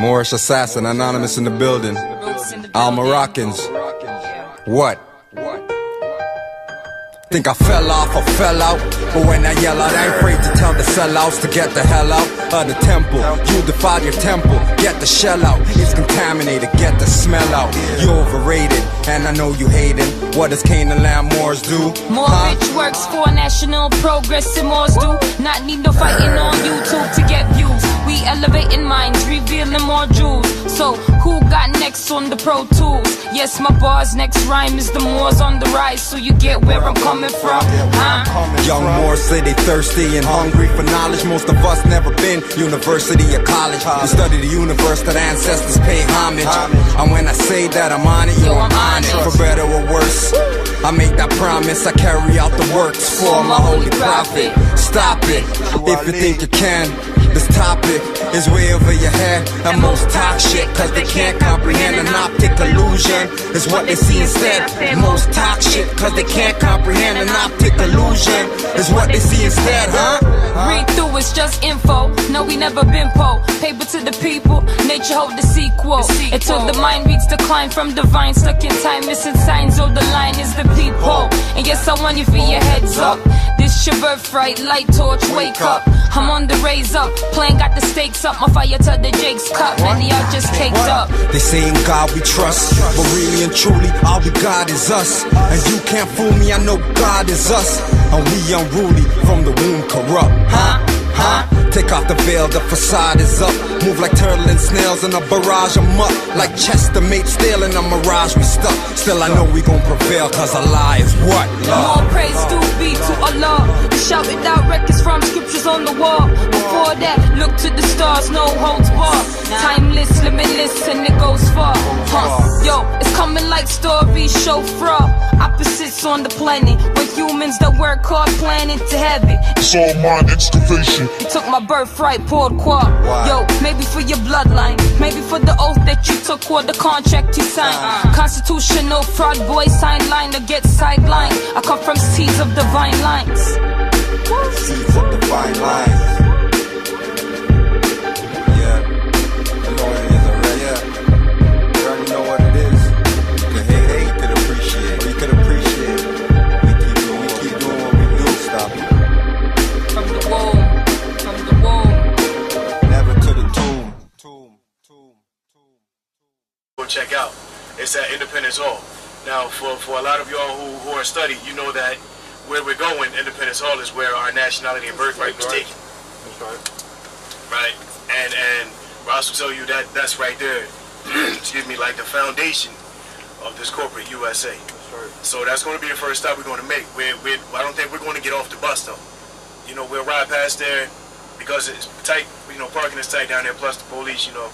Moorish assassin, anonymous in the building. All Moroccans. What? Think I fell off or fell out, but when I yell out, I ain't afraid to tell the sellouts to get the hell out of the temple. You defile your temple, get the shell out. It's contaminated, get the smell out. You overrated, and I know you hate it. What does Canaanland Moors do? More rich works for national progress and Moors do. Not need no fighting on YouTube to get views. We elevating minds, revealing more jewels. So who got next on the Pro Tools? Yes, my bar's next rhyme is the Moors on the rise, so you get where I'm coming from, huh? Young Moors say they thirsty and hungry for knowledge. Most of us never been university or college. We study the universe that ancestors pay homage. And when I say that I'm on it, yo, I'm on it. For better or worse, I make that promise, I carry out the works for my holy prophet. Stop it, if you think you can. This topic is way over your head, and most talk shit cause they can't comprehend. An optic illusion is what they see instead. Most talk shit cause they can't comprehend. An optic illusion is what they see instead, huh? Read through, it's just info. No, we never been po. Paper to the people, nature hold the sequel. Until the mind reads decline from divine. Stuck in time, missing signs, oh the line is the people. And yes, I want you for your heads up. This your birthright, light torch, wake up. I'm on the raise up, playing got the stakes up. My fire to the Jake's cup, many are just caked up. They say in God we trust, but really and truly all we got is us. And you can't fool me, I know God is us. And we unruly, from the womb corrupt. Huh? Take off the veil, the facade is up. Move like turtle and snails in a barrage of muck. Like Chestermate still in a mirage we stuck. Still I know we gon' prevail, cause Allah is what? More praise do be to Allah. We shout it out, records from scriptures on the wall. Before that, look to the stars, no holds barred. Timeless, limitless, and it goes far. Yo, it's coming like stories, show fraud. Opposites on the planet, we're humans that work hard planning to have it. It's all mind excavation. You took my birthright, poured quad. Yo, maybe for your bloodline, maybe for the oath that you took or the contract you signed. Constitutional fraud, boy, sign line or get sidelined. I come from seeds of divine lines. Seeds of divine lines. Yeah, you know what it is already. Yeah, you already know what it is. You could hate, you could appreciate, or you could appreciate. We keep doing what we do. Stop it. From the womb, never to the tomb. Go check out. It's at Independence Hall. Now, for a lot of y'all who are studied, you know that where we're going, Independence Hall, is where our nationality and birthright was taken. That's right. Right? And Ras will tell you that that's right there, excuse me, like the foundation of this corporate USA. That's right. So that's going to be the first stop we're going to make. I don't think we're going to get off the bus, though. You know, we'll ride past there because it's tight, you know, parking is tight down there, plus the police, you know.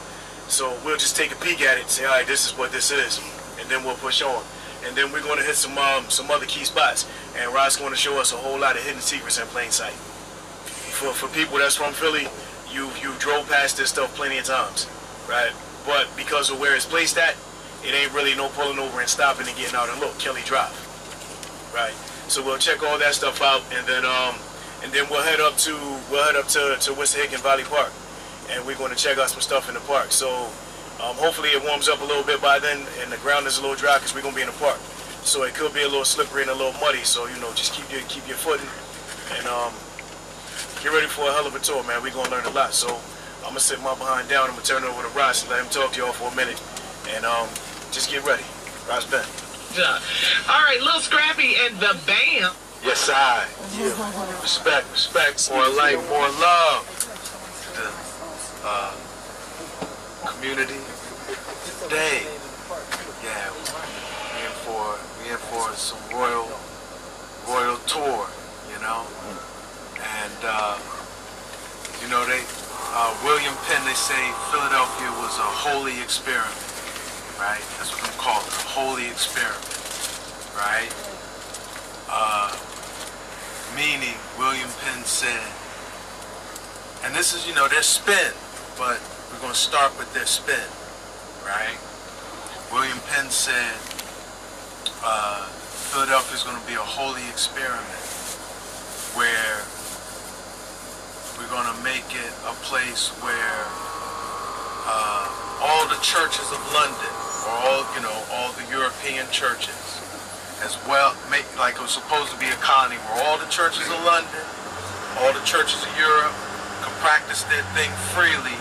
So we'll just take a peek at it and say, all right, this is what this is. And then we'll push on. And then we're going to hit some other key spots. And Rod's going to show us a whole lot of hidden secrets in plain sight. For people that's from Philly, you drove past this stuff plenty of times, right? But because of where it's placed at, it ain't really no pulling over and stopping and getting out and look, Kelly Drive, right? So we'll check all that stuff out, and then we'll head up to Wissahickon Valley Park, and we're going to check out some stuff in the park. So hopefully it warms up a little bit by then, and the ground is a little dry because we're going to be in the park. So it could be a little slippery and a little muddy. So you know, just keep your footing and get ready for a hell of a tour, man. We're going to learn a lot. So I'm going to sit my behind down. I'm going to turn it over to Ras and let him talk to y'all for a minute. And just get ready. Ras Ben. Yeah. All right, Lil Scrappy and the band. Yes, I. Yeah. Respect, more light, more love. The community day. Yeah, we in for some royal tour, you know. And you know, William Penn, they say Philadelphia was a holy experiment, right? That's what they call it, a holy experiment, right? Meaning William Penn said, and this is, you know, their spin, but we're going to start with their spin, right? William Penn said Philadelphia is going to be a holy experiment where we're going to make it a place where all the churches of London, or all the European churches, as well, like it was supposed to be a colony where all the churches of London, all the churches of Europe could practice their thing freely,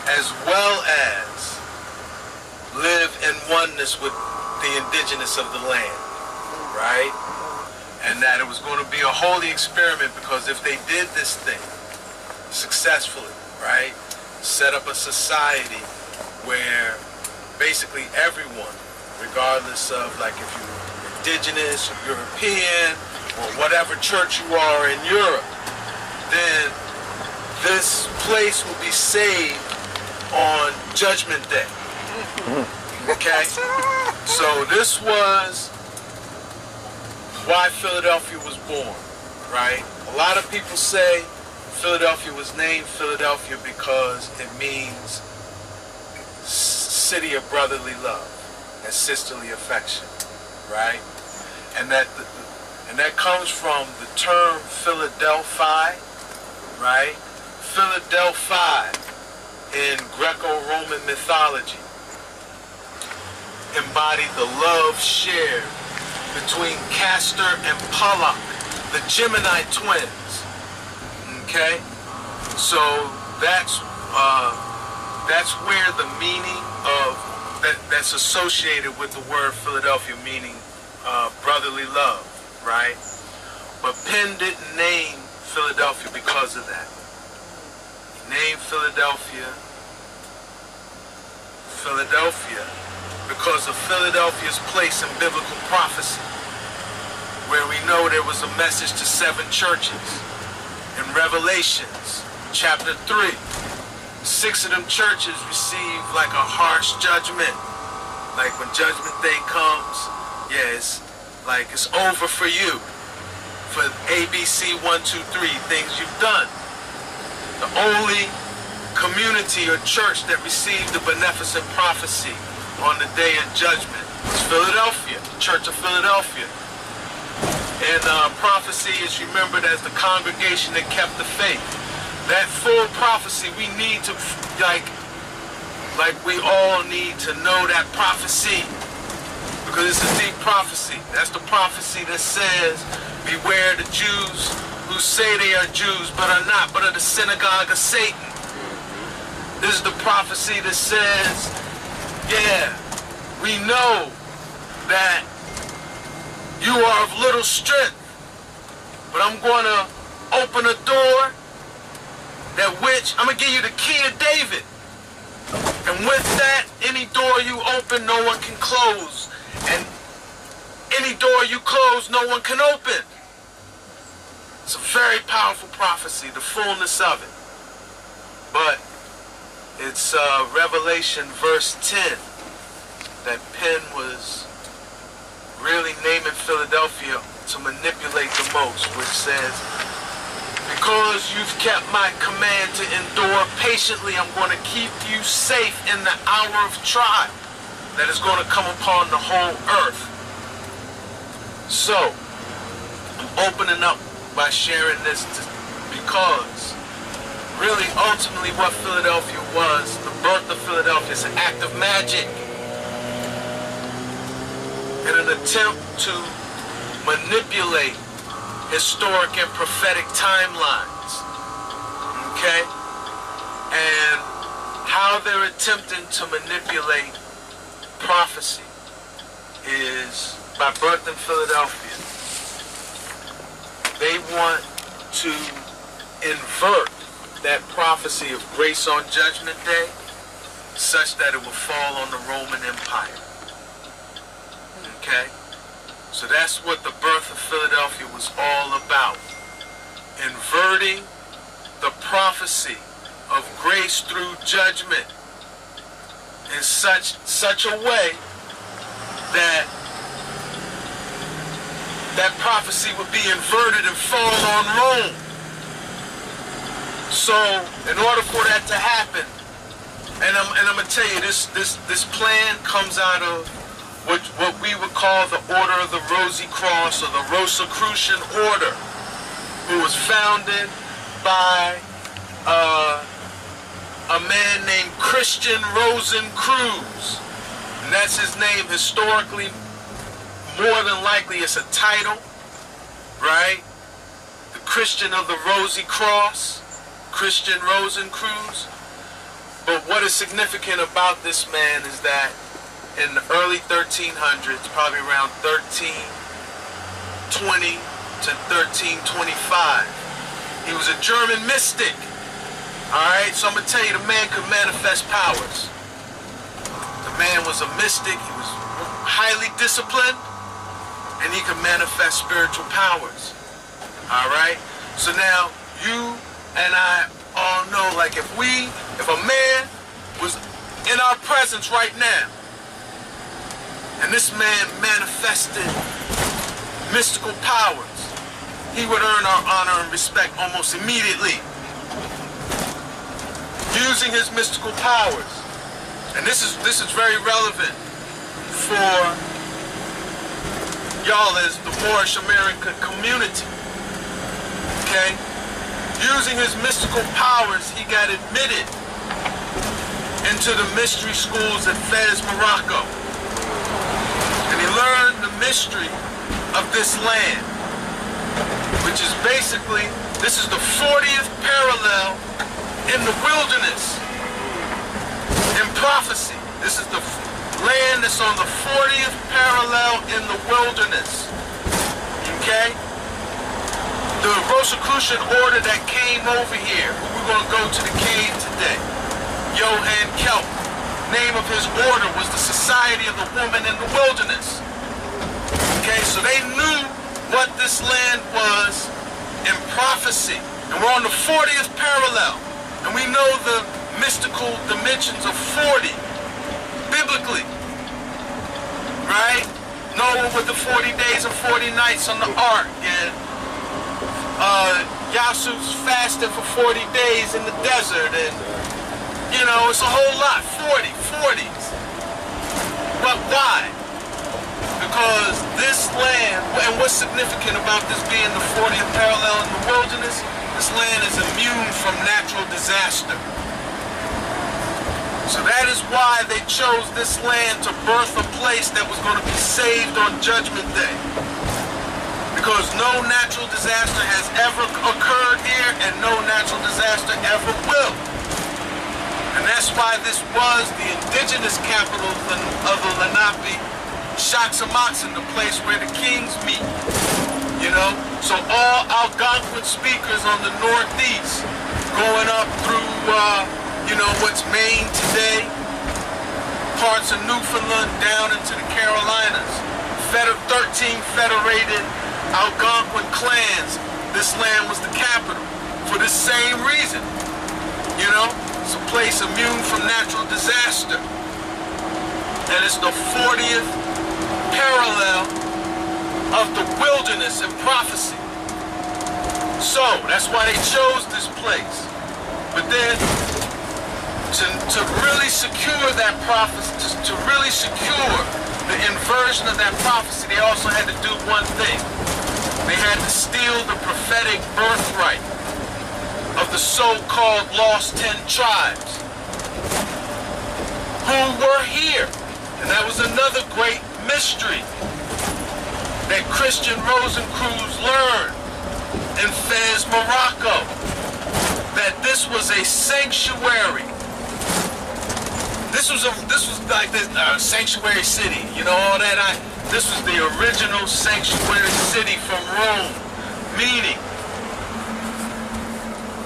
as well as live in oneness with the indigenous of the land, right? And that it was going to be a holy experiment, because if they did this thing successfully, right, set up a society where basically everyone, regardless of like if you're indigenous or European or whatever church you are in Europe, then this place will be saved on Judgment Day. Okay? So this was why Philadelphia was born, right? A lot of people say Philadelphia was named Philadelphia because it means city of brotherly love and sisterly affection, right? And that comes from the term Philadelphia, right? Philadelphia in Greco-Roman mythology embodied the love shared between Castor and Pollux, the Gemini twins. Okay, so that's where the meaning of that's associated with the word Philadelphia, meaning brotherly love, right? But Penn didn't name Philadelphia because of that. He named Philadelphia because of Philadelphia's place in biblical prophecy, where we know there was a message to 7 churches. In Revelations chapter 3, 6 of them churches receive like a harsh judgment. Like when Judgment Day comes, yeah, it's like it's over for you. For ABC 1, 2, 3, things you've done. The only community or church that received the beneficent prophecy on the day of judgment was Philadelphia, the Church of Philadelphia. And prophecy is remembered as the congregation that kept the faith. That full prophecy, we need to, like we all need to know that prophecy, because it's a deep prophecy. That's the prophecy that says, beware the Jews who say they are Jews but are not, but are the synagogue of Satan. This is the prophecy that says, yeah, we know that you are of little strength, but I'm going to open a door that which I'm going to give you the key of David. And with that, any door you open, no one can close. And any door you close, no one can open. It's a very powerful prophecy, the fullness of it. But it's Revelation verse 10 that Penn was really naming Philadelphia to manipulate the most, which says, because you've kept my command to endure patiently, I'm going to keep you safe in the hour of trial that is going to come upon the whole earth. So, I'm opening up by sharing this because really, ultimately what Philadelphia was, the birth of Philadelphia, is an act of magic. In an attempt to manipulate historic and prophetic timelines, okay? And how they're attempting to manipulate prophecy is by birth in Philadelphia. They want to invert that prophecy of grace on Judgment Day such that it will fall on the Roman Empire. Okay? So that's what the birth of Philadelphia was all about. Inverting the prophecy of grace through judgment in such a way that that prophecy would be inverted and fall on Rome. So, in order for that to happen, and I'm gonna tell you, this plan comes out of what we would call the Order of the Rosy Cross, or the Rosicrucian Order, who was founded by a man named Christian Rosencruz. And that's his name historically. More than likely it's a title, right? The Christian of the Rosy Cross, Christian Rosencruz. But what is significant about this man is that in the early 1300s, probably around 1320 to 1325, he was a German mystic. Alright, so I'm going to tell you, the man could manifest powers. The man was a mystic, he was highly disciplined, and he could manifest spiritual powers. Alright? So now, you and I all know, like if a man was in our presence right now, and this man manifested mystical powers, he would earn our honor and respect almost immediately. Using his mystical powers. And this is very relevant for y'all as the Moorish American community. Okay? Using his mystical powers, he got admitted into the mystery schools at Fez, Morocco. And he learned the mystery of this land, which is basically, this is the 40th parallel in the wilderness, in prophecy. This is the land that's on the 40th parallel in the wilderness. Okay? The Rosicrucian order that came over here, we're going to go to the cave today. Johann Kelp. Name of his order was the Society of the Woman in the Wilderness. Okay, so they knew what this land was in prophecy. And we're on the 40th parallel. And we know the mystical dimensions of 40, biblically. Right? Noah with the 40 days and 40 nights on the ark. And Yasu's fasted for 40 days in the desert. And, you know, it's a whole lot. 40s. But why? Because this land, and what's significant about this being the 40th parallel in the wilderness, this land is immune from natural disaster. So that is why they chose this land to birth a place that was going to be saved on Judgment Day. Because no natural disaster has ever occurred here, and no natural disaster ever will. And that's why this was the indigenous capital of the Lenape, Shaxamoxin, the place where the kings meet. You know, so all Algonquin speakers on the northeast, going up through, you know, what's Maine today, parts of Newfoundland, down into the Carolinas, 13 federated Algonquin clans, this land was the capital for the same reason. You know, it's a place immune from natural disaster. And it's the 40th parallel of the wilderness and prophecy. So that's why they chose this place. But then to really secure that prophecy, to really secure the inversion of that prophecy, they also had to do one thing. They had to steal the prophetic birthright of the so-called lost 10 tribes who were here. And that was another great mystery that Christian Rosencruz learned in Fez, Morocco, that this was a sanctuary. This was like this sanctuary city, you know, all that. This was the original sanctuary city from Rome, meaning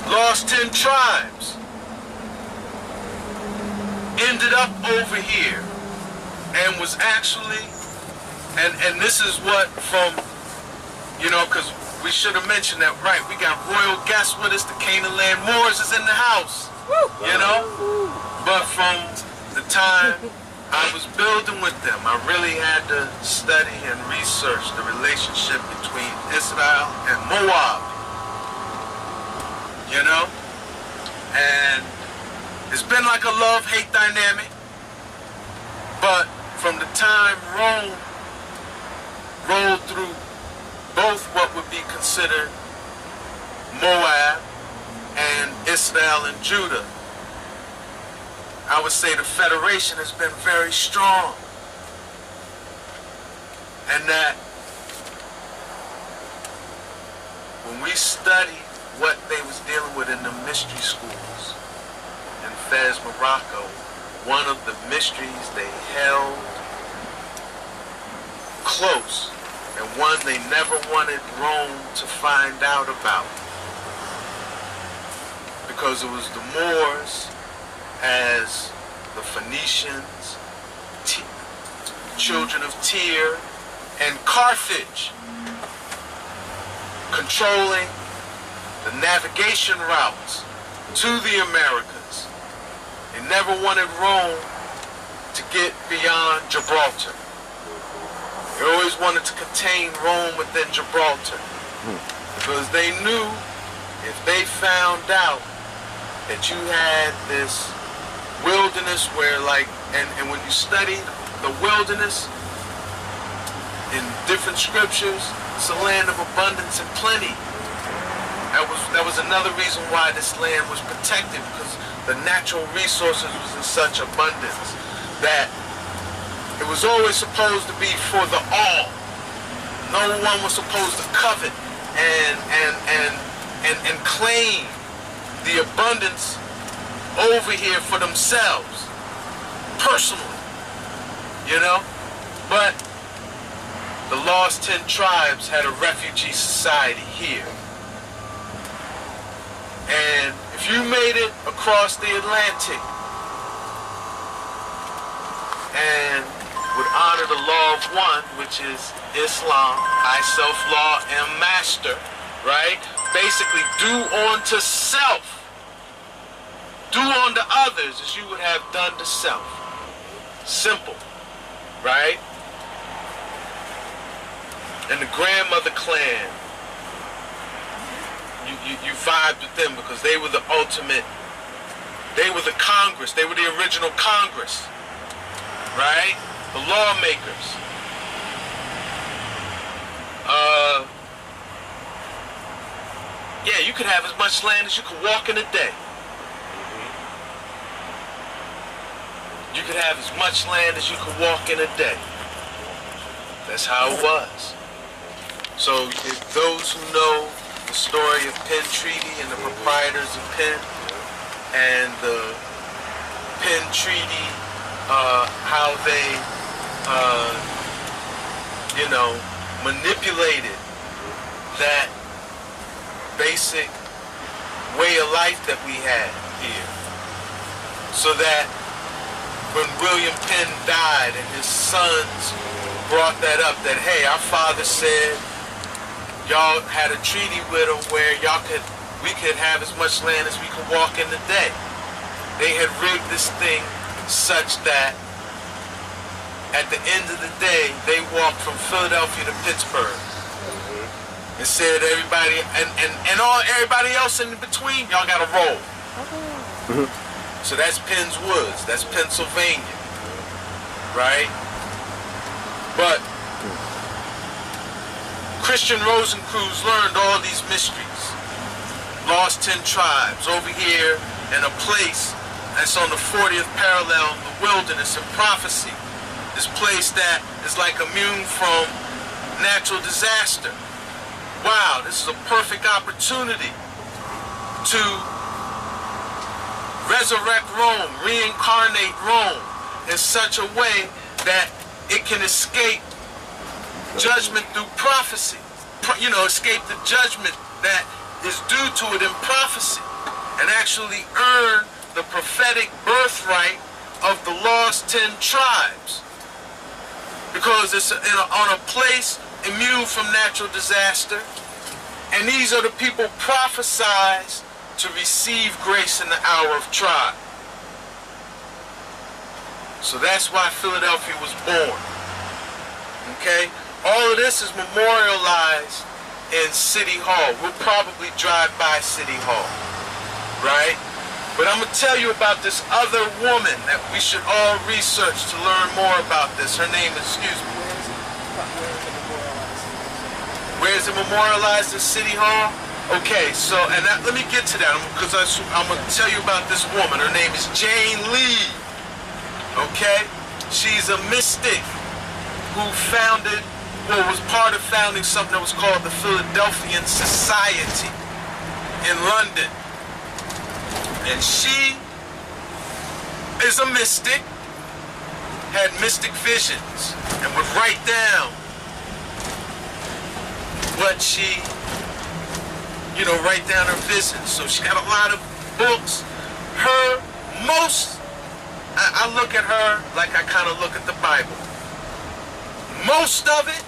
lost 10 tribes ended up over here and was actually, and this is what from, you know, because we should have mentioned that, right, we got royal guests with us, the Canaanland Moors is in the house, you know, but from the time I was building with them, I really had to study and research the relationship between Israel and Moab, you know, and it's been like a love-hate dynamic, but from the time Rome rolled through both what would be considered Moab and Israel and Judah, I would say the Federation has been very strong. And that when we study what they was dealing with in the mystery schools in Fez, Morocco, one of the mysteries they held close, and one they never wanted Rome to find out about, because it was the Moors as the Phoenicians, children of Tyre, and Carthage, controlling the navigation routes to the Americas. They never wanted Rome to get beyond Gibraltar. They always wanted to contain Rome within Gibraltar, because they knew if they found out that you had this wilderness where, like, and when you study the wilderness in different scriptures, it's a land of abundance and plenty. That was another reason why this land was protected, because the natural resources was in such abundance that it was always supposed to be for the all. No one was supposed to covet and claim the abundance over here for themselves, personally, you know? But the Lost 10 Tribes had a refugee society here. And if you made it across the Atlantic and would honor the law of one, which is Islam, I, self-law, am master, right? Basically, do unto self, do unto others as you would have done to self. Simple, right? And the grandmother clan, you vibed with them because they were the ultimate, they were the Congress, they were the original Congress, right? The lawmakers. Yeah, you could have as much land as you could walk in a day. You could have as much land as you could walk in a day. That's how it was. So if those who know the story of Penn Treaty and the proprietors of Penn and the Penn Treaty, how they, you know, manipulated that basic way of life that we had here, so that when William Penn died and his sons brought that up, that hey, our father said y'all had a treaty with him where we could have as much land as we could walk in a day. They had rigged this thing such that at the end of the day, they walked from Philadelphia to Pittsburgh and said everybody and all everybody else in between, y'all gotta roll. So that's Penn's Woods, that's Pennsylvania, right? But Christian Rosencreuz learned all these mysteries. Lost 10 tribes over here in a place that's on the 40th parallel of the wilderness and prophecy. This place that is like immune from natural disaster. Wow, this is a perfect opportunity to resurrect Rome, reincarnate Rome in such a way that it can escape judgment through prophecy. You know, escape the judgment that is due to it in prophecy, and actually earn the prophetic birthright of the lost 10 tribes. Because it's on a place immune from natural disaster, and these are the people prophesied to receive grace in the hour of trial. So that's why Philadelphia was born. Okay? All of this is memorialized in City Hall. We'll probably drive by City Hall, right? But I'm going to tell you about this other woman that we should all research to learn more about this. Her name is, excuse me. Where is it memorialized in City Hall? Okay, so, and let me get to that, because I'm going to tell you about this woman. Her name is Jane Lee. Okay? She's a mystic who was part of founding something that was called the Philadelphian Society in London. And she is a mystic, had mystic visions, and would write down what she, write down her visions. So she got a lot of books. I look at her like I kind of look at the Bible. Most of it,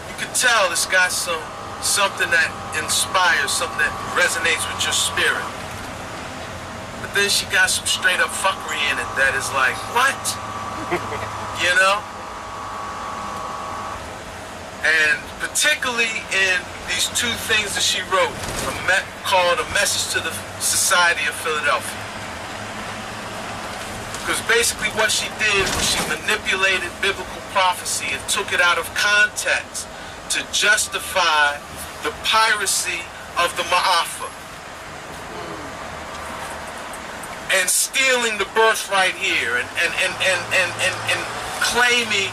you can tell it's got something that inspires, something that resonates with your spirit. But then she got some straight up fuckery in it that is like, what? You know? And particularly in these two things that she wrote, called A Message to the Society of Philadelphia. Because basically what she did was she manipulated biblical prophecy and took it out of context to justify the piracy of the Ma'afa and stealing the birthright here and claiming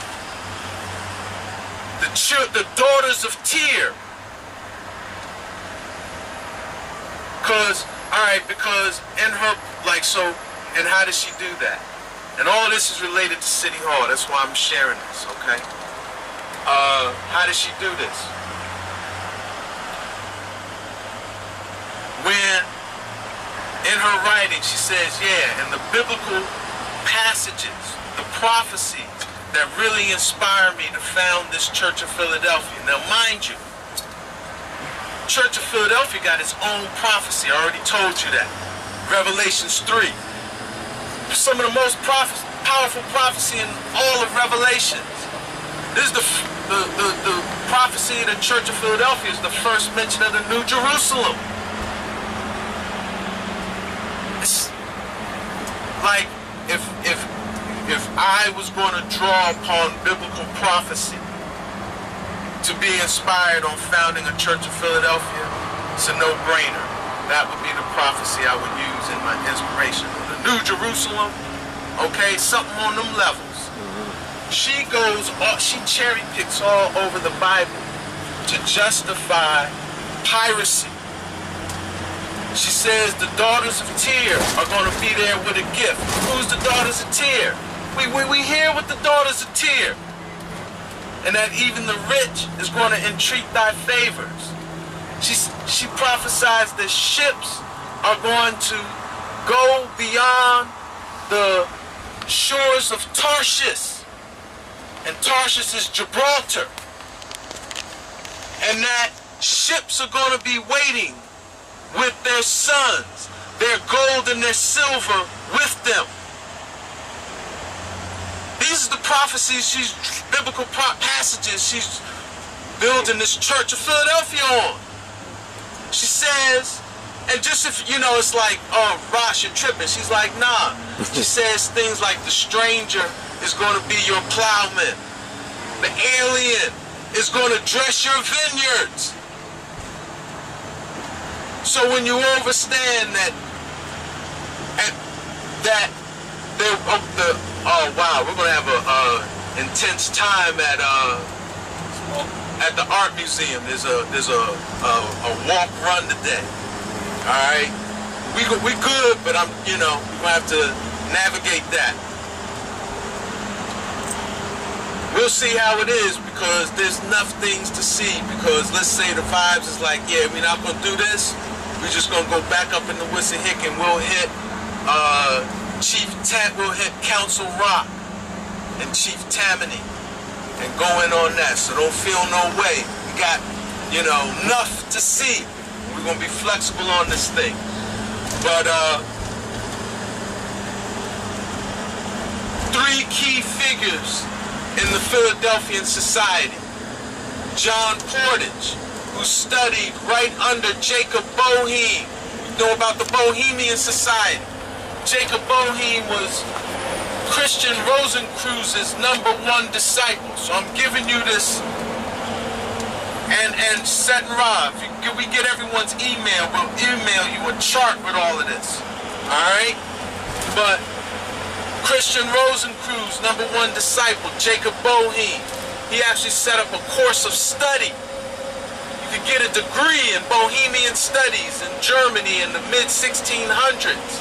the daughters of Tyr. Because in her, and how does she do that? And all this is related to City Hall. That's why I'm sharing this, okay? How does she do this? When in her writing she says, in the biblical passages, the prophecies that really inspired me to found this Church of Philadelphia. Now, mind you, Church of Philadelphia got its own prophecy. I already told you that. Revelations 3. Some of the most powerful prophecy in all of Revelations. This is the prophecy of the Church of Philadelphia is the first mention of the New Jerusalem. It's like if I was going to draw upon biblical prophecy to be inspired on founding a Church of Philadelphia, it's a no-brainer. That would be the prophecy I would use in my inspiration. The New Jerusalem, okay, something on them levels. She cherry picks all over the Bible to justify piracy. She says the daughters of Tyr are going to be there with a gift. Who's the daughters of Tyr? We hear with the daughters of Tyr. And that even the rich is going to entreat thy favors. She prophesies that ships are going to go beyond the shores of Tarshish. And Tarshish is Gibraltar. And that ships are going to be waiting with their sons, their gold and their silver with them. These are the prophecies, biblical passages she's building this Church of Philadelphia on. She says, and just if, it's like, oh, Ras, you're tripping. She's like, nah. She says things like the stranger is going to be your plowman. The alien is going to dress your vineyards. So when you understand oh wow, we're gonna have a intense time at the art museum. There's a walk run today. All right, we good, but we're gonna have to navigate that. We'll see how it is because there's enough things to see. Because let's say the vibes is like, yeah, we're not gonna do this. We're just gonna go back up in the Wissahick and we'll hit we'll hit Council Rock and Chief Tammany and go in on that. So don't feel no way. We got, enough to see. We're gonna be flexible on this thing. But three key figures in the Philadelphian society. John Portage, who studied right under Jacob Boehme. You know about the Bohemian Society. Jacob Boehme was Christian Rosencreuz's #1 disciple. So I'm giving you this, and Set and Rob, if we get everyone's email, we'll email you a chart with all of this. Alright? But Christian Rosencruz, #1 disciple, Jacob Boehme, he actually set up a course of study. You could get a degree in Bohemian studies in Germany in the mid-1600s.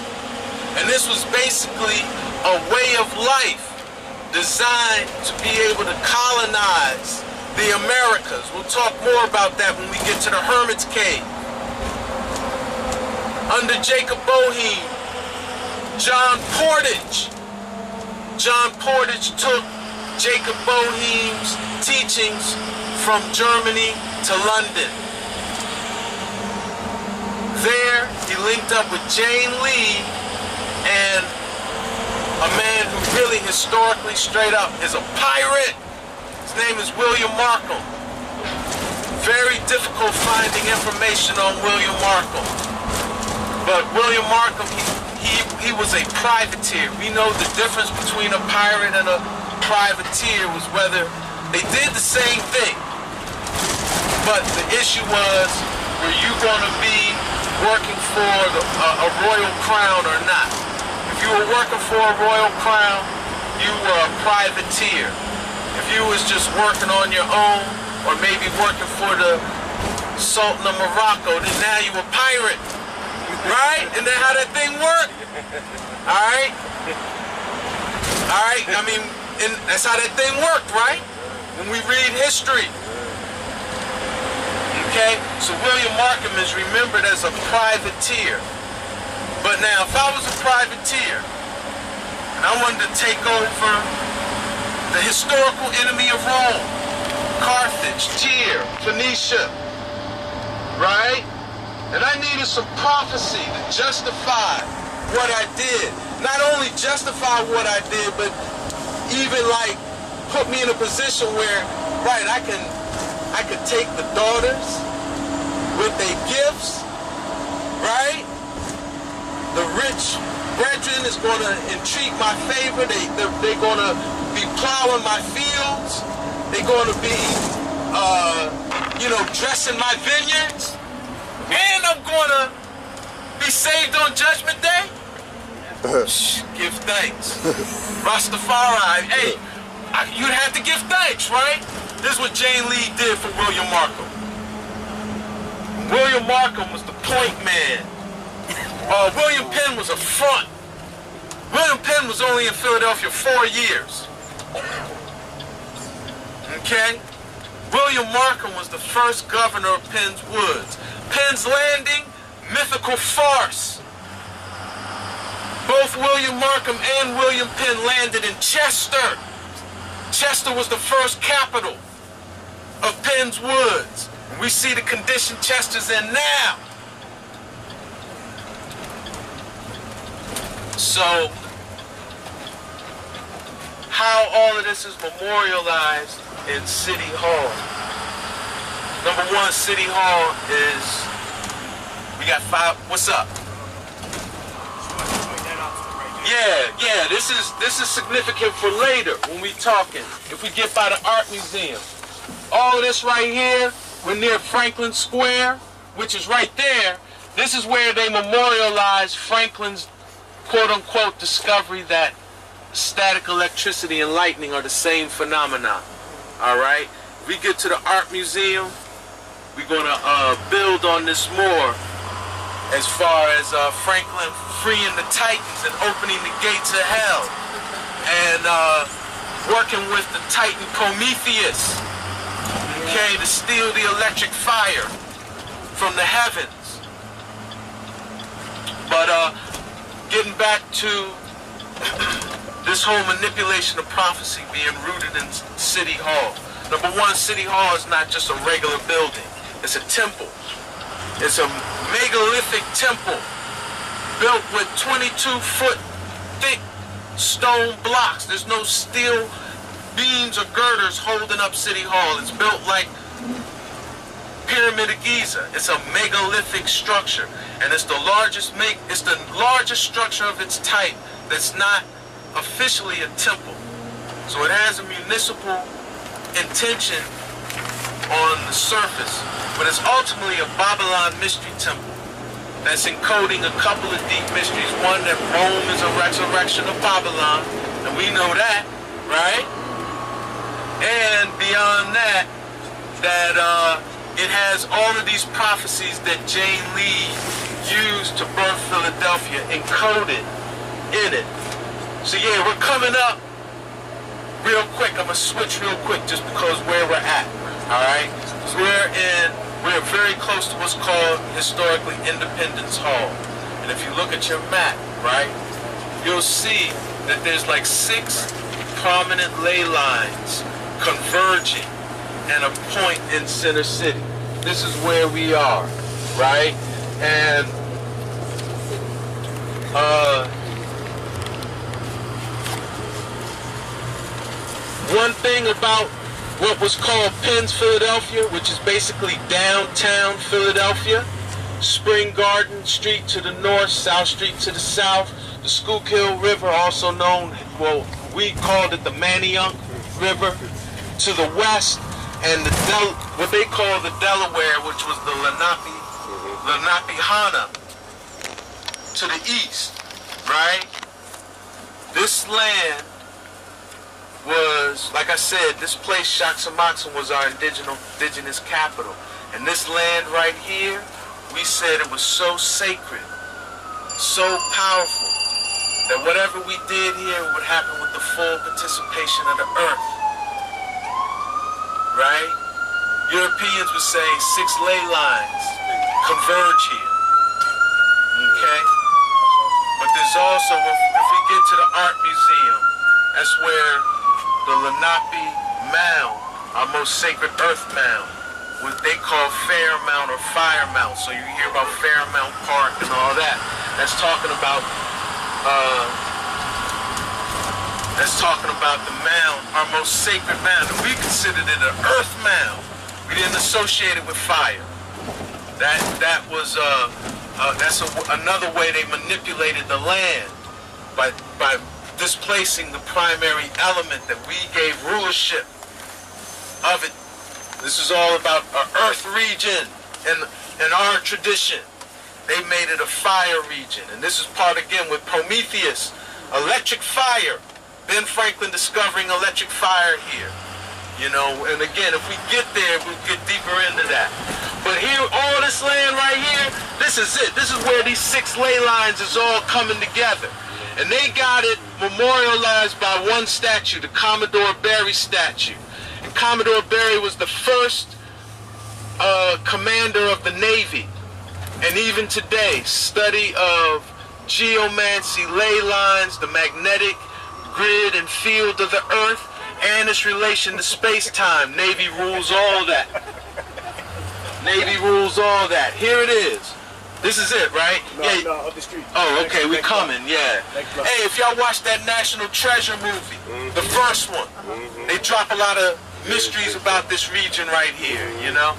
And this was basically a way of life designed to be able to colonize the Americas. We'll talk more about that when we get to the Hermit's Cave. Under Jacob Boehme, John Portage took Jacob Boehme's teachings from Germany to London. There, he linked up with Jane Lee and a man who really historically straight up is a pirate. His name is William Markham. Very difficult finding information on William Markham. But William Markham, he was a privateer. We know the difference between a pirate and a privateer was whether they did the same thing. But the issue was, were you going to be working for a royal crown or not? If you were working for a royal crown, you were a privateer. If you was just working on your own, or maybe working for the Sultan of Morocco, then now you a pirate. Right? Isn't that how that thing worked? Alright? Alright? I mean, and that's how that thing worked, right? When we read history. Okay? So William Markham is remembered as a privateer. But now, if I was a privateer, and I wanted to take over the historical enemy of Rome, Carthage, Tyre, Phoenicia, right? And I needed some prophecy to justify what I did. Not only justify what I did, but even like put me in a position where, right, I could take the daughters with their gifts, right? The rich brethren is going to entreat my favor. They're going to be plowing my fields. They're going to be, dressing my vineyards. And I'm going to be saved on Judgment Day? Give thanks. Rastafari. Hey, you'd have to give thanks, right? This is what Jane Lee did for William Markham. William Markham was the point man. William Penn was a front. William Penn was only in Philadelphia 4 years. Okay? William Markham was the first governor of Penn's Woods. Penn's Landing, mythical farce. Both William Markham and William Penn landed in Chester. Chester was the first capital of Penn's Woods. And we see the condition Chester's in now. So, how all of this is memorialized in City Hall. #1, City Hall is, we got 5, what's up? Yeah, this is significant for later when we talking. If we get by the art museum. All of this right here, we're near Franklin Square, which is right there. This is where they memorialize Franklin's quote-unquote discovery that static electricity and lightning are the same phenomena. All right? If we get to the art museum, we're going to build on this more as far as Franklin freeing the Titans and opening the gates of hell and working with the Titan Prometheus, okay, to steal the electric fire from the heavens. But getting back to this whole manipulation of prophecy being rooted in City Hall. #1, City Hall is not just a regular building. It's a temple. It's a megalithic temple built with 22-foot thick stone blocks. There's no steel beams or girders holding up City Hall. It's built like Pyramid of Giza. It's a megalithic structure, and it's the largest structure of its type that's not officially a temple. So it has a municipal intention on the surface, but it's ultimately a Babylon mystery temple. that's encoding a couple of deep mysteries. One, that Rome is a resurrection of Babylon, and we know that, right? And beyond that, it has all of these prophecies that Jane Lee used to birth Philadelphia encoded in it. So yeah, we're coming up real quick. I'm gonna switch real quick just because where we're at. All right, so we're very close to what's called historically Independence Hall. And if you look at your map, right, you'll see that there's like 6 prominent ley lines converging and a point in Center City. This is where we are, right? And one thing about what was called Penn's Philadelphia, which is basically downtown Philadelphia, Spring Garden Street to the north, South Street to the south, the Schuylkill River, also known, well, we called it the Manayunk River, to the west, and what they call the Delaware, which was the Lenape-Hana, to the east, right? This land was, like I said, this place, Shaxamoxon, was our indigenous capital. And this land right here, we said it was so sacred, so powerful, that whatever we did here would happen with the full participation of the earth. Right? Europeans would say 6 ley lines converge here. Okay? But there's also, if we get to the art museum, that's where the Lenape Mound, our most sacred earth mound, what they call Fairmount or Firemount. So you hear about Fairmount Park and all that. That's talking about the mound, our most sacred mound. And we considered it an earth mound. We didn't associate it with fire. That's another way they manipulated the land by displacing the primary element that we gave rulership of it. This is all about our earth region and our tradition. They made it a fire region. And this is part, again, with Prometheus, electric fire. Ben Franklin discovering electric fire here. You know, and again, if we get there, we'll get deeper into that. But here, all this land right here, this is it. This is where these 6 ley lines is all coming together. And they got it memorialized by one statue, the Commodore Barry statue. And Commodore Barry was the first commander of the Navy. And even today, study of geomancy, ley lines, the magnetic grid and field of the earth, and its relation to space-time. Navy rules all that. Navy rules all that. Here it is. This is it, right? No, up the street. Oh, okay, we coming, yeah. Hey, if y'all watch that National Treasure movie, the first one, they drop a lot of mysteries about this region right here, you know?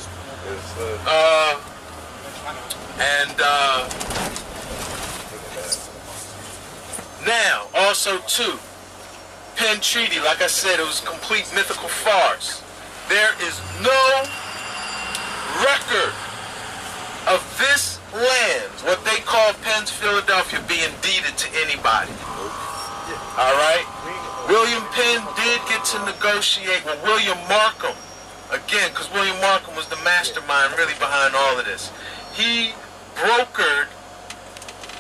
Now, also, too, Penn Treaty, like I said, it was a complete mythical farce. There is no record of this land, what they call Penn's Philadelphia, being deeded to anybody. All right? William Penn did get to negotiate with William Markham, again, because William Markham was the mastermind really behind all of this. He brokered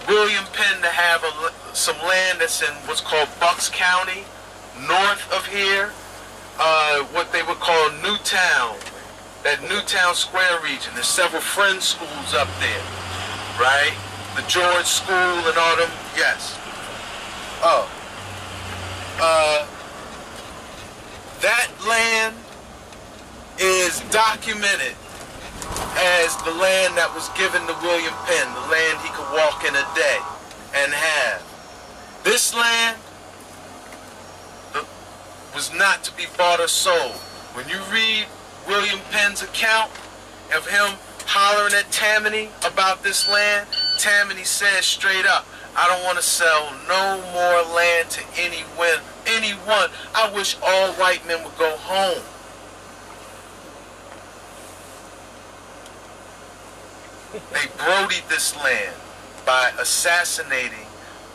William Penn to have some land that's in what's called Bucks County, north of here, what they would call Newtown, that Newtown Square region. There's several Friends schools up there, right? The George School and all them, yes. That land is documented as the land that was given to William Penn, the land he could walk in a day and have. This land was not to be bought or sold. When you read William Penn's account of him hollering at Tammany about this land, Tammany says straight up, I don't want to sell no more land to anyone. I wish all white men would go home. They brodied this land. by assassinating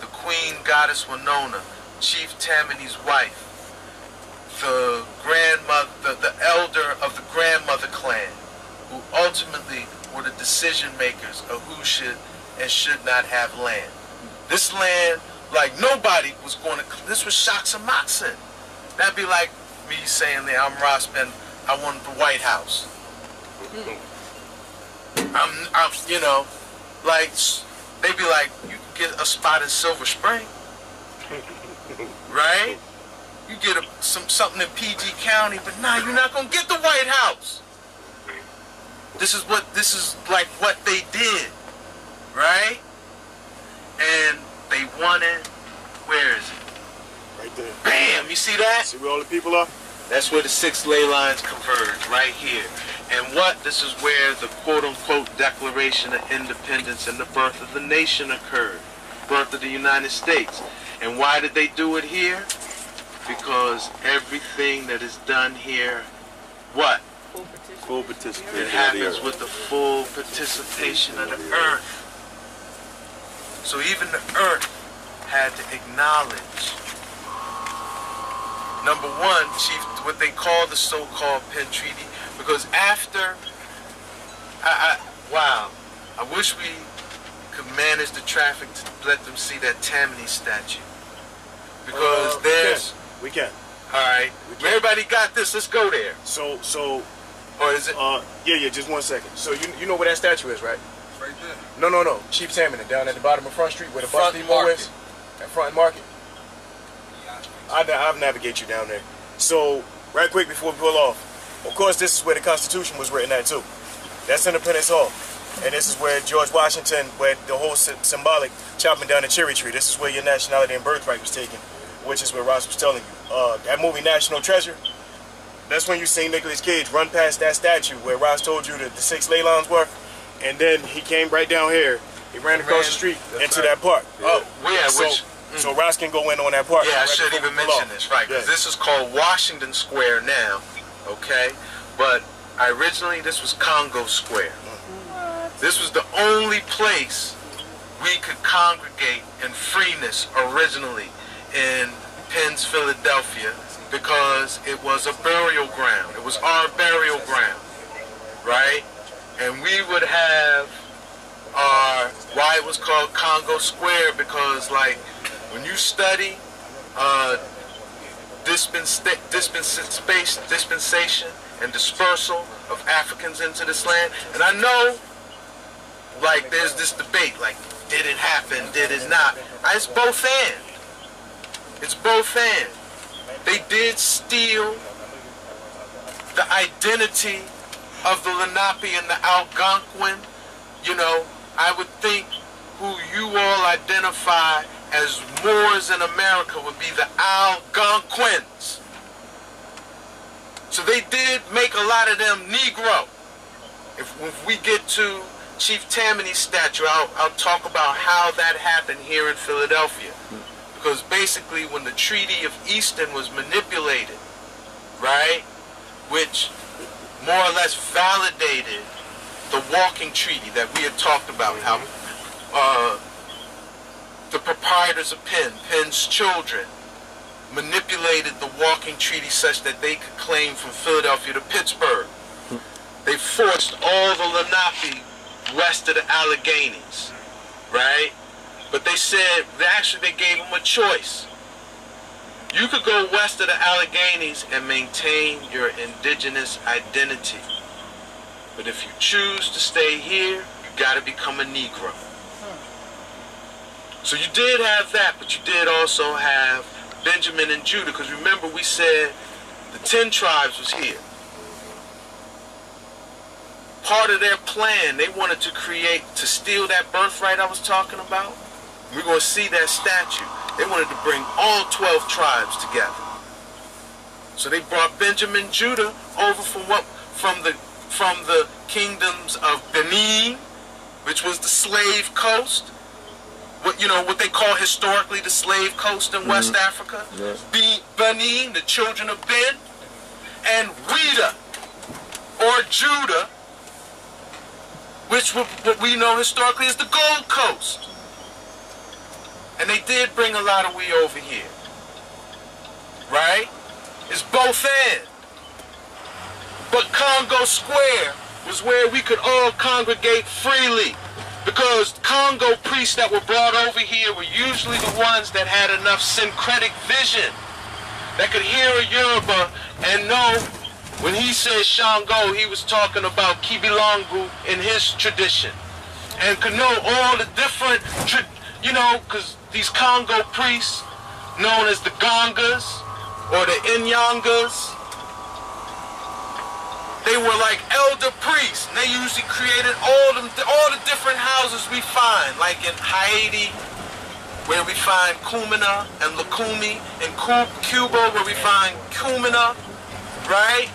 the Queen Goddess Winona, Chief Tammany's wife, the grandmother, the elder of the grandmother clan, who ultimately were the decision makers of who should and should not have land. This land, like nobody was going to, this was shocks and moxin. That'd be like me saying that I'm Ras Ben, I want the White House. I'm, you know, like, they'd be like, you can get a spot in Silver Spring, right? You get something in PG County, but nah, you're not gonna get the White House. This is like what they did, right? And they wanted, where is it? Right there. Bam, you see that? See where all the people are? That's where the 6 ley lines converge, right here. And this is where the quote-unquote Declaration of Independence and the birth of the nation occurred. Birth of the United States. And why did they do it here? Because everything that is done here, what? Full participation. It happens with the full participation of the earth. So even the earth had to acknowledge, number one, Chief, what they call the so-called Penn Treaty, because after, wow, I wish we could manage the traffic to let them see that Tammany statue. Because there's... We can. Alright, everybody got this, let's go there. So, or is it? yeah, just 1 second. So you know where that statue is, right? Right there. No. Chief Tammany, down at the bottom of Front Street where the bus depot is. At Front Market. I'll navigate you down there. So, right quick before we pull off, of course this is where the Constitution was written at too. That's Independence Hall. And this is where George Washington, where the whole symbolic chopping down the cherry tree. This is where your nationality and birthright was taken, which is what Ross was telling you. That movie National Treasure, that's when you see Nicolas Cage run past that statue where Ross told you that the 6 ley lines were, and then he came right down here. He ran across the street into that park. Oh, yeah, so Ross can go in on that park. Yeah, right I should even mention this, right? Because this is called Washington Square now, okay? But originally this was Congo Square. This was the only place we could congregate in freeness originally in Penn's Philadelphia, because it was a burial ground. It was our burial ground, right? And we would have why it was called Congo Square, because like when you study dispensation and dispersal of Africans into this land, and I know like there's this debate, like did it happen, did it not? It's both and. It's both and. They did steal the identity of the Lenape and the Algonquin. You know, I would think who you all identify as Moors in America would be the Algonquins. So they did make a lot of them Negro. If we get to Chief Tammany's statue, I'll talk about how that happened here in Philadelphia. Because basically when the Treaty of Easton was manipulated, right, which more or less validated the walking treaty that we had talked about, how the proprietors of Penn's children, manipulated the walking treaty such that they could claim from Philadelphia to Pittsburgh. They forced all the Lenape west of the Alleghenies, right? But they said, they gave them a choice. You could go west of the Alleghenies and maintain your indigenous identity. But if you choose to stay here, you got to become a Negro. So you did have that, but you did also have Benjamin and Judah, because remember we said the 10 tribes was here. Part of their plan, they wanted to steal that birthright I was talking about. We're going to see that statue. They wanted to bring all 12 tribes together. So they brought Benjamin, Judah over from the kingdoms of Benin, which was the slave coast. What they call historically the slave coast in West Africa. Yes. Benin, the children of Ben, and Ouida, or Judah, which what we know historically is the Gold Coast. And they did bring a lot of we over here. Right? It's both ends. But Congo Square was where we could all congregate freely. Because Congo priests that were brought over here were usually the ones that had enough syncretic vision that could hear a Yoruba and know when he said Shango, he was talking about Kibilangu in his tradition. And could know all the different, you know, because these Congo priests, known as the Gangas or the Inyangas, they were like elder priests. And they usually created all the different houses we find, like in Haiti, where we find Kumina and Lukumi, in Cuba, where we find Kumina, right?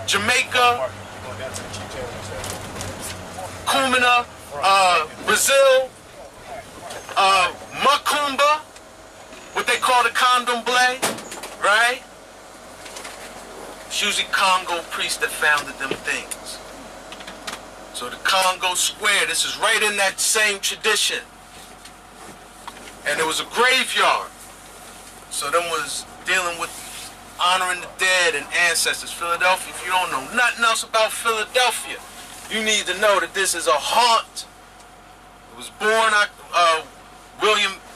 Jamaica, Kumina, Brazil, Macumba, what they call the candomblé, right? It's usually Congo priests that founded them things. So the Congo Square, this is right in that same tradition. And it was a graveyard. So them was dealing with honoring the dead and ancestors. Philadelphia, if you don't know nothing else about Philadelphia, you need to know that this is a haunt. It was born,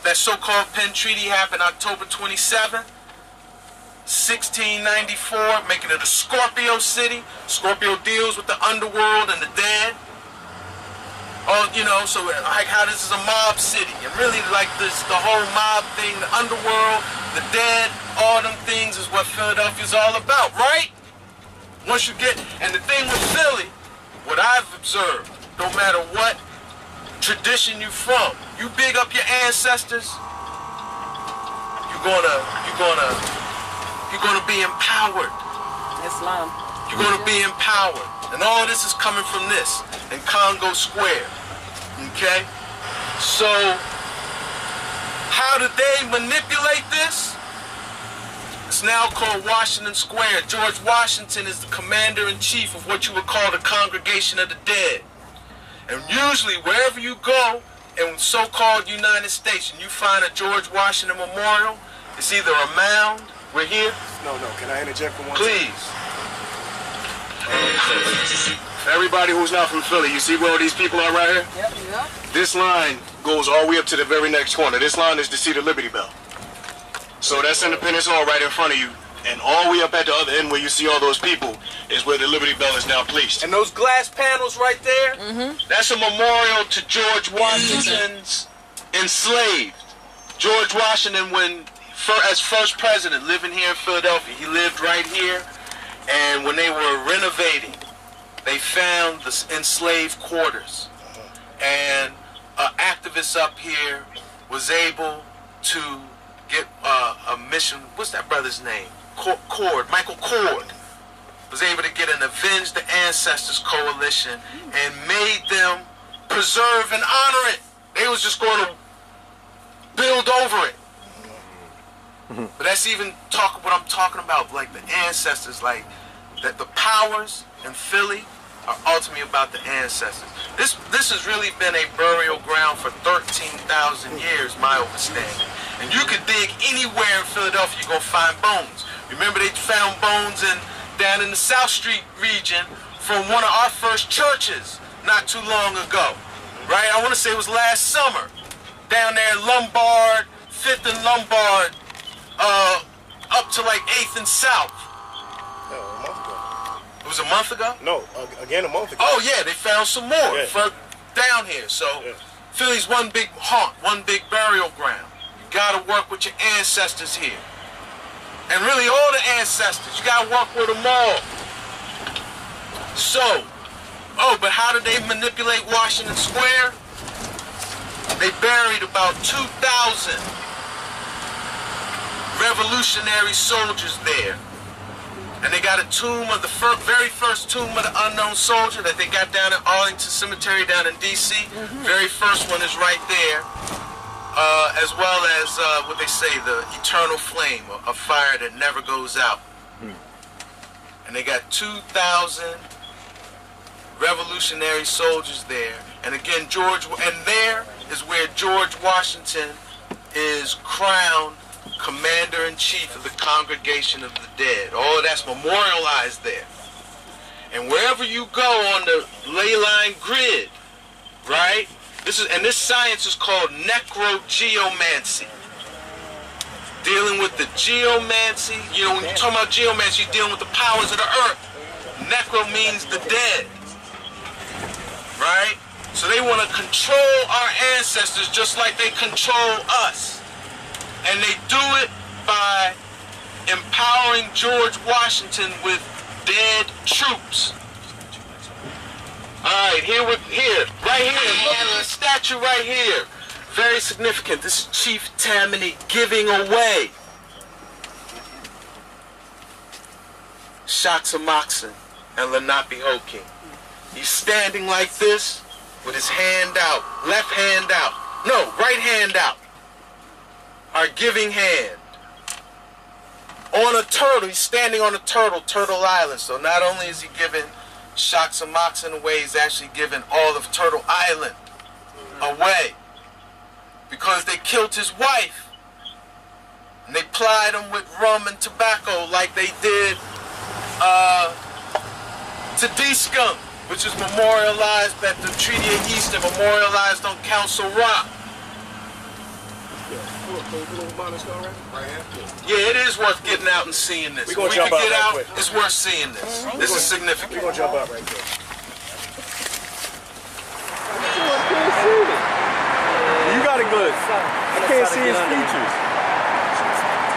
that so-called Penn Treaty happened October 27th, 1694, making it a Scorpio city. Scorpio deals with the underworld and the dead. Oh, you know, so like how this is a mob city, and really like this, the whole mob thing, the underworld, the dead, all them things is what Philadelphia's all about, right? Once you get, and the thing with Philly, what I've observed, no matter what tradition you from, you big up your ancestors, you're gonna be empowered. Islam. You're gonna be empowered. And all this is coming from this, in Congo Square, okay? So, how did they manipulate this? It's now called Washington Square. George Washington is the commander-in-chief of what you would call the Congregation of the Dead. And usually, wherever you go in so-called United States, and you find a George Washington memorial, it's either a mound, we're here? No, can I interject for one Please. Everybody who's not from Philly, you see where all these people are right here? Yep. This line goes all the way up to the very next corner. This line is the seat of Liberty Bell. So that's Independence Hall right in front of you. And all the way up at the other end where you see all those people is where the Liberty Bell is now placed. And those glass panels right there, that's a memorial to George Washington's enslaved. George Washington, as first president, living here in Philadelphia, he lived right here. And when they were renovating, they found the enslaved quarters. And an activist up here was able to get a mission. What's that brother's name? Michael Cord was able to get an Avenge the Ancestors coalition and made them preserve and honor it. They was just going to build over it. But that's even what I'm talking about, like the ancestors, like that the powers in Philly are ultimately about the ancestors. This has really been a burial ground for 13,000 years, my understanding. And you could dig anywhere in Philadelphia, you're gonna find bones. Remember they found bones down in the South Street region from one of our first churches not too long ago, right? I wanna say it was last summer, down there in Lombard, 5th and Lombard, up to like 8th and South. No, a month ago. It was a month ago? No, again a month ago. Oh yeah, they found some more down here. So Philly's one big haunt, one big burial ground. You gotta work with your ancestors here. And really all the ancestors, you gotta work with them all. So, but how did they manipulate Washington Square? They buried about 2,000 revolutionary soldiers there. And they got a tomb of the very first tomb of the unknown soldier that they got down at Arlington Cemetery down in D.C. Very first one is right there. As well as what they say, the eternal flame, a fire that never goes out. And they got 2,000 revolutionary soldiers there. And again, and there is where George Washington is crowned Commander-in-Chief of the Congregation of the Dead. Oh, that's memorialized there. And wherever you go on the ley line grid, right? This science is called necrogeomancy. Dealing with the geomancy, you know, when you're talking about geomancy, you're dealing with the powers of the earth. Necro means the dead, right? So they want to control our ancestors just like they control us. And they do it by empowering George Washington with dead troops. All right, right here. Look at the statue right here. Very significant. This is Chief Tammany giving away Shaxamoxin and Lenape-Hoking. He's standing like this with his hand out, left hand out. No, right hand out. Our giving hand. On a turtle, he's standing on a turtle, Turtle Island. So not only is he giving Shaxamoxin away, he's actually giving all of Turtle Island away. Because they killed his wife. And they plied him with rum and tobacco like they did to D-Skunk, which is memorialized at the Treaty of Easton, memorialized on Council Rock. Yeah, it is worth getting out and seeing this. If we can get out, it's worth seeing this. This is significant. We're going to jump out right there. You got it good. I can't see his features.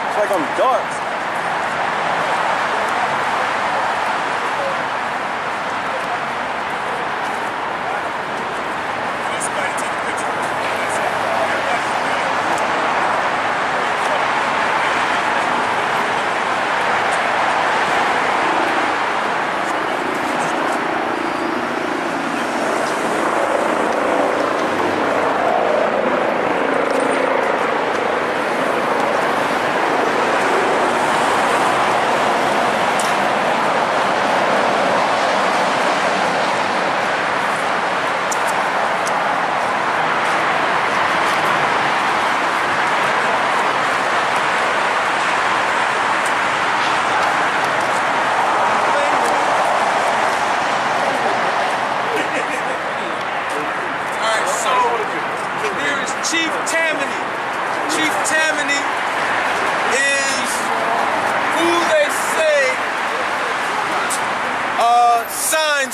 It's like I'm dark.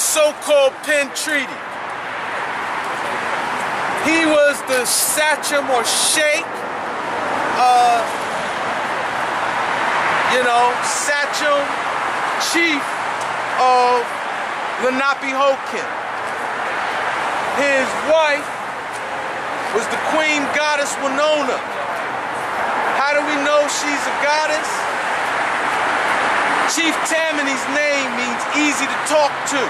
So-called Penn Treaty. He was the sachem or sheikh, sachem chief of Lenape-Hoking. His wife was the queen goddess Winona. How do we know she's a goddess? Chief Tammany's name means easy to talk to.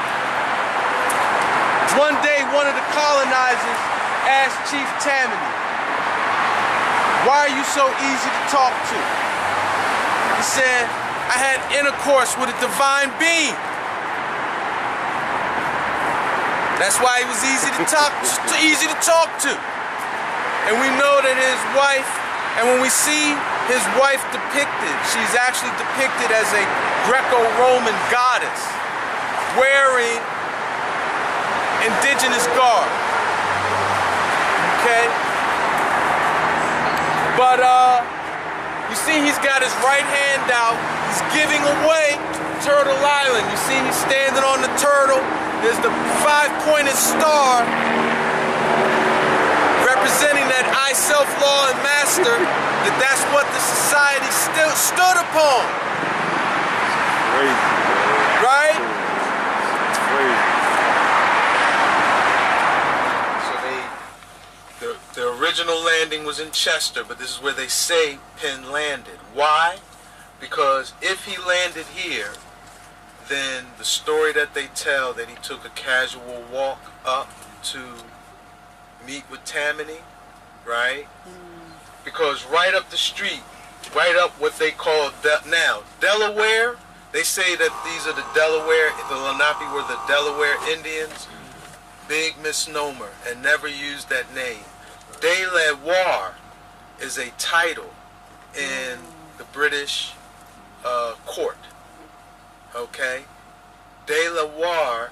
One day, one of the colonizers asked Chief Tammany, "Why are you so easy to talk to?" He said, "I had intercourse with a divine being." That's why he was easy to talk to. And we know that his wife, and when we see his wife depicted, she's actually depicted as a Greco-Roman goddess wearing indigenous garb. Okay? But you see he's got his right hand out. He's giving away Turtle Island. You see he's standing on the turtle. There's the 5-pointed star representing that I, self-law, and master, that's what the society still stood upon. Crazy. Right? It's crazy. The original landing was in Chester, but this is where they say Penn landed. Why? Because if he landed here, then the story that they tell that he took a casual walk up to meet with Tammany, right? Because right up the street, right up what they call now Delaware, they say that these are the Lenape were the Delaware Indians. Big misnomer, and never used that name. Delaware is a title in the British court. Okay? Delaware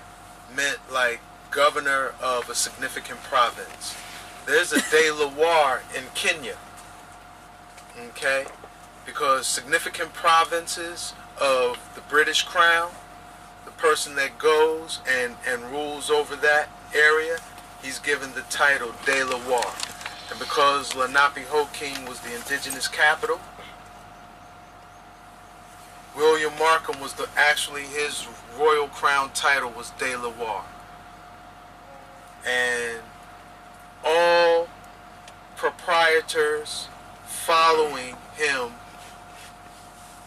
meant like governor of a significant province. There's a Delaware in Kenya. Okay? Because significant provinces of the British Crown, the person that goes and rules over that area, he's given the title Delaware. And because Lenape-Hoking was the indigenous capital, William Markham was actually his royal crown title was Delaware. And all proprietors following him,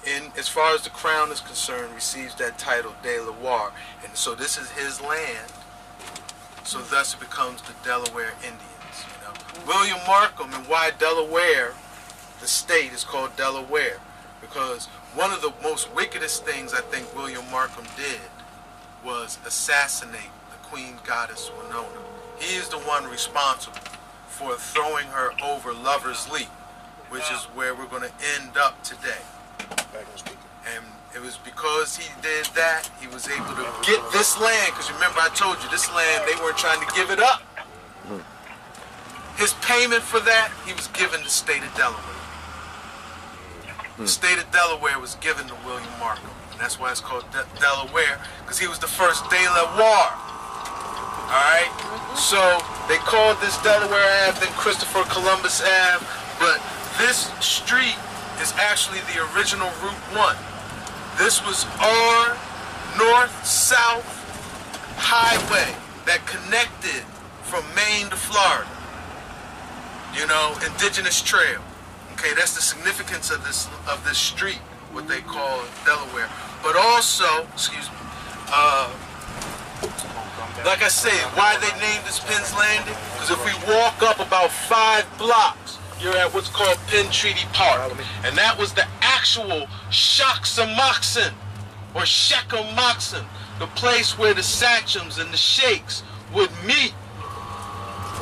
in as far as the crown is concerned, receives that title Delaware. And so this is his land. So thus it becomes the Delaware Indians. You know, William Markham, and why Delaware, the state is called Delaware, because one of the most wickedest things I think William Markham did was assassinate the Queen Goddess Winona. He is the one responsible for throwing her over Lover's Leap, which is where we're going to end up today. And it was because he did that, he was able to get this land, because remember I told you, this land, they weren't trying to give it up. His payment for that, he was given the state of Delaware. The state of Delaware was given to William Markham. And that's why it's called Delaware, because he was the first Delaware. Alright? So they called this Delaware Ave, then Christopher Columbus Ave, but this street is actually the original Route 1. This was our north-south highway that connected from Maine to Florida. You know, indigenous trail. Okay, that's the significance of this street, what they call Delaware. But also, excuse me, like I said, why they named this Penn's Landing? Because if we walk up about 5 blocks, you're at what's called Penn Treaty Park. And that was the actual Shaksamoxon, or Shekamoxon, the place where the sachems and the sheikhs would meet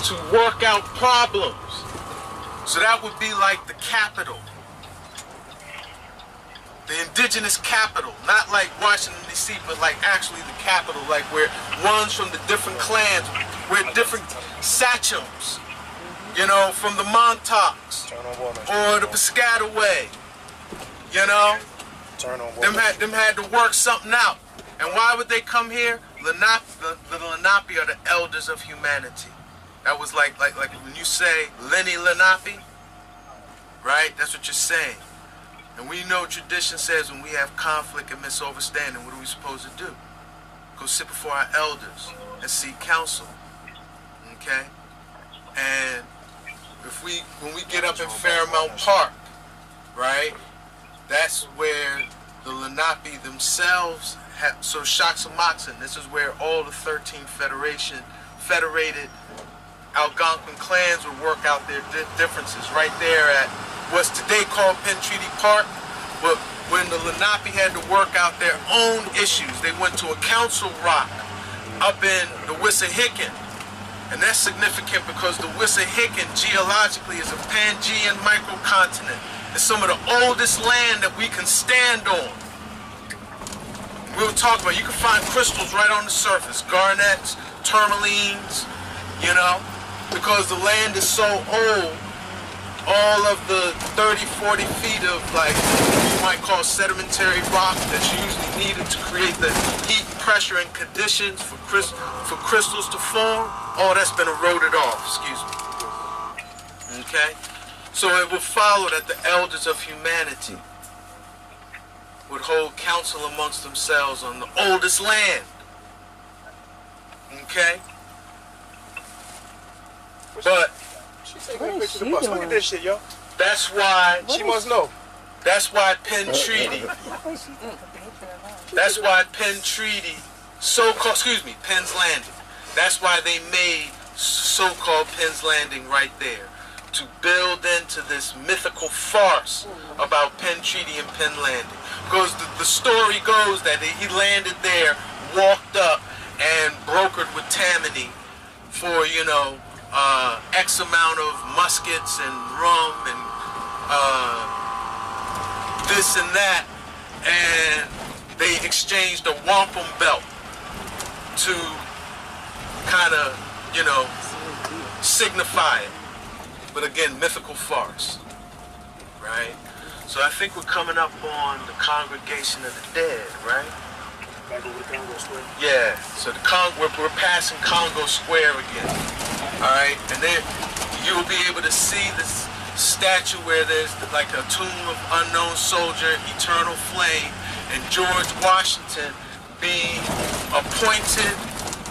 to work out problems. So that would be like the capital, the indigenous capital, not like Washington D.C., but like actually the capital, like where ones from the different clans, where different sachems, you know, from the Montauks or the Piscataway, you know, them had to work something out. And why would they come here? The Lenape are the elders of humanity. That was like when you say Lenny Lenape, right? That's what you're saying. And we know tradition says when we have conflict and misunderstanding, what are we supposed to do? Go sit before our elders and seek counsel. Okay? And when we get up in Fairmount Park, right? That's where the Lenape themselves have, so Shaksamoxon, this is where all the 13 federated Algonquin clans would work out their differences right there at what's today called Penn Treaty Park. But when the Lenape had to work out their own issues, they went to a council rock up in the Wissahickon. And that's significant because the Wissahickon geologically is a Pangean microcontinent. It's some of the oldest land that we can stand on. We'll talk about, you can find crystals right on the surface, garnets, tourmalines, you know, because the land is so old, all of the 30, 40 feet of like, you might call sedimentary rock that's usually needed to create the heat, pressure, and conditions for crystals to form, all that's been eroded off, excuse me. Okay? So it would follow that the elders of humanity would hold council amongst themselves on the oldest land. Okay? But Look at this shit, yo. That's why She must know. That's why Penn Treaty. That's why Penn Treaty, so-called, excuse me, Penn's Landing. That's why they made so-called Penn's Landing right there, to build into this mythical farce about Penn Treaty and Penn Landing. Because the story goes that he landed there, walked up, and brokered with Tammany for, you know, X amount of muskets and rum and this and that, and they exchanged a wampum belt to kind of, you know, signify it. But again, mythical farce, right? So I think we're coming up on the Congregation of the Dead, right? Back over to Congo Square. Yeah, so we're passing Congo Square again. All right, and then you'll be able to see this statue where there's like a tomb of unknown soldier, eternal flame, and George Washington being appointed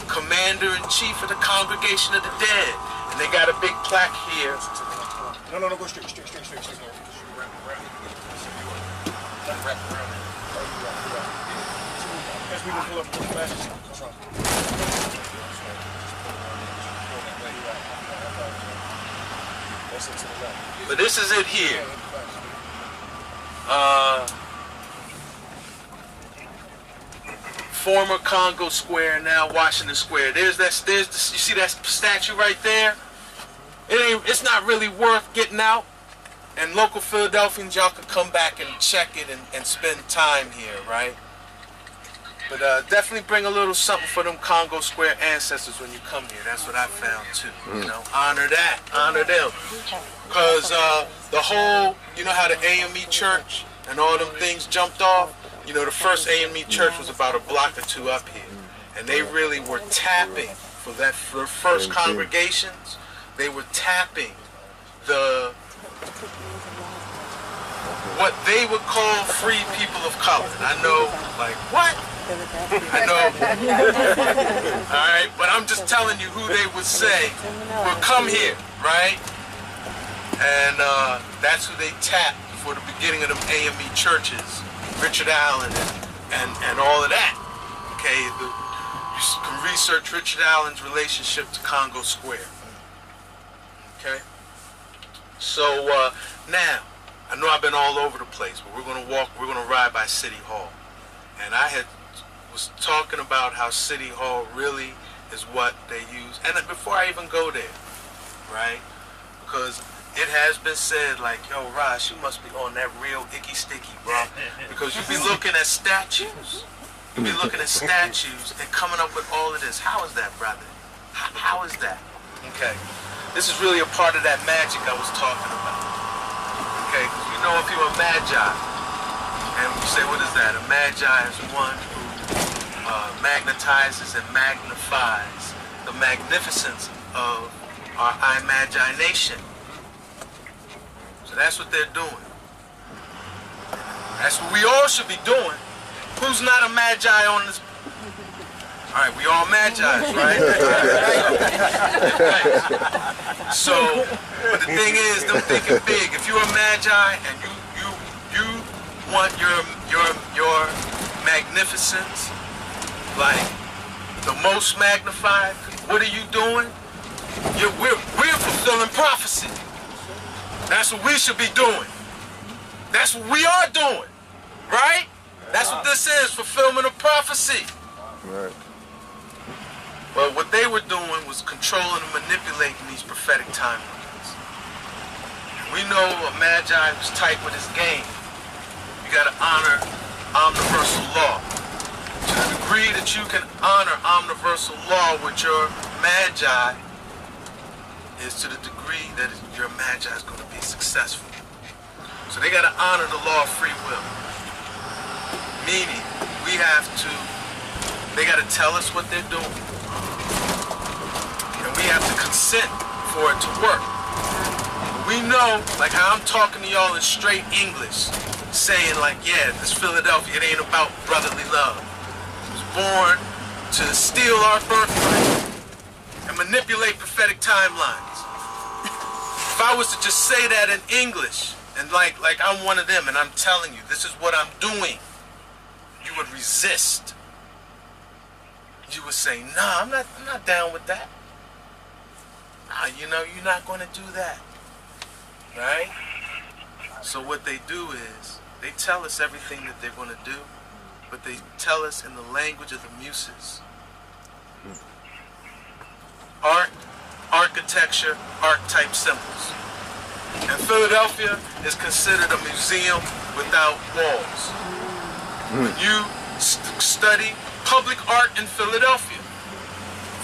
commander-in-chief of the Congregation of the Dead. And they got a big plaque here. No, go straight. Wrap around. As we can pull up the fast. But this is it here. Former Congo Square, now Washington Square. You see that statue right there? It's not really worth getting out. And local Philadelphians, y'all could come back and check it and spend time here, right? But definitely bring a little something for them Congo Square ancestors when you come here. That's what I found too. You know, honor that, honor them. Because the whole, you know how the AME church and all them things jumped off? You know, the first AME church was about a block or two up here. And they really were tapping for the first congregations. They were tapping what they would call free people of color. And I know, like, what? I know. Alright, but I'm just telling you who they would say will come here, right? And that's who they tapped for the beginning of them AME churches. Richard Allen and all of that. Okay, you can research Richard Allen's relationship to Congo Square. Okay? So now, I know I've been all over the place, but we're gonna ride by City Hall. And I was talking about how City Hall really is what they use. And before I even go there, right? Because it has been said, like, yo, Ras, you must be on that real icky sticky, bro. Because you be looking at statues. You be looking at statues and coming up with all of this. How is that, brother? How is that? Okay. This is really a part of that magic I was talking about. Okay, because you know if you're a magi, and we say, what is that? A magi is one who magnetizes and magnifies the magnificence of our imagination. So that's what they're doing. That's what we all should be doing. Who's not a magi on this? All right, we all magis, right? So, but the thing is, them thinking big. If you're a magi and you want your magnificence, like the most magnified, what are you doing? We're fulfilling prophecy. That's what we should be doing. That's what we are doing, right? That's what this is, fulfillment of prophecy. Right. But what they were doing was controlling and manipulating these prophetic timelines. We know a magi who's tight with his game. You got to honor omniversal law. To the degree that you can honor omniversal law with your magi is to the degree that your magi is going to be successful. So they got to honor the law of free will. Meaning, they got to tell us what they're doing. And we have to consent for it to work. We know, like how I'm talking to y'all in straight English, saying like, yeah, this Philadelphia, it ain't about brotherly love. It was born to steal our birthright and manipulate prophetic timelines. If I was to just say that in English, and like I'm one of them, and I'm telling you, this is what I'm doing, you would resist. You would say, nah, I'm not down with that. Nah, you know, you're not going to do that. Right? So what they do is, they tell us everything that they're going to do, but they tell us in the language of the muses. Art architecture, archetype symbols. And Philadelphia is considered a museum without walls. When you study public art in Philadelphia,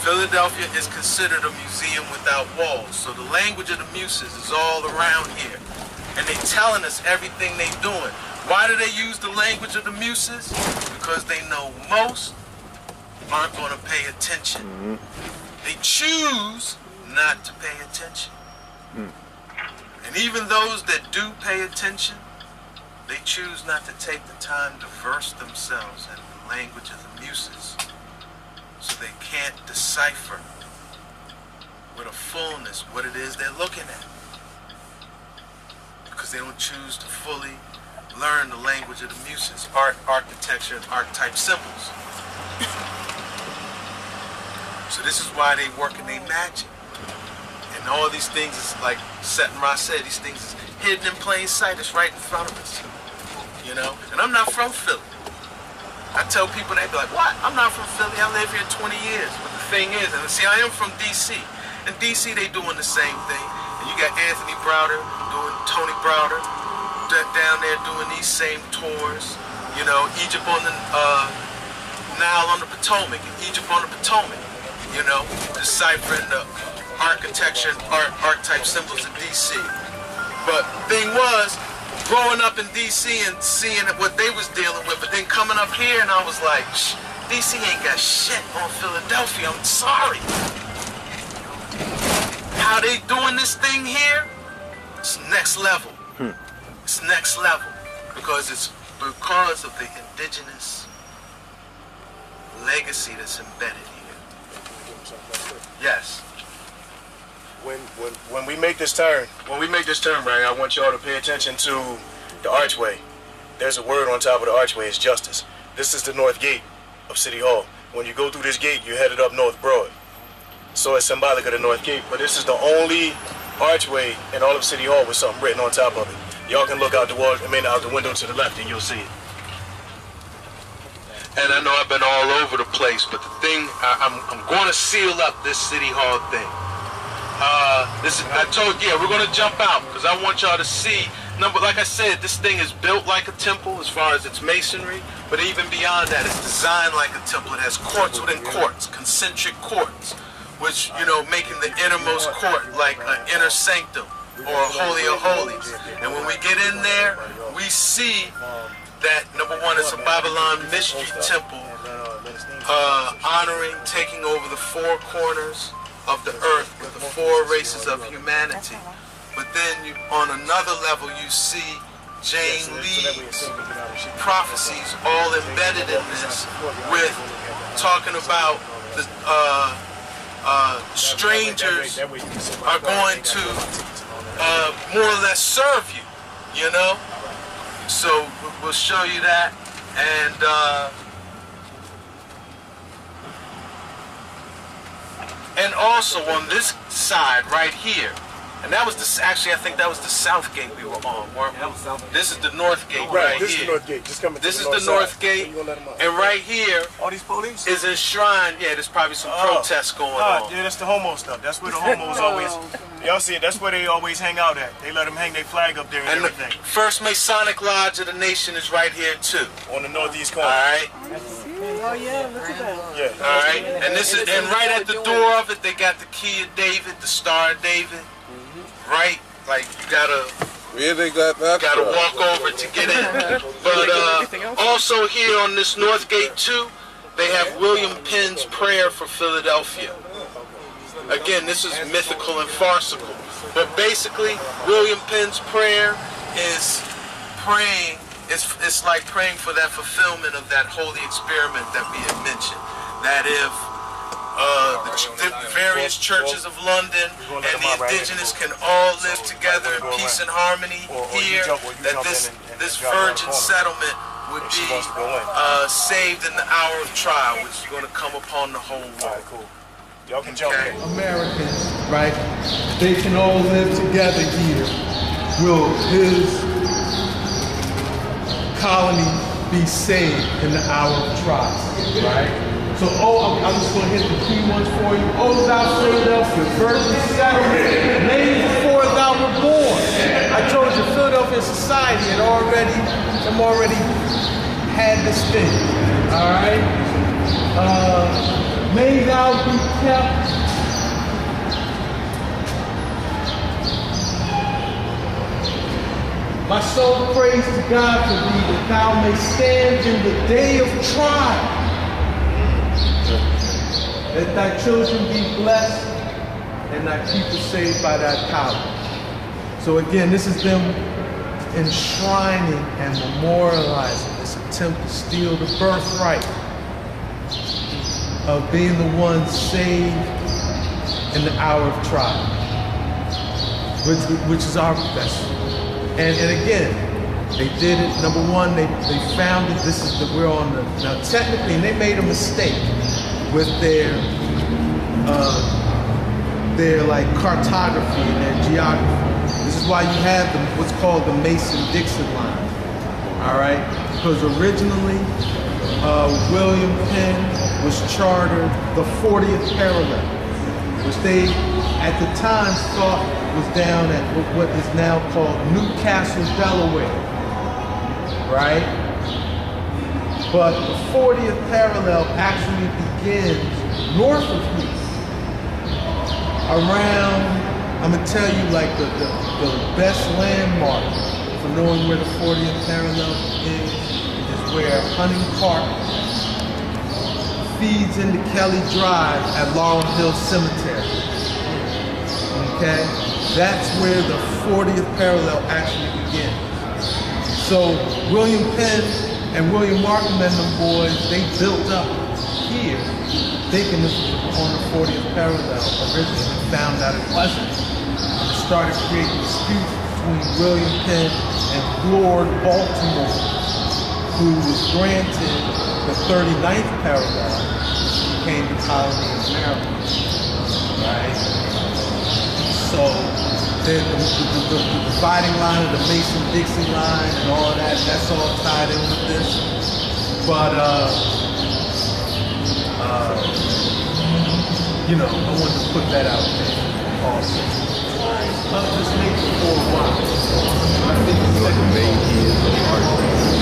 Philadelphia is considered a museum without walls. So the language of the muses is all around here. And they telling us everything they doing. Why do they use the language of the muses? Because they know most aren't going to pay attention. They choose not to pay attention. And even those that do pay attention, they choose not to take the time to verse themselves in the language of the muses. So they can't decipher with a fullness what it is they're looking at. Because they don't choose to fully learn the language of the muses, art, architecture, and archetype symbols. So this is why they work in their magic. And all these things is like Ras said, these things is hidden in plain sight. It's right in front of us. You know? And I'm not from Philly. I tell people, they be like, what? I'm not from Philly. I live here 20 years. But the thing is, and see, I am from D.C. In D.C., they doing the same thing. And you got Anthony Browder doing, Tony Browder down there doing these same tours. You know, Egypt on the Nile on the Potomac, and Egypt on the Potomac. You know, deciphering the architecture and archetype symbols of D.C. But thing was, growing up in D.C. and seeing what they was dealing with, but then coming up here and I was like, D.C. ain't got shit on Philadelphia, I'm sorry. How they doing this thing here, it's next level. It's next level. Because it's because of the indigenous legacy that's embedded here. Yes. When we make this turn, right, I want y'all to pay attention to the archway. There's a word on top of the archway, it's justice. This is the north gate of City Hall. When you go through this gate, you're headed up North Broad. So it's symbolic of the north gate, but this is the only archway in all of City Hall with something written on top of it. Y'all can look out the wall, out the window to the left and you'll see it. And I know I've been all over the place, but the thing, I'm going to seal up this City Hall thing. I told you, we're going to jump out because I want y'all to see. Like I said, this thing is built like a temple as far as its masonry, but even beyond that, it's designed like a temple. It has courts within courts, concentric courts, which, you know, making the innermost court like an inner sanctum or a holy of holies. And when we get in there, we see that, number one, it's a Babylon mystery temple honoring, taking over the four corners of the earth with the four races of humanity. But then on another level, you see Jane Lee's prophecies all embedded in this, with talking about the strangers are going to more or less serve you, you know? So we'll show you that, and also on this side right here, and that was actually I think that was the south gate we were on, weren't we? This is the north gate right this here. Is the north gate. Just coming this is the north gate, and right here all these police is enshrined. Yeah, there's probably some protests going on. Yeah, that's the homo stuff. That's where the homos always. Y'all see it? That's where they always hang out at. They let them hang their flag up there and everything. The first Masonic Lodge of the nation is right here too. On the northeast corner. All right. Oh yeah, look at that. Yeah. All right. And this is, and right at the door of it, they got the key of David, the Star of David. Right, like you gotta walk over to get in. But also here on this north gate too, they have William Penn's prayer for Philadelphia. Again, this is mythical and farcical, but basically William Penn's prayer is praying. It's like praying for that fulfillment of that holy experiment that we had mentioned. That if the various churches of London and the indigenous can all live together in peace and harmony here, that this virgin settlement would be saved in the hour of trial, which is going to come upon the whole world. Y'all can jump in. Americans, right? They can all live together here. Will his colony be saved in the hour of trial, right? So, I'm just going to hit the key ones for you. O thou Philadelphia, virgin settlement, named before thou were born. I told you, Philadelphia society had already had this thing. All right? May thou be kept. My soul prays to God for thee, that thou may stand in the day of trial. That thy children be blessed and thy people saved by thy power. So again, this is them enshrining and memorializing this attempt to steal the birthright of being the one saved in the hour of trial, which is our profession. And again, they did it. Number one, they found that this is we're on the, now technically, and they made a mistake with their like cartography and their geography. This is why you have what's called the Mason-Dixon line. All right, because originally William Penn was chartered the 40th parallel, which they at the time thought was down at what is now called Newcastle, Delaware, right? But the 40th parallel actually begins north of here, around, I'm gonna tell you like the best landmark for knowing where the 40th parallel is where Hunting Park feeds into Kelly Drive at Laurel Hill Cemetery. Okay? That's where the 40th parallel actually begins. So William Penn and William Markham and them boys, they built up here thinking this was on the 40th parallel. Originally found out it wasn't. It started creating disputes between William Penn and Lord Baltimore, who was granted the 39th parallel, which became the colony of Maryland. Right? So the dividing line of the Mason-Dixon line and all of that, that's all tied in with this. But, you know, I wanted to put that out there also. Just make it for a while. I think it's like a main key is the art.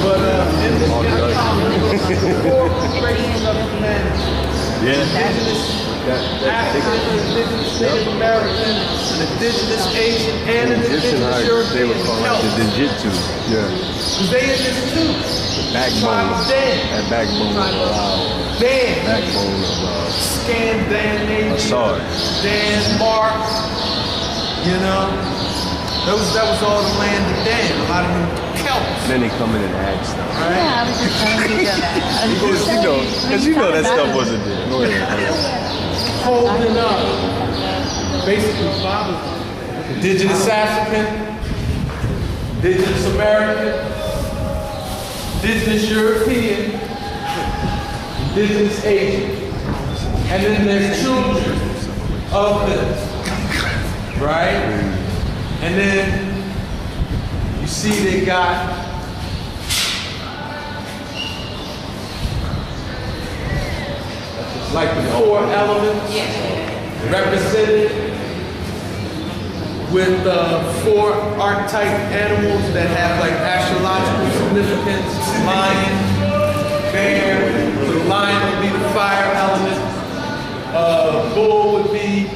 But in this corporation of humanity, African, indigenous Native American, an indigenous Asian, and an indigenous European. They would call it the Digitsu. Yeah. Because they in this too. The backbone. That backbone of Dan. Backbone of Scan Dan Navy. Assad. Dan Mark. You know? That was all the land of Dan. A lot of them Celts. And then they come in and add stuff. Right? Yeah, I was just trying to do that. Because you know that stuff wasn't there. Go ahead. Holding up. Basically, fathers. Indigenous African, Indigenous American, Indigenous European, Indigenous Asian. And then there's children of this. Right? And then you see they got like the 4 elements represented with 4 archetype animals that have like astrological significance. Lion, bear, so the lion would be the fire element, bull would be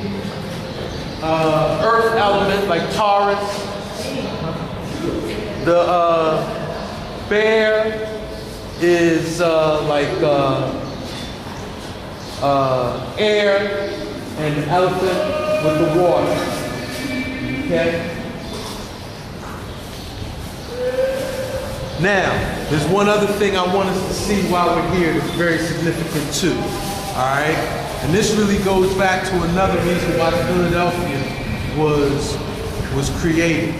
earth element like Taurus. The bear is like air, and the elephant with the water. Okay? Now, there's one other thing I want us to see while we're here that's very significant too. Alright? And this really goes back to another reason why Philadelphia was created.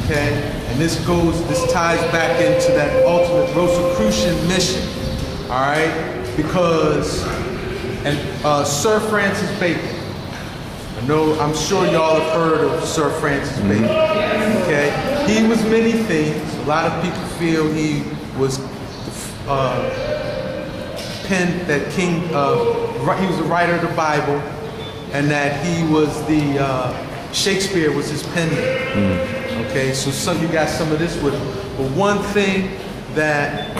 Okay? And this ties back into that ultimate Rosicrucian mission. Alright? Because Sir Francis Bacon. I'm sure y'all have heard of Sir Francis Bacon. Okay? He was many things. A lot of people feel he was penned that he was the writer of the Bible, and that he was Shakespeare was his pen name. Okay, so you got some of this with him. But one thing that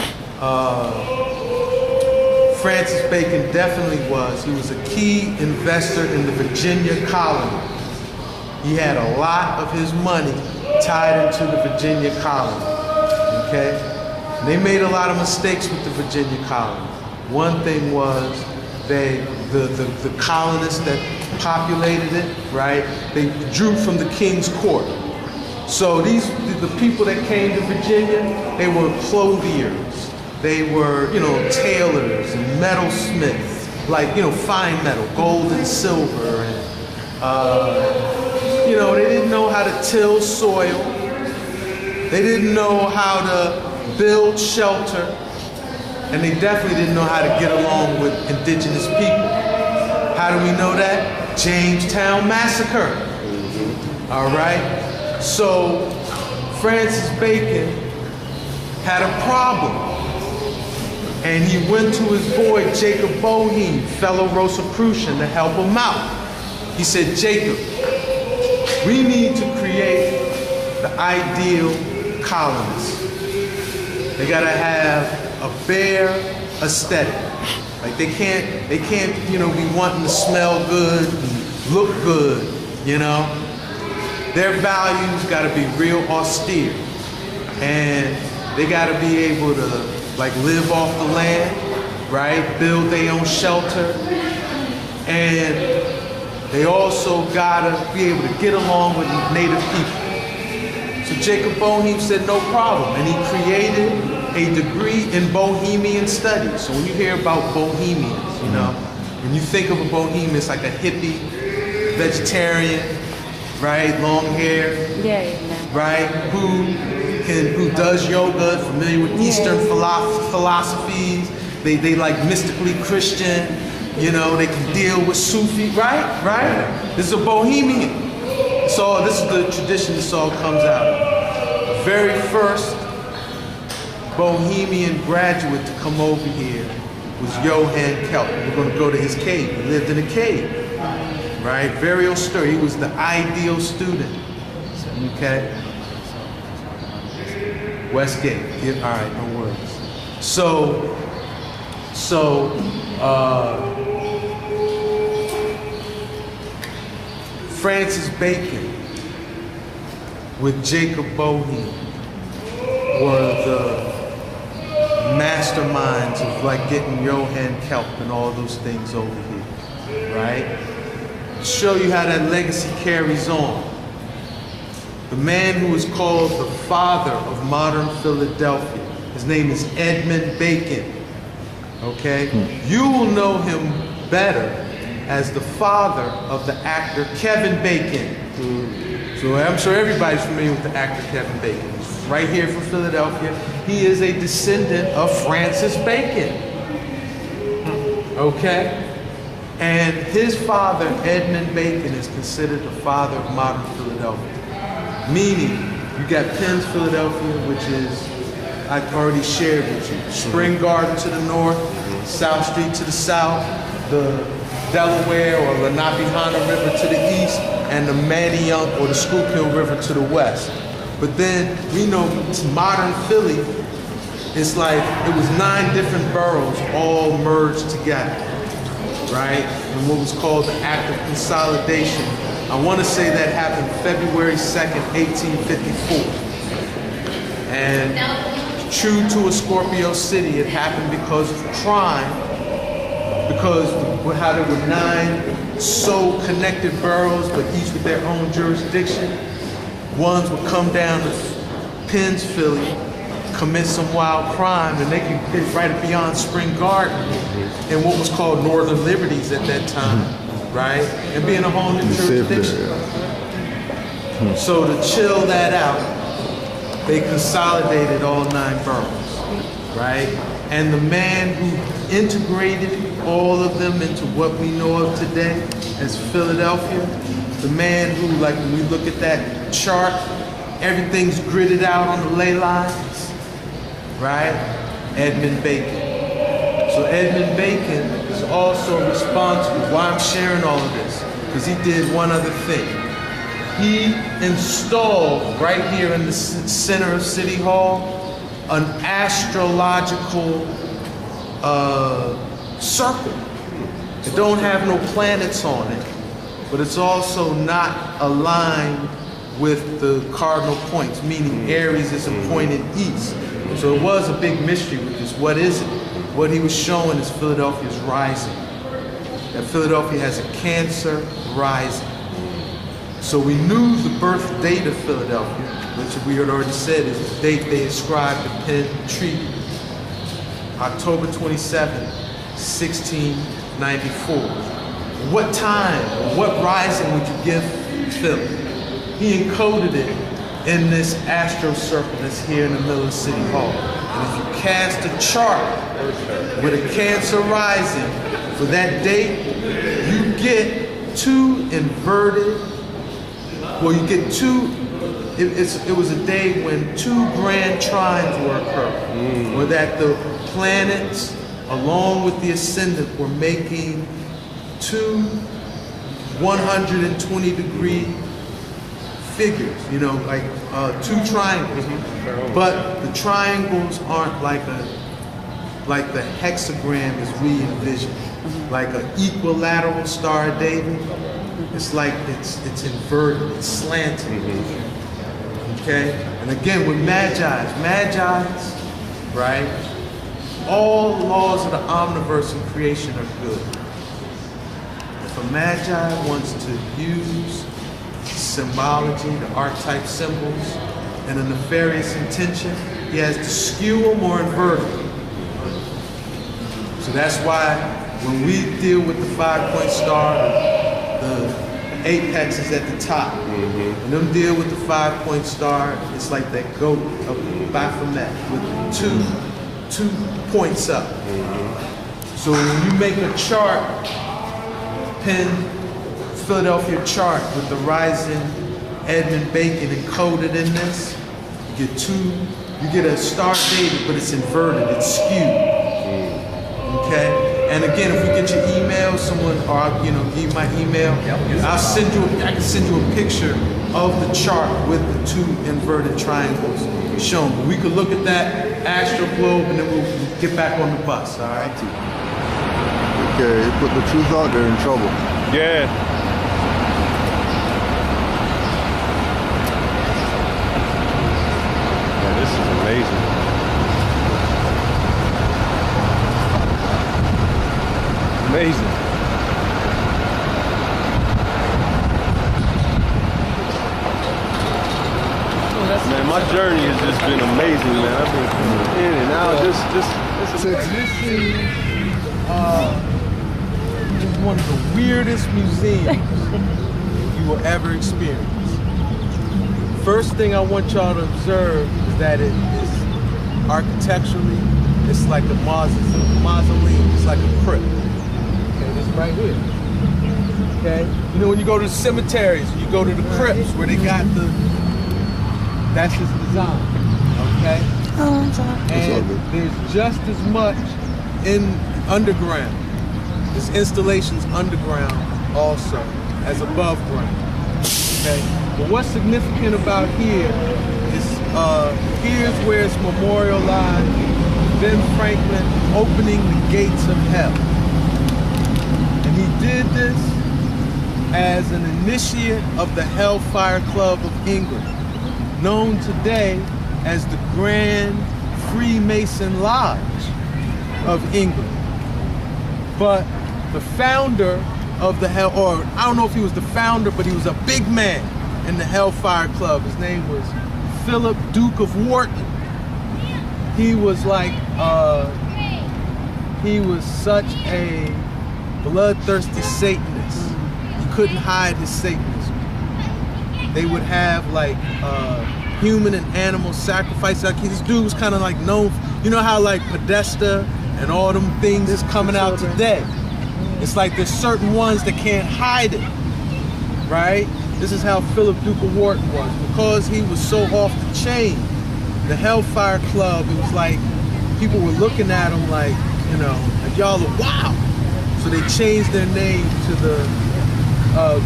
Francis Bacon definitely he was a key investor in the Virginia colony. He had a lot of his money tied into the Virginia colony. Okay, and they made a lot of mistakes with the Virginia colony. One thing was the colonists that populated it, right? They drew from the king's court. So the people that came to Virginia, they were clothiers. They were, tailors and metalsmiths, like, fine metal, gold and silver. And, they didn't know how to till soil. They didn't know how to build shelter. And they definitely didn't know how to get along with indigenous people. How do we know that? Jamestown Massacre. All right? So Francis Bacon had a problem. And he went to his boy, Jacob Boehme, fellow Rosicrucian, to help him out. He said, Jacob, we need to create the ideal colonists. They gotta have a bare aesthetic. Like they can't, be wanting to smell good, and look good, Their values gotta be real austere. And they gotta be able to live off the land, right? Build their own shelter. And they also gotta be able to get along with native people. So Jacob Boehme said, no problem. And he created a degree in Bohemian studies. So when you hear about Bohemians, when you think of a Bohemian, it's like a hippie, vegetarian, right? Long hair, right? Who does yoga, familiar with Eastern philosophies. They like mystically Christian, they can deal with Sufi, right? This is a Bohemian. So this is the tradition this all comes out of. The very first Bohemian graduate to come over here was Johann Kelp. We're going to go to his cave. He lived in a cave, right? Very austere. He was the ideal student, okay? Westgate. All right, no worries. So Francis Bacon with Jacob Boehme were the masterminds of getting Johann Kelp and all those things over here, right? To show you how that legacy carries on. The man who is called the father of modern Philadelphia, his name is Edmund Bacon, okay? You will know him better as the father of the actor Kevin Bacon. So I'm sure everybody's familiar with the actor Kevin Bacon. He's right here from Philadelphia. He is a descendant of Francis Bacon. Okay? And his father, Edmund Bacon, is considered the father of modern Philadelphia. Meaning, you got Penn's Philadelphia, which is, I've already shared with you. Spring Garden to the north, South Street to the south, the Delaware or Lenape-Hana River to the east, and the Manayunk or the Schuylkill River to the west. But then we know modern Philly, it's like it was 9 different boroughs all merged together, right? In what was called the Act of Consolidation. I want to say that happened February 2nd, 1854. And true to a Scorpio city, it happened because of crime, because how there were 9 so connected boroughs, but each with their own jurisdiction. Ones would come down to Penn's Philly, commit some wild crime, and they could get right beyond Spring Garden and what was called Northern Liberties at that time, right? And be in a whole new jurisdiction. So to chill that out, they consolidated all 9 boroughs, right? And the man who integrated all of them into what we know of today as Philadelphia, the man who, like when we look at that chart, everything's gridded out on the ley lines, right? Edmund Bacon. So So Edmund Bacon is also responsible. Why I'm sharing all of this? Because he did one other thing. He installed right here in the center of City Hall an astrological circle. It don't have no planets on it, but it's also not aligned with the cardinal points, meaning Aries isn't pointed east. So it was a big mystery with this. What is it? What he was showing is Philadelphia's rising. That Philadelphia has a Cancer rising. So we knew the birth date of Philadelphia, which we had already said is the date they ascribed the Penn Treaty. October 27, 1694. What time, what rising would you give Philly? He encoded it in this astro circle that's here in the middle of City Hall. And if you cast a chart with a Cancer rising for that date, you get two inverted, well, you get two, it was a day when two grand trines were occurring, where that the planets, along with the ascendant, were making two 120-degree figures, you know, like two triangles. But the triangles aren't like the hexagram as we envision, like an equilateral Star of David. It's like it's inverted, it's slanted. Okay? And again, with Magi's, right? All laws of the omniverse and creation are good. If a Magi wants to use symbology, the archetype symbols, and a nefarious intention, he has to skew them or invert them. So that's why when we deal with the 5-point star, the apex is at the top. When them deal with the 5-point star, it's like that goat of Baphomet with two points up. So when you make a chart, Penn Philadelphia chart with the rising Edmund Bacon encoded in this, you get a Star David, but it's inverted, it's skewed. Okay? And again, if we get your email, someone, or you know, give my email, I can send you a picture of the chart with the two inverted triangles shown. But we could look at that astro globe and then we'll get back on the bus, all right? Okay, put the truth out there in trouble. Yeah. This is amazing. Amazing. Man, my journey has just been amazing, man. I've been in and out. This is one of the weirdest museums you will ever experience. First thing I want y'all to observe is that it is architecturally, it's like a mausoleum, it's like a crypt. Okay, this right here. Okay? You know when you go to the cemeteries, you go to the crypts where they got that's his design. Okay? And there's just as much in underground. This installation's underground also as above ground. Okay? But what's significant about here is here's where it's memorialized Ben Franklin opening the gates of hell. And he did this as an initiate of the Hellfire Club of England, known today as the Grand Freemason Lodge of England. But the founder of the or I don't know if he was the founder, but he was a big man in the Hellfire Club. His name was Philip, Duke of Wharton. He was like, he was such a bloodthirsty Satanist. He couldn't hide his Satanism. They would have like human and animal sacrifice. Like this dude was kind of like known, you know how like Podesta and all them things is coming out today. It's like there's certain ones that can't hide it, right? This is how Philip, Duke of Wharton was. Because he was so off the chain, the Hellfire Club, it was like, people were looking at him like, you know, like y'all are wild. So they changed their name to the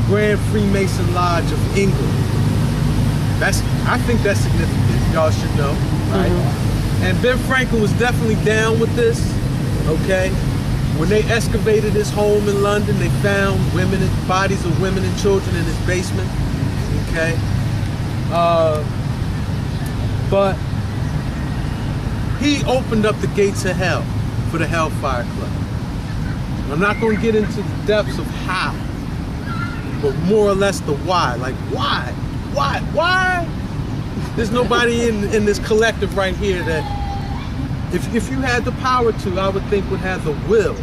Grand Freemason Lodge of England. I think that's significant. Y'all should know, right? And Ben Franklin was definitely down with this. Okay, when they excavated his home in London, they found bodies of women and children in his basement. Okay, but he opened up the gates of hell for the Hellfire Club. I'm not going to get into the depths of how, but more or less the why. Like, why? There's nobody in this collective right here that, if you had the power to, I would think would have the will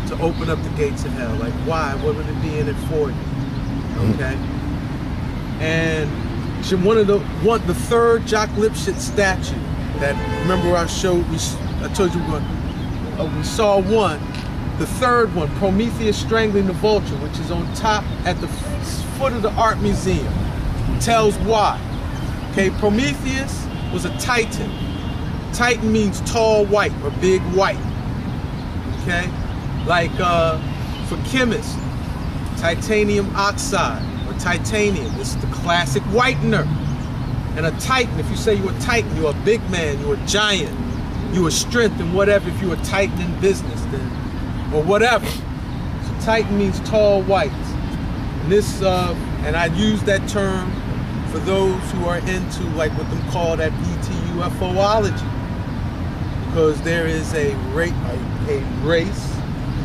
to open up the gates of hell. Like, why? What would it be in it for you? Okay? And the third Jock Lipschitz statue that, remember I told you we saw one. The third one, Prometheus strangling the vulture, which is on top at the foot of the art museum, tells why. Okay, Prometheus was a titan. Titan means tall white or big white. Okay, like for chemists, titanium oxide or titanium. This is the classic whitener. And a titan, if you say you're a titan, you're a big man, you're a giant, you're a strength and whatever. If you're a titan in business, then or whatever. So titan means tall white. And this, and I use that term for those who are into like what them call that ET UFOlogy, because there is a race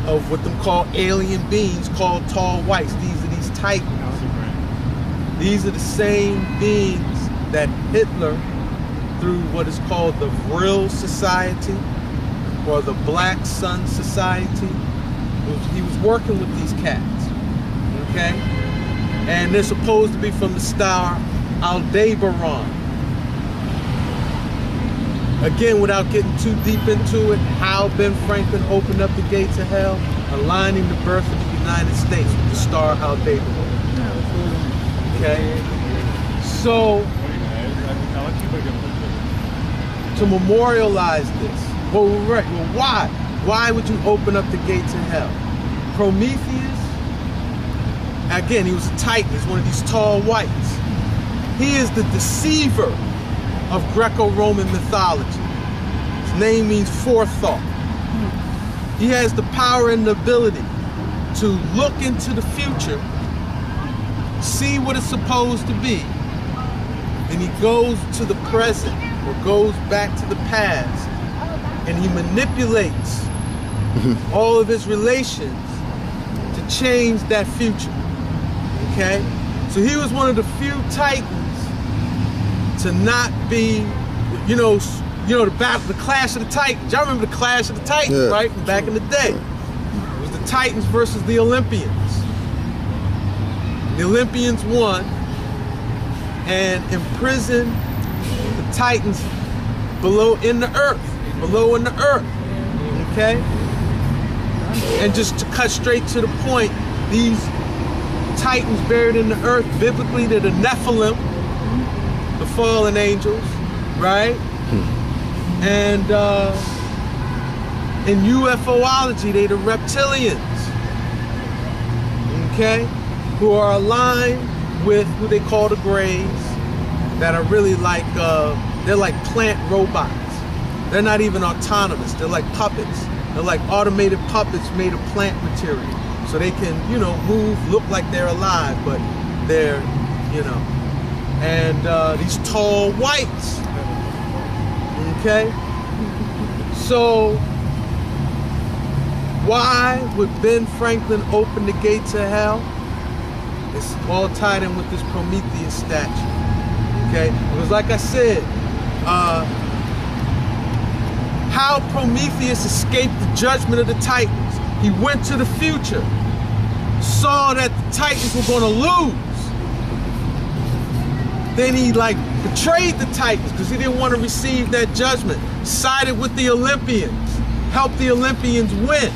of what them call alien beings called tall whites. These are these titans. These are the same beings that Hitler, through what is called the Vril Society or the Black Sun Society, he was working with these cats, okay? And they're supposed to be from the star Aldebaran. Again, without getting too deep into it, how Ben Franklin opened up the gates of hell, aligning the birth of the United States with the star Aldebaran. Okay? So, to memorialize this, well, why? Why would you open up the gates of hell? Prometheus, again, he was a titan. He's one of these tall whites. He is the deceiver of Greco-Roman mythology. His name means forethought. He has the power and the ability to look into the future, see what it's supposed to be, and he goes to the present or goes back to the past, and he manipulates all of his relations to change that future. Okay? So he was one of the few titans to not be, the Clash of the Titans. Y'all remember the Clash of the Titans, right? From back in the day. It was the Titans versus the Olympians. The Olympians won and imprisoned the Titans below in the earth. Okay? And just to cut straight to the point, these Titans buried in the earth, biblically, they're the Nephilim, the fallen angels, right? And in UFOlogy, they're the reptilians, okay? Who are aligned with who they call the Greys, that are really like, they're like plant robots. They're not even autonomous, they're like puppets. They're like automated puppets made of plant material. So they can, move, look like they're alive, but they're, and these tall whites, okay? So why would Ben Franklin open the gates of hell? It's all tied in with this Prometheus statue, okay? Because like I said, how Prometheus escaped the judgment of the Titans. He went to the future, saw that the Titans were gonna lose. Then he betrayed the Titans because he didn't want to receive that judgment. Sided with the Olympians, helped the Olympians win.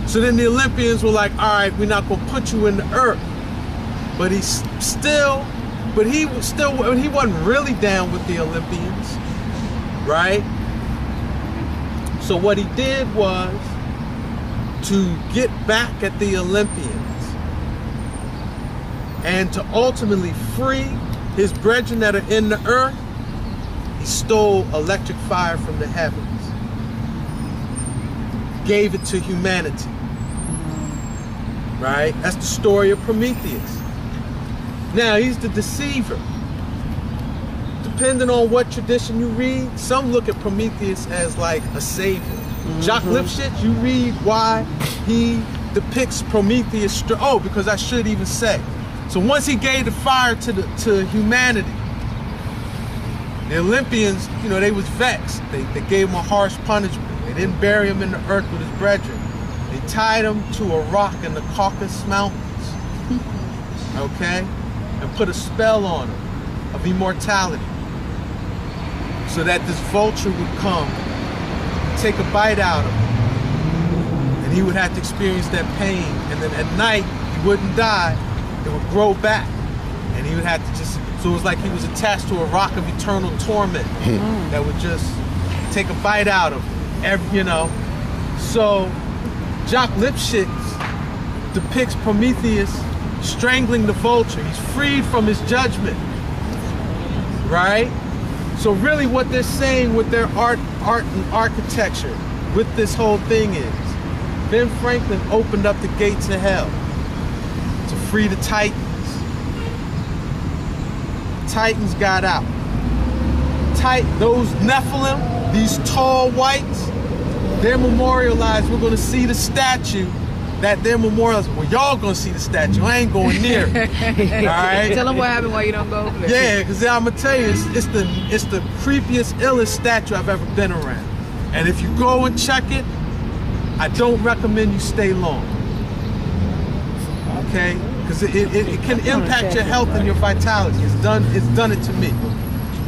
So then the Olympians were like, all right, we're not gonna put you in the earth. But he wasn't really down with the Olympians, right? So what he did was to get back at the Olympians and to ultimately free his brethren that are in the earth. He stole electric fire from the heavens, gave it to humanity. Right? That's the story of Prometheus. Now, he's the deceiver. Depending on what tradition you read, some look at Prometheus as like a savior. Jacques Lipschitz, you read why he depicts Prometheus. Oh, because I should even say. So once he gave the fire to humanity, the Olympians, you know, they was vexed. They gave him a harsh punishment. They didn't bury him in the earth with his brethren. They tied him to a rock in the Caucasus Mountains, okay, and put a spell on him of immortality, so that this vulture would come, take a bite out of him, and he would have to experience that pain. And then at night, he wouldn't die. It would grow back, and he would have to just, so it was like he was attached to a rock of eternal torment that would just take a bite out of him, you know. So Jacques Lipschitz depicts Prometheus strangling the vulture. He's freed from his judgment, right? So really what they're saying with their art and architecture with this whole thing is, Ben Franklin opened up the gates of hell to free the Titans. Titans got out. Those Nephilim, these tall whites, they're memorialized. We're going to see the statue that they're memorialized. Well, y'all going to see the statue. I ain't going near it. All right? Tell them what happened while you don't go over there. Yeah, because I'm going to tell you, it's the creepiest, illest statue I've ever been around. And if you go and check it, I don't recommend you stay long. Okay? Because it can impact your health and your vitality. It's done it to me.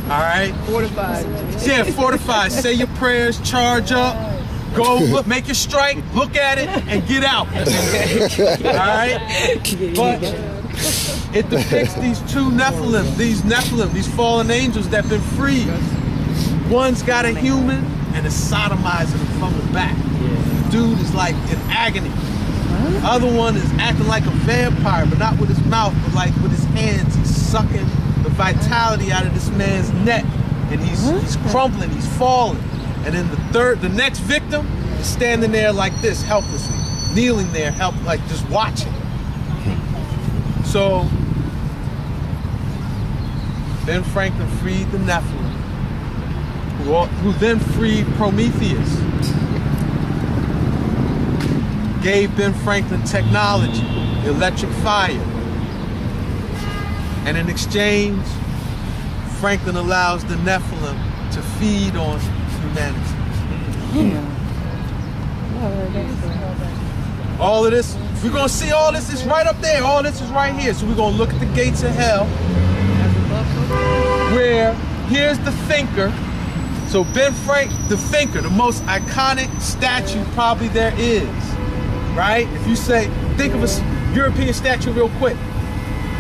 All right? Fortified. Yeah, fortified. Say your prayers, charge up. Go look, make your strike, look at it, and get out. All right? But it depicts these two Nephilim, these fallen angels that have been freed. One's got a human and is sodomizing him from the back. The dude is like in agony. The other one is acting like a vampire, but not with his mouth, but like with his hands. He's sucking the vitality out of this man's neck, and he's crumbling, he's falling. And then the next victim is standing there like this, helplessly, kneeling there, like just watching. So Ben Franklin freed the Nephilim, who then freed Prometheus. Gave Ben Franklin technology, the electric fire. And in exchange, Franklin allows the Nephilim to feed on humanity. All of this, we're going to see all this is right up there. All this is right here. So we're going to look at the gates of hell, where here's the thinker. So Ben Franklin, the thinker, the most iconic statue probably there is, right? If you say, think of a European statue real quick,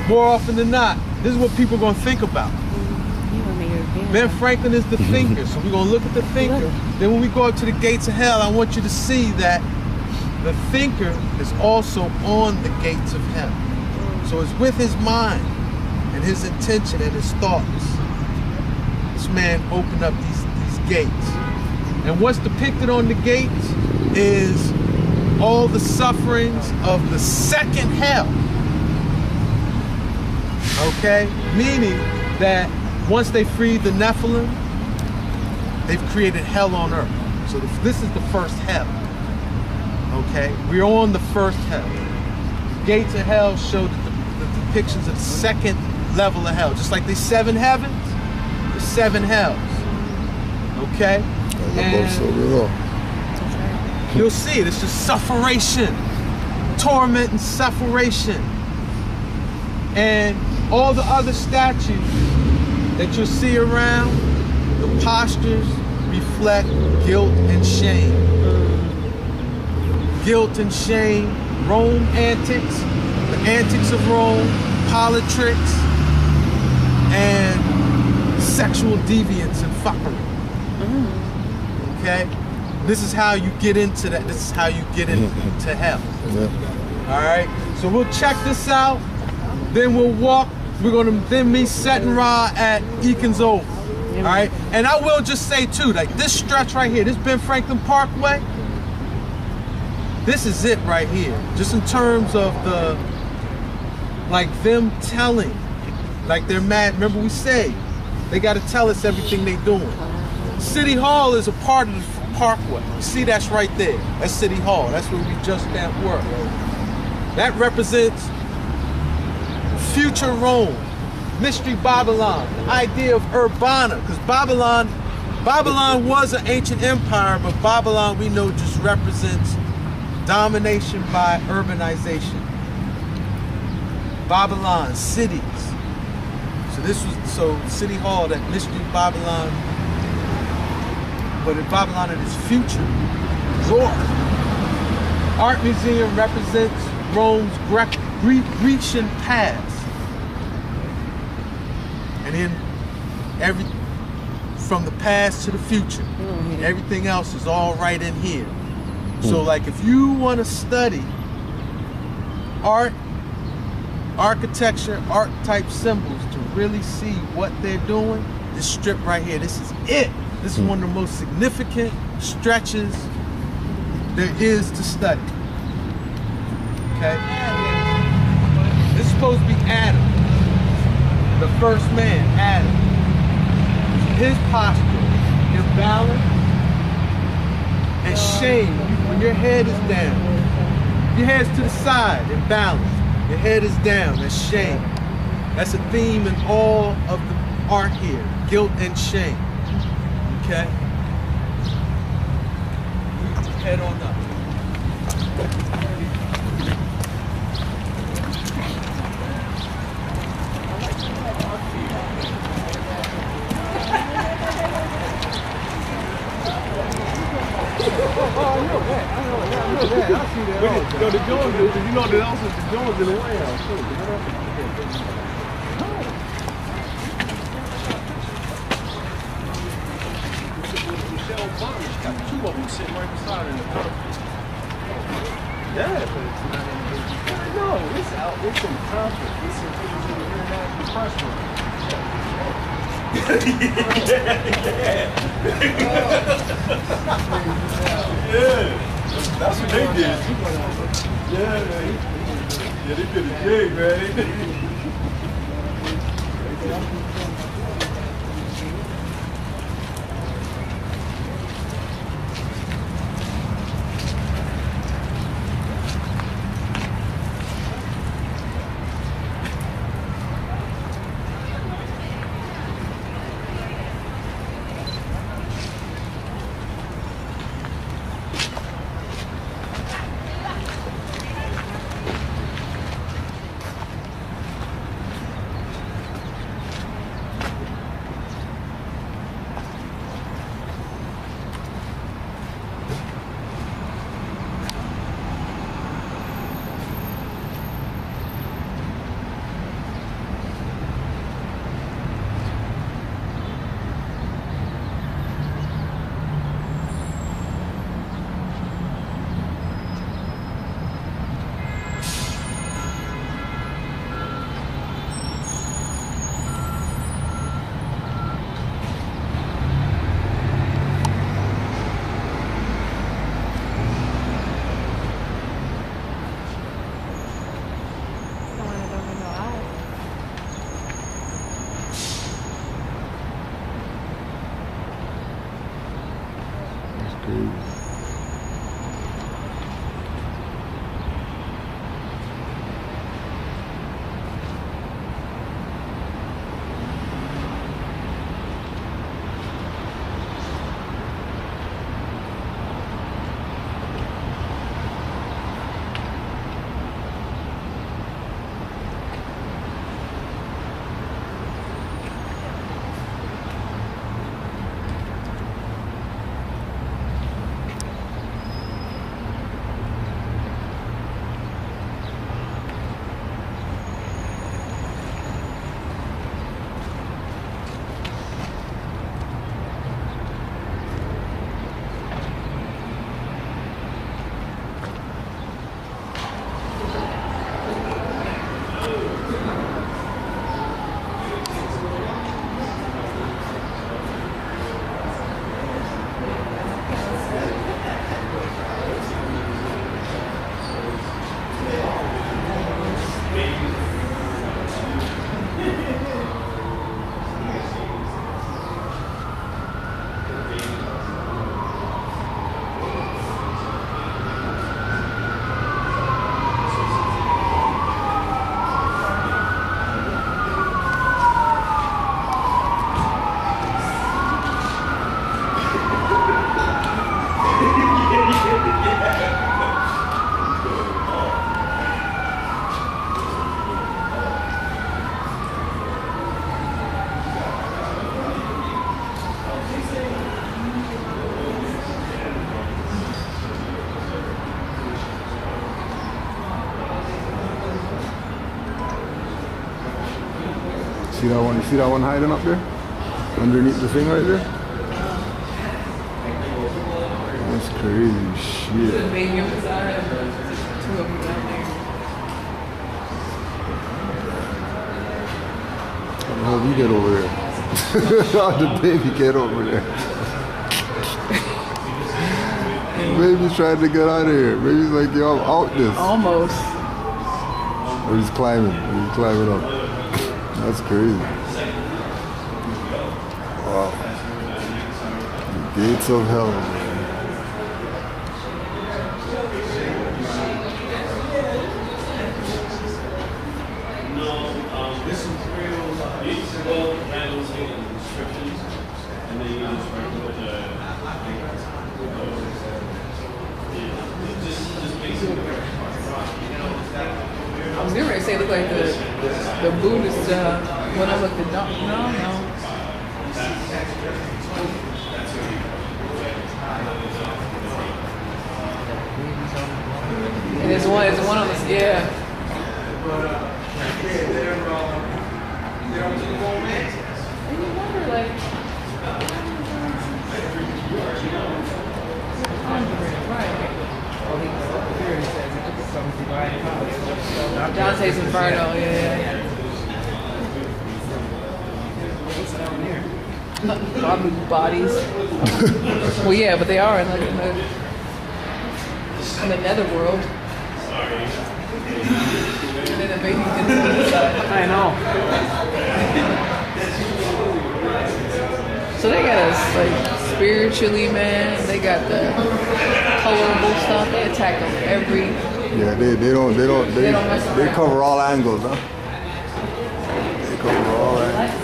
more often than not, this is what people are going to think about. Ben Franklin is the thinker, so we're going to look at the thinker. Then when we go up to the gates of hell, I want you to see that the thinker is also on the gates of hell. So it's with his mind and his intention and his thoughts. This man opened up these gates. And what's depicted on the gates is all the sufferings of the second hell. Okay? Meaning that once they freed the Nephilim, they've created hell on earth. So this is the first hell. Okay? We're on the first hell. The gates of hell show the depictions of the second level of hell. Just like the seven heavens, the seven hells. Okay? And you'll see it. It's just sufferation. Torment and sufferation. And all the other statues that you'll see around, the postures reflect guilt and shame. Guilt and shame, Rome antics, the antics of Rome, politricks, and sexual deviance and fuckery. Okay? This is how you get into that. This is how you get into hell. All right. So we'll check this out. Then we'll walk. We're gonna then meet Set and Ra at Eakins Oval. All right. And I will just say too, like this stretch right here, this Ben Franklin Parkway. This is it right here. Just in terms of the, like them telling, like they're mad. Remember we say, they got to tell us everything they're doing. City Hall is a part of the Parkway. You see, that's right there. That's City Hall. That's where we just can't work. That represents future Rome, mystery Babylon, the idea of Urbana, because Babylon was an ancient empire, but Babylon we know just represents domination by urbanization. Babylon, cities. So City Hall, that mystery Babylon, but in Babylon it is future. North. Art Museum represents Rome's Grecian past. And then from the past to the future. Everything else is all right in here. So like if you want to study art, architecture, archetype symbols to really see what they're doing, this strip right here, this is it. This is one of the most significant stretches there is to study. Okay? This is supposed to be Adam, the first man, Adam. His posture, imbalance, and shame. When your head is down, your head's to the side, imbalance. Your head is down, that's shame. That's a theme in all of the art here, guilt and shame. Okay? Head on up. Yo, the Jones, you know that also the Jones in the White House too. Michelle Obama's got two of them sitting right beside her in the park. Yeah, but it's not in the no, it's out. It's in conference. It's in the international press room. Yeah. That's what they did. Yeah, man. Yeah, they did it big, man. see that one? You see that one hiding up there? Underneath the thing right there? That's crazy shit. How do you get over there? How did baby get over there? Baby's trying to get out of here. Baby's like, yo, I'm out this. Almost. Or he's climbing. He's climbing up. That's crazy. Wow. The gates of hell, man. I was going to say it looked like the Buddhist when I looked at no. And there's one on this, yeah. And you wonder, like, Dante's Inferno, yeah. Probably bodies. Well, yeah, but they are in the netherworld. And then the baby's in the side. I know. So they got us like spiritually, man. They got the colorable stuff. They attack them every. Yeah, they cover all angles, huh? They cover all angles.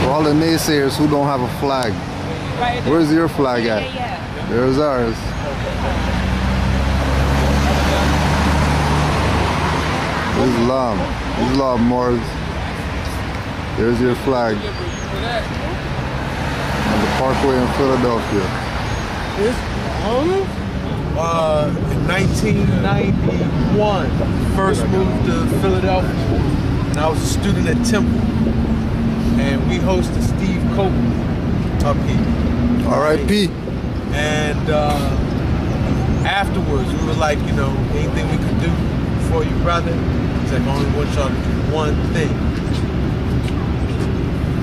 For all the naysayers who don't have a flag, where's your flag at? There's ours. Islam Moors. There's your flag. On the Parkway in Philadelphia. In 1991, first moved to Philadelphia, and I was a student at Temple, and we hosted Steve Copeland up here. R.I.P. And afterwards, we were like, you know, anything we could do for you, brother? He's like, I only want y'all to do one thing.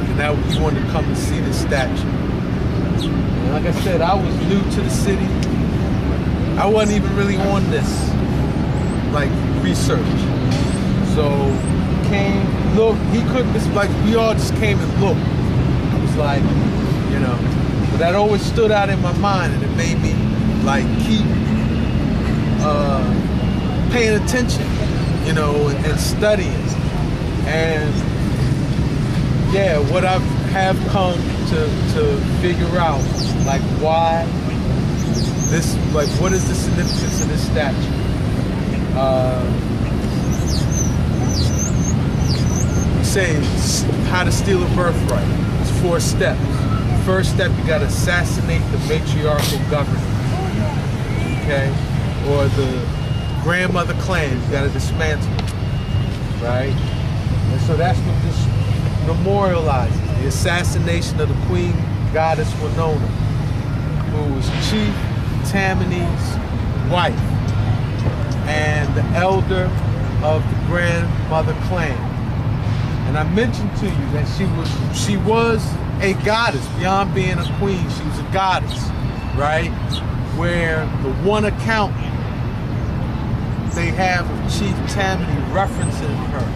And that he wanted to come and see the statue. And like I said, I was new to the city. I wasn't even really on this, like, research. So, came, looked, he couldn't, just, like, we all just came and looked. It was like, you know, but that always stood out in my mind, and it made me, like, keep paying attention, you know, and studying. And, yeah, what I have come to figure out, like, why this, like, what is the significance of this statue? Say how to steal a birthright. It's 4 steps. First step, you gotta assassinate the matriarchal governor. Okay? Or the grandmother clan, you gotta dismantle it. Right? And so that's what this memorializes. The assassination of the queen goddess Winona, who was Chief Tammany's wife and the elder of the grandmother clan. And I mentioned to you that she was a goddess beyond being a queen. She was a goddess, right? Where the one account they have of Chief Tammany referencing her.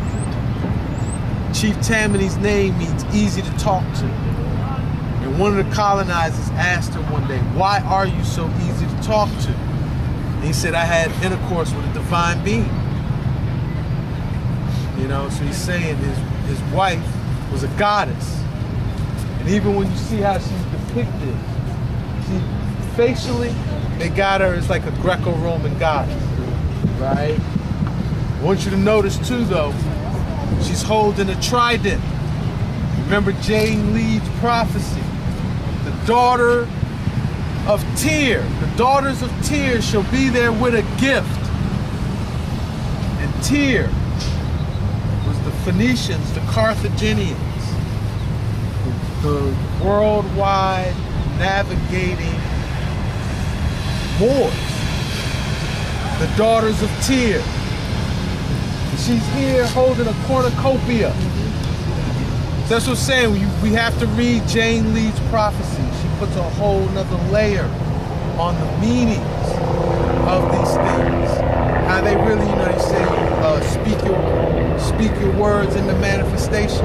Chief Tammany's name means easy to talk to. And one of the colonizers asked her one day, why are you so easy to talk to? And he said, I had intercourse with a divine being. You know, so he's saying his wife was a goddess. And even when you see how she's depicted, facially, they got her as like a Greco-Roman goddess, right? I want you to notice too, though, she's holding a trident. Remember Jane Lee's prophecy. The daughter of Tyr, the daughters of Tyr shall be there with a gift. And Tyr was the Phoenicians, the Carthaginians, the worldwide navigating Moors, the daughters of Tyr. She's here holding a cornucopia. So that's what I'm saying. We have to read Jane Lee's prophecy. She puts a whole nother layer on the meanings of these things. How they really, you know, they say, speak your words into manifestation.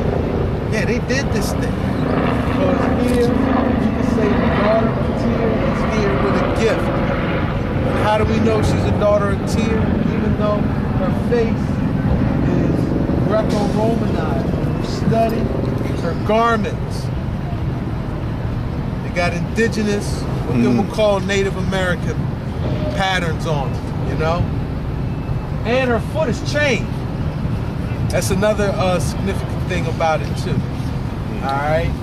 Yeah, they did this thing. Because here, you can say the daughter of Tyr is here with a gift. And how do we know she's a daughter of Tyr? Even though her face is Greco-Romanized. Study her garments. They got indigenous, what they would call Native American patterns on it, you know? And her foot is chained. That's another significant thing about it too. Alright?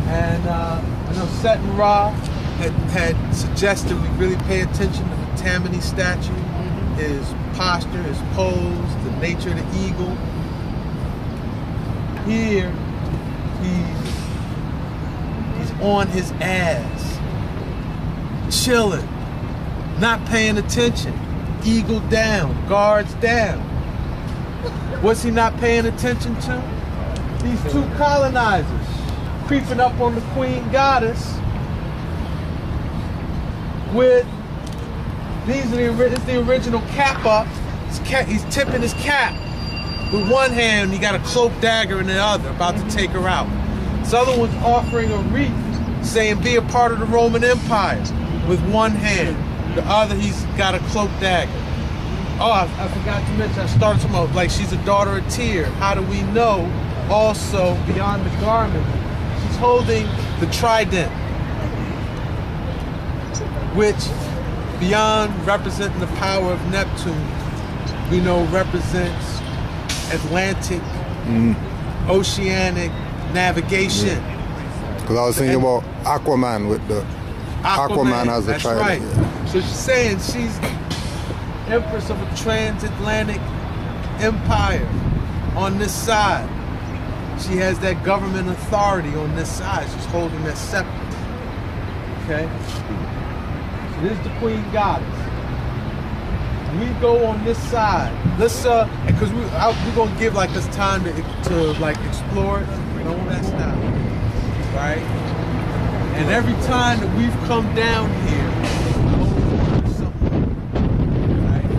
And I know Set and Ra had suggested we really pay attention to the Tammany statue, his posture, his pose, the nature of the eagle. Here, he's on his ass, chilling, not paying attention, eagle down, guards down. What's he not paying attention to? These two colonizers creeping up on the queen goddess with this is the original cap up. He's tipping his cap. With one hand, he got a cloak dagger in the other, about to take her out. This other one's offering a wreath, saying, be a part of the Roman Empire, with one hand. The other, he's got a cloak dagger. Oh, I forgot to mention, I started talking about, like, she's a daughter of Tyr. How do we know? Also, beyond the garment, she's holding the trident, which, beyond representing the power of Neptune, we know represents Atlantic, oceanic navigation. Because I was thinking about Aquaman with the Aquaman as a trident. Right. Yeah. So she's saying she's empress of a transatlantic empire on this side. She has that government authority on this side. She's holding that scepter. Okay? So this is the queen goddess. We go on this side. Let's because we're gonna give like us time to like explore it. No, that's not right. And every time that we've come down here, right?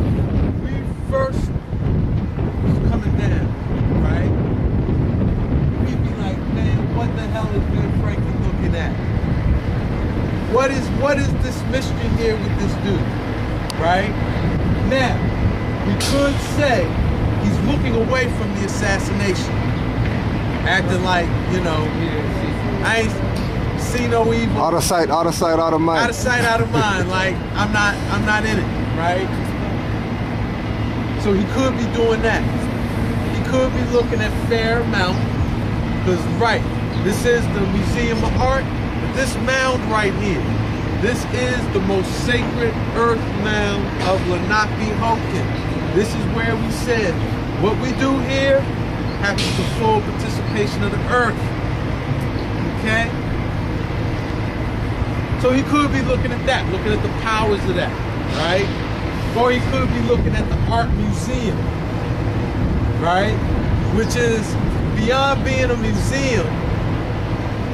We first was coming down, right? We'd be like, man, what the hell is Ben Franklin looking at? What is this mystery here with this dude, right? Now, we could say he's looking away from the assassination, acting like, you know, I ain't see no evil. Out of sight, out of sight, out of mind. Out of sight, out of mind. Like I'm not in it, right? So he could be doing that. He could be looking at Fairmount, because right, this is the Museum of Art. But this mound right here, this is the most sacred earth mound of Lenape-Hokin. This is where we said, what we do here happens to full participation of the earth. Okay? So he could be looking at that, looking at the powers of that, right? Or he could be looking at the art museum, right? Which is beyond being a museum.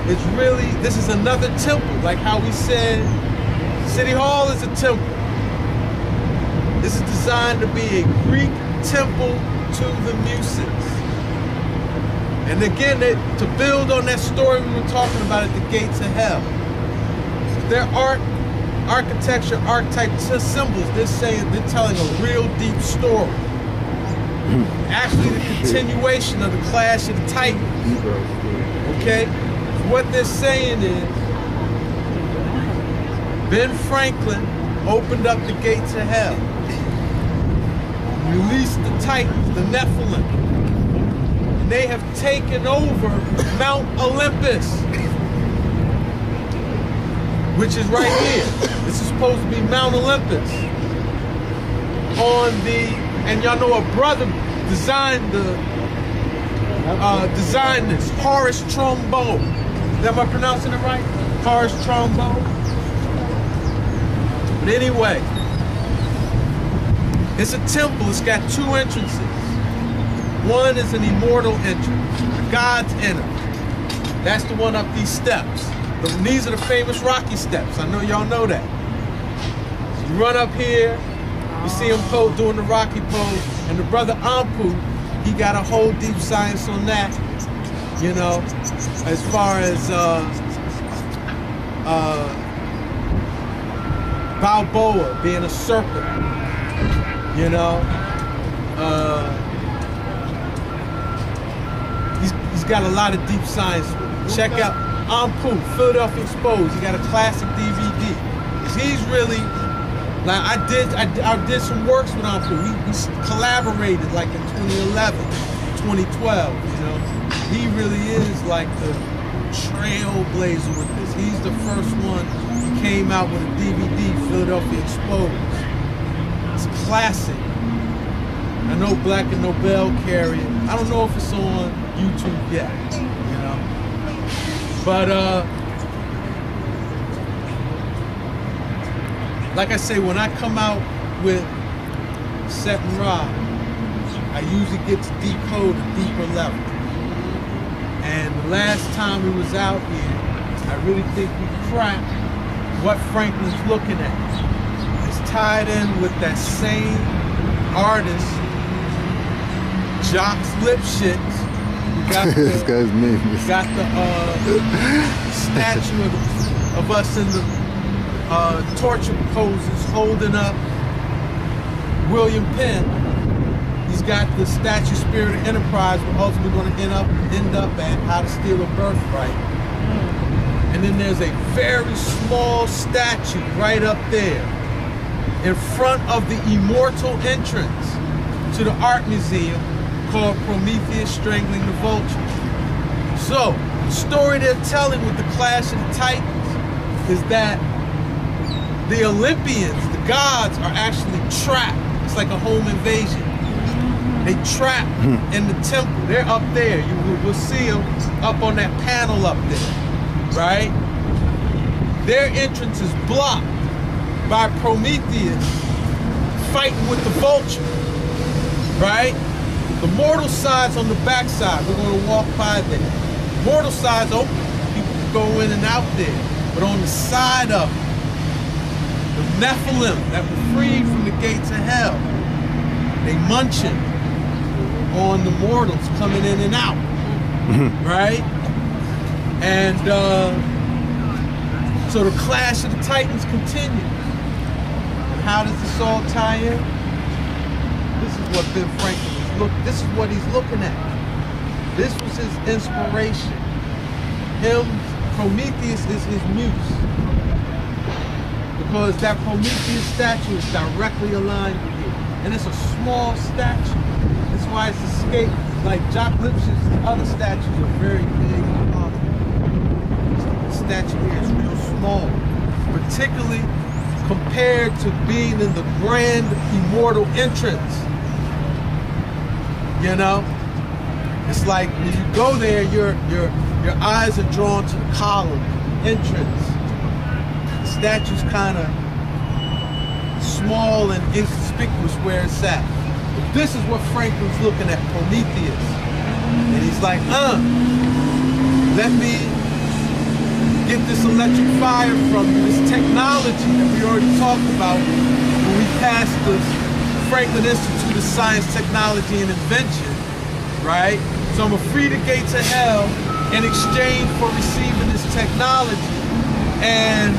It's really, this is another temple, like how we said City Hall is a temple. This is designed to be a Greek temple to the Muses. And again, to build on that story we were talking about at the gates of hell. Their architecture, archetype symbols, they're telling a real deep story. Actually, the continuation of the Clash of the Titans. Okay? What they're saying is, Ben Franklin opened up the gates of hell. released the Titans, the Nephilim. And they have taken over Mount Olympus, which is right here. This is supposed to be Mount Olympus. And y'all know a brother designed this, Horace Trumbo. Am I pronouncing it right? Horace Trumbo. But anyway, it's a temple. It's got two entrances. One is an immortal entrance. God's enter. That's the one up these steps. These are the famous Rocky steps. I know y'all know that. So you run up here, you see him doing the Rocky pose, and the brother Ampu, he got a whole deep science on that, you know, as far as Balboa being a serpent, you know. He's got a lot of deep science with it. Check out Ampu, Philadelphia Exposed. He got a classic DVD. He's really, like, I did some works with Ampu. We collaborated like in 2011, 2012, you know. He really is like the trailblazer with this. He's the first one who came out with a DVD, Philadelphia Exposed. It's classic. I know Black and Nobel carry it. I don't know if it's on YouTube yet, you know. But like I say, when I come out with Set and Rod, I usually get to decode a deeper level. And the last time we was out here, I really think we cracked what Franklin's looking at. It's tied in with that same artist, Jocks Lipschitz. This guy's name. Got the statue of us in the torture poses holding up William Penn. He's got the statue Spirit of Enterprise, we're ultimately going to end up at How to Steal a Birthright. And then there's a very small statue right up there in front of the immortal entrance to the art museum called Prometheus Strangling the Vulture. So, the story they're telling with the Clash of the Titans is that the Olympians, the gods, are actually trapped. It's like a home invasion. They trapped in the temple. They're up there. We'll see them up on that panel up there, right? Their entrance is blocked by Prometheus fighting with the vulture, right? The mortal side's on the back side. We're going to walk by there. Mortal side's open. People can go in and out there. But on the side of it, the Nephilim that were freed from the gates of hell, they munching on the mortals coming in and out, right? And so the Clash of the Titans continues. And how does this all tie in? This is what Ben Franklin this is what he's looking at. This was his inspiration. Prometheus is his muse. Because that Prometheus statue is directly aligned with you. And it's a small statue. That's why it's escaped. Like Jock Lipschitz, the other statues are very big and powerful. The statue here is real small. Particularly compared to being in the grand immortal entrance. You know, it's like when you go there, your eyes are drawn to the column, entrance. The statue's kind of small and inconspicuous where it's at. But this is what Franklin's looking at, Prometheus. And he's like, let me get this electric fire from you, this technology that we already talked about when we passed the Franklin Institute of Science, Technology, and Invention, right? So I'm gonna free the gates of hell in exchange for receiving this technology, and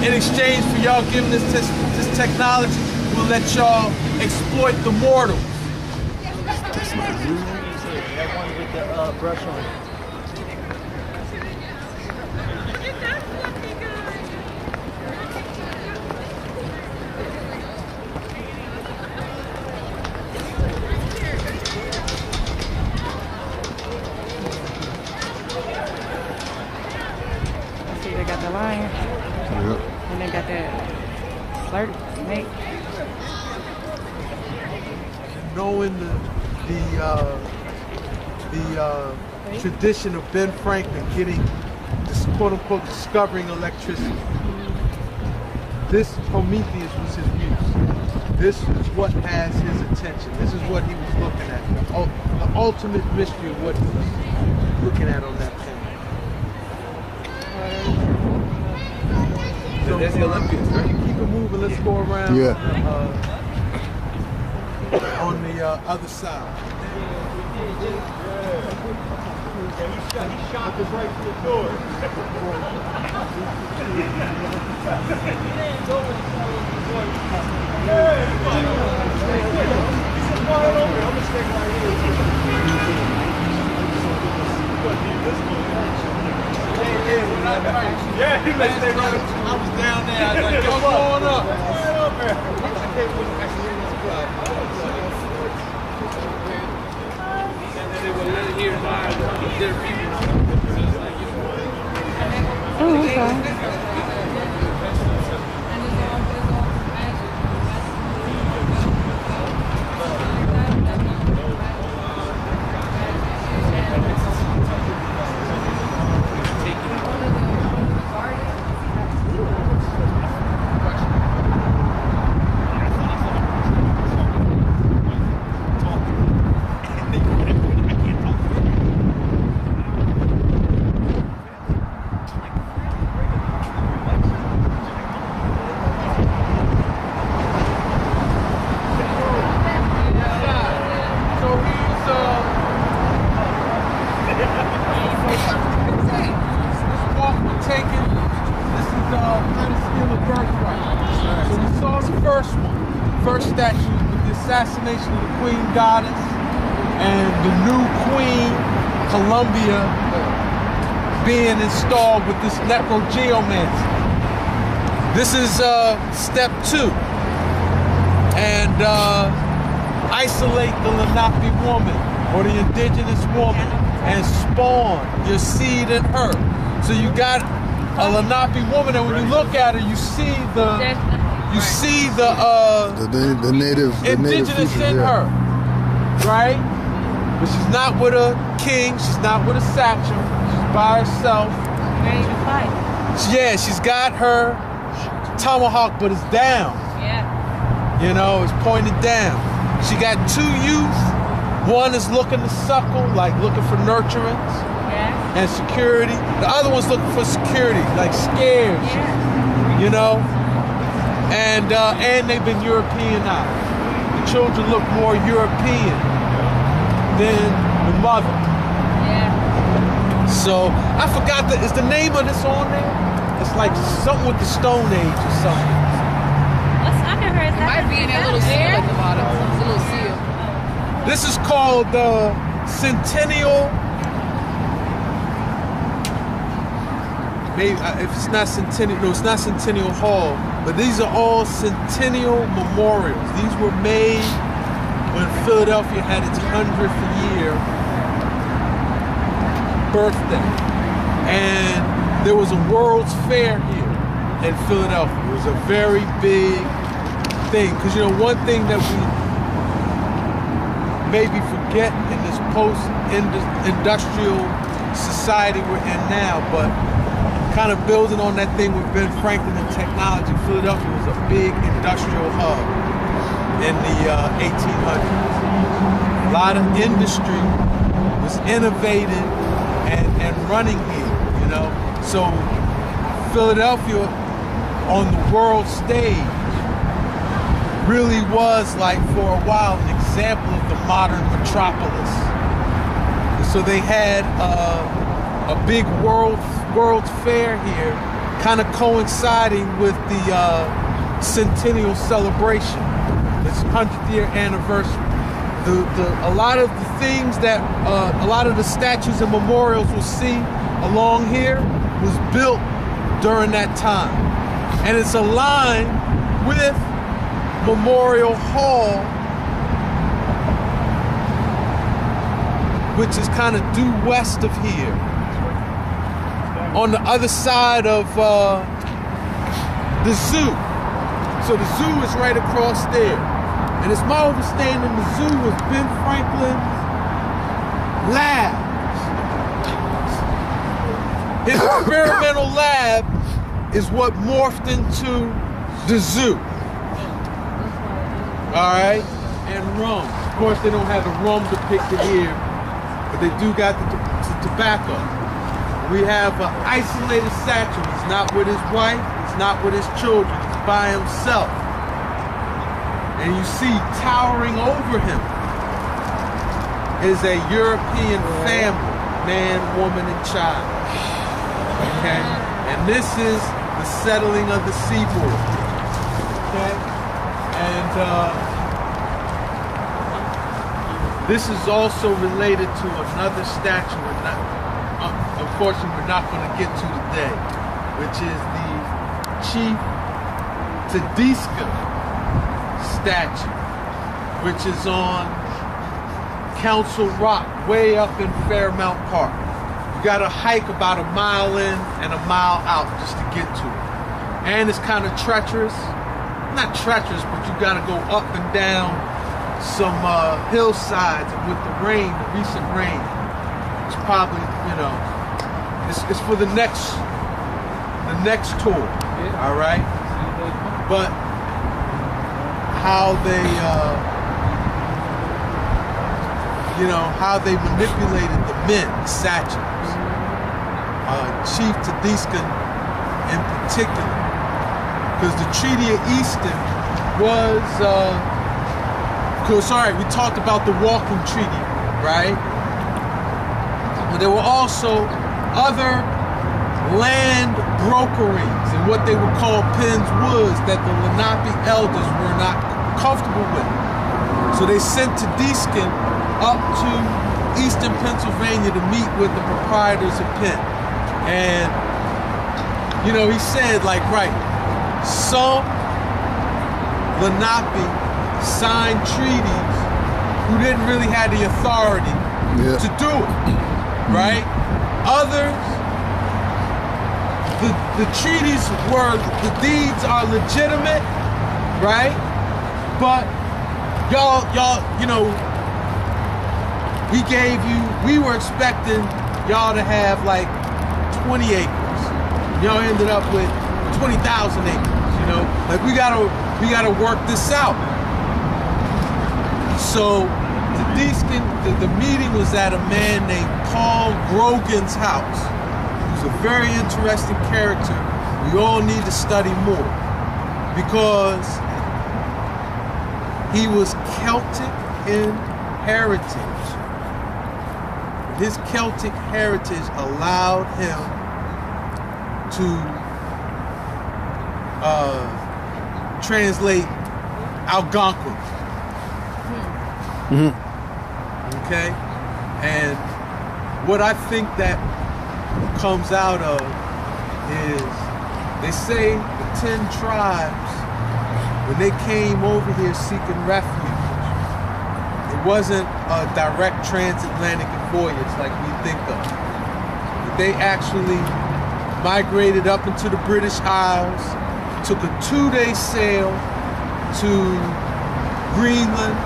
in exchange for y'all giving this technology, we'll let y'all exploit the mortals. That one with the brush on it. They got that flirt, mate. Knowing the tradition of Ben Franklin getting this quote-unquote discovering electricity. This Prometheus was his muse. This is what has his attention. This is what he was looking at. The ultimate mystery of what he was looking at on that thing. So, there's the Olympians, right? Keep it moving. Let's go around. Yeah. On the other side. He shot us right through the door. Yeah, he must stay right up. I was down there. I was like, yo, going up. They were living here by their people. Oh, okay. Assassination of the Queen Goddess and the new Queen Columbia being installed with this necrogeomancy. This is step 2, and isolate the Lenape woman or the indigenous woman and spawn your seed in her. So you got a Lenape woman, and when you look at her, you see the native indigenous in her, right? But she's not with a king. She's not with a sachem. She's by herself. Ready to fight. Yeah, she's got her tomahawk, but it's down. Yeah. You know, it's pointed down. She got 2 youth. One is looking to suckle, like looking for nurturance and security. The other one's looking for security, like scared. Yeah. You know. And they've been Europeanized. The children look more European than the mother. Yeah. So I forgot is the name of this on there? It's like something with the Stone Age or something. What's under her? Is that might be in that little seal at the bottom. It's a little seal. This is called the Centennial. Maybe if it's not Centennial, no, it's not Centennial Hall. But these are all Centennial memorials. These were made when Philadelphia had its 100th year birthday. And there was a World's Fair here in Philadelphia. It was a very big thing. Because, you know, one thing that we maybe forget in this post-industrial society we're in now, but kind of building on that thing with Ben Franklin and technology, Philadelphia was a big industrial hub in the 1800s. A lot of industry was innovated and running here, you know. So Philadelphia on the world stage really was, like, for a while, an example of the modern metropolis. So they had a big World's Fair here, kind of coinciding with the centennial celebration, its 100th year anniversary. A lot of the things that, a lot of the statues and memorials we'll see along here was built during that time. And it's aligned with Memorial Hall, which is kind of due west of here. On the other side of the zoo. So the zoo is right across there. And it's my understanding the zoo was Ben Franklin's lab. His experimental lab is what morphed into the zoo. All right? And rum. Of course, they don't have the rum depicted here, but they do got the tobacco. We have an isolated statue. He's not with his wife. He's not with his children. He's by himself. And you see towering over him is a European family, man, woman, and child. Okay? And this is the settling of the seaboard. Okay? And this is also related to another statue, unfortunately we're not going to get to today, which is the Chief Tadiska statue, which is on Council Rock, way up in Fairmount Park. You got to hike about a mile in and a mile out just to get to it. And it's kind of treacherous. Not treacherous, but you got to go up and down some hillsides, and with the rain, the recent rain, it's probably, you know, it's for the next tour, all right? But how they, you know, how they manipulated the men, the sachems, Chief Tadiska in particular, because the Treaty of Easton was, sorry, we talked about the Walking Treaty, right? But there were also other land brokerings and what they would call Penn's Woods that the Lenape elders were not comfortable with. So they sent Tadiskin up to Eastern Pennsylvania to meet with the proprietors of Penn. And, you know, he said, like, right, some Lenape signed treaties who didn't really have the authority to do it, right? Others, the treaties were, the deeds are legitimate, right? But y'all, you know, he gave you, we were expecting y'all to have like 20 acres. Y'all ended up with 20,000 acres, you know? Like we gotta work this out. So the meeting was at a man named Paul Grogan's house. He was a very interesting character. We all need to study more because he was Celtic in heritage. His Celtic heritage allowed him to translate Algonquin. Okay? And what I think that comes out of is they say the 10 tribes, when they came over here seeking refuge, it wasn't a direct transatlantic voyage like we think of. But they actually migrated up into the British Isles, took a 2-day sail to Greenland,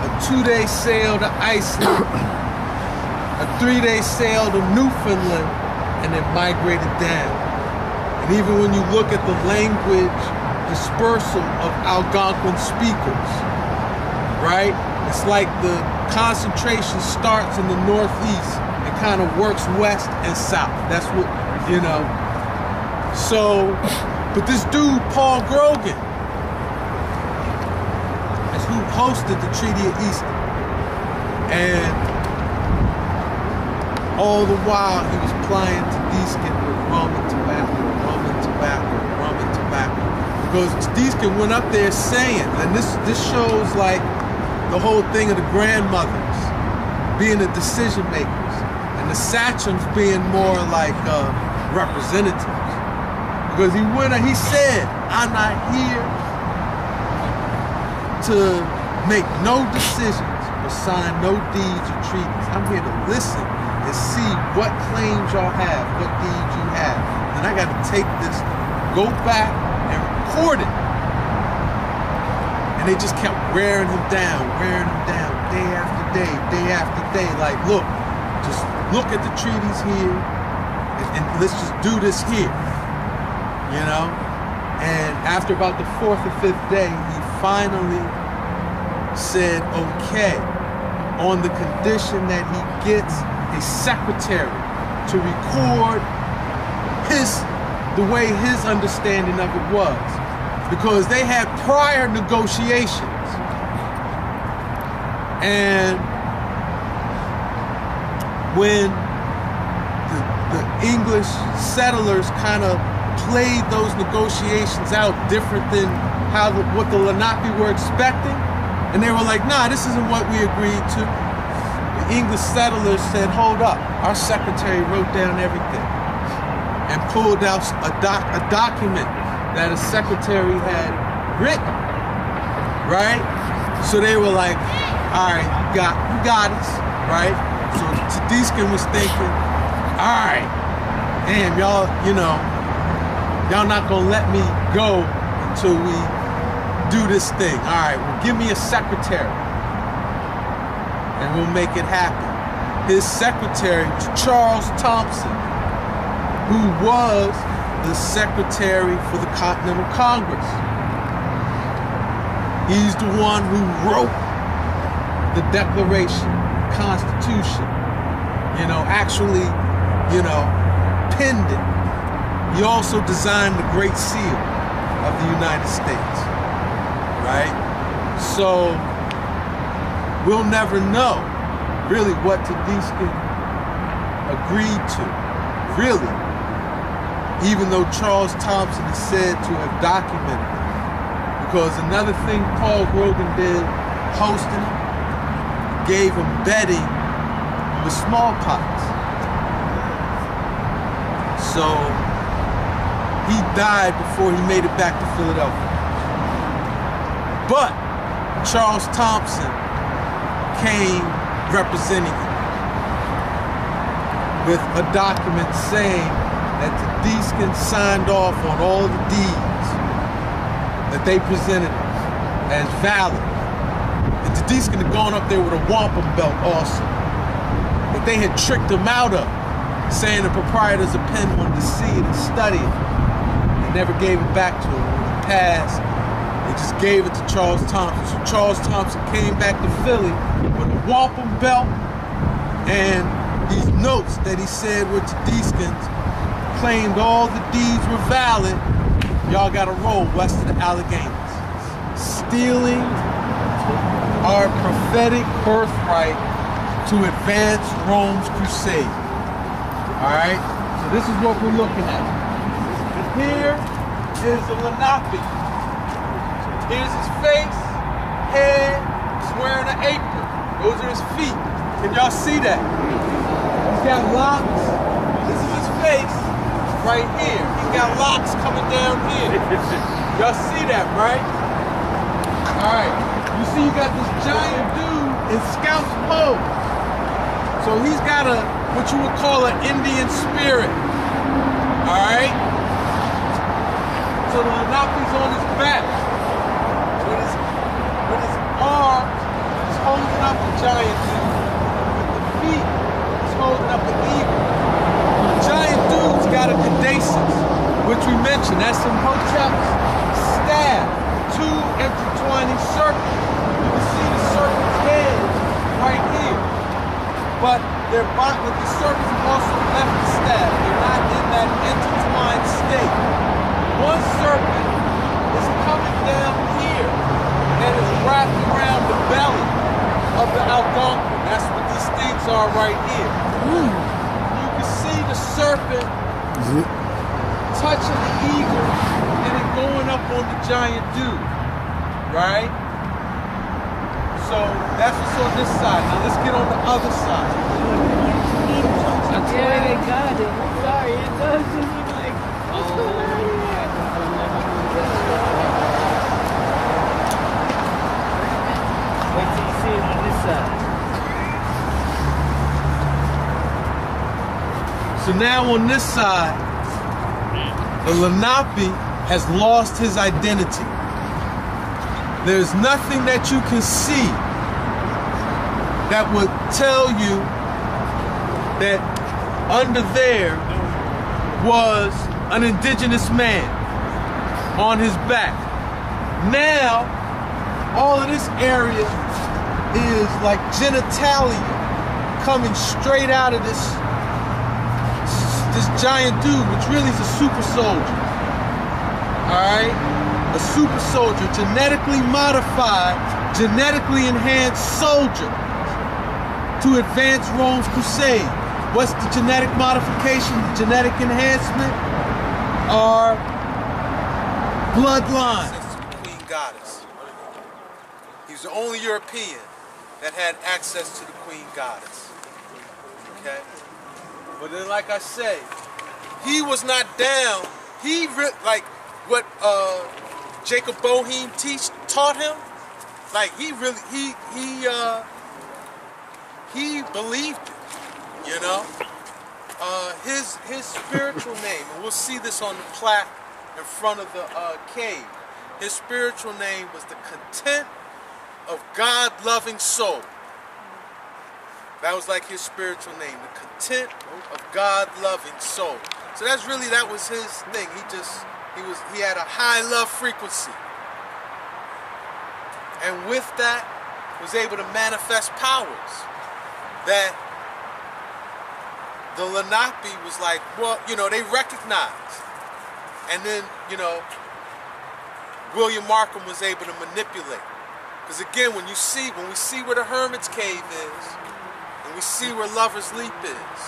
a 2-day sail to Iceland, a 3-day sail to Newfoundland, and then migrated down. And even when you look at the language dispersal of Algonquin speakers, right? It's like the concentration starts in the northeast and kind of works west and south. That's what, you know. So, but this dude, Paul Grogan, is who hosted the Treaty of Easton. And all the while he was plying Tadiskin with rum and tobacco, rum and tobacco, rum and tobacco. Because Tadiskin went up there saying, and this shows like the whole thing of the grandmothers being the decision makers and the sachems being more like representatives. Because he said, I'm not here to make no decisions or sign no deeds or treaties. I'm here to listen and see what claims y'all have, what deeds you have. And I got to take this, go back and recorded. And they just kept wearing him down, day after day. Like, look, just look at the treaties here, and let's just do this here, you know? And after about the 4th or 5th day, he finally said, okay, on the condition that he gets a secretary to record the way his understanding of it was. Because they had prior negotiations. And when the English settlers kind of played those negotiations out different than what the Lenape were expecting, and they were like, nah, this isn't what we agreed to. The English settlers said, hold up, our secretary wrote down everything and pulled out a document that a secretary had written, right? So they were like, all right, you got us, right? So Tedescan was thinking, all right, damn, y'all, y'all not gonna let me go until we do this thing. All right, well, give me a secretary and we'll make it happen. His secretary was Charles Thompson, who was the secretary for the Continental Congress. He's the one who wrote the Declaration, Constitution, actually, penned it. He also designed the Great Seal of the United States, right? So we'll never know really what Tedescan agreed to, really. Even though Charles Thompson is said to have documented it. Because another thing Paul Grogan did, hosting him, gave him bedding with smallpox. So he died before he made it back to Philadelphia. But Charles Thompson came representing him with a document saying that Tedescan signed off on all the deeds that they presented as valid. And Tedescan had gone up there with a wampum belt also that they had tricked him out of, saying the proprietors of Penn wanted to see it and study it. They never gave it back to him. When he passed, they just gave it to Charles Thompson. So Charles Thompson came back to Philly with a wampum belt and these notes that he said were Tedescan's, claimed all the deeds were valid. Y'all gotta roll west of the Alleghenies. Stealing our prophetic birthright to advance Rome's crusade. Alright? So this is what we're looking at. Here is the Lenape. Here's his face, head, he's wearing an apron. Those are his feet. Can y'all see that? He's got locks. This is his face. Right here. He's got locks coming down here. Y'all see that, right? Alright. You see you got this giant dude in scout's pose. So he's got what you would call an Indian spirit. Alright? So the Lenape's on his back. With his arms, he's holding up a giant dude. With the feet, he's holding up an eagle. The giant dude's got a caduceus, which we mentioned. That's Imhotep's staff. 2 intertwining serpents. You can see the serpent's head right here. But the serpents have also left the staff. They're not in that intertwined state. One serpent is coming down here and is wrapped around the belly of the Algonquin. That's what these things are right here. You can see the serpent touching the eagle and then going up on the giant dude, right? So that's what's on this side. Now let's get on the other side. That's the way they got it. I'm sorry, it does just look like, what's going on here? Wait till you see it on this side. So now on this side, the Lenape has lost his identity. There's nothing that you can see that would tell you that under there was an indigenous man on his back. Now, all of this area is like genitalia coming straight out of this giant dude, which really is a super soldier. Alright? A super soldier, genetically modified, genetically enhanced soldier to advance Rome's crusade. What's the genetic modification, genetic enhancement? Our bloodline. Queen Goddess. He's the only European that had access to the Queen Goddess. Okay? But then, like I say, he was not down. He, like, what Jacob Boehm taught him, like, he believed it, you know? His spiritual name, and we'll see this on the plaque in front of the cave. His spiritual name was the content of God-loving soul. That was like his spiritual name, the content of God-loving soul. So that was his thing. He had a high love frequency. And with that, was able to manifest powers that the Lenape was like, well, you know, they recognized. And then, you know, William Markham was able to manipulate. Because again, when we see where the Hermit's Cave is, and we see where Lover's Leap is,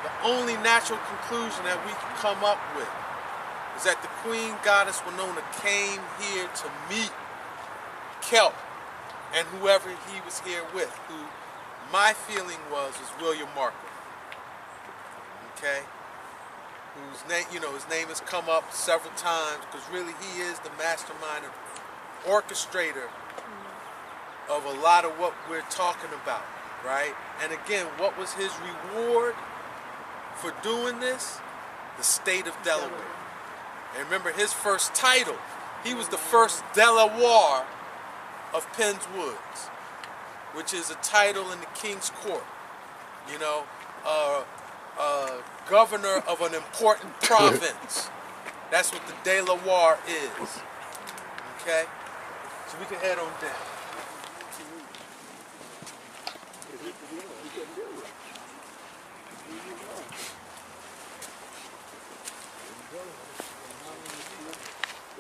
the only natural conclusion that we can come up with is that the Queen Goddess Winona came here to meet Kelp and whoever he was here with, who my feeling was William Markham. Okay? Whose name, you know, his name has come up several times because really he is the mastermind and orchestrator of a lot of what we're talking about, right? And again, what was his reward for doing this? The state of Delaware. And remember his first title, he was the first Delaware of Penn's Woods, which is a title in the King's Court. You know, governor of an important province. That's what the Delaware is. Okay? So we can head on down.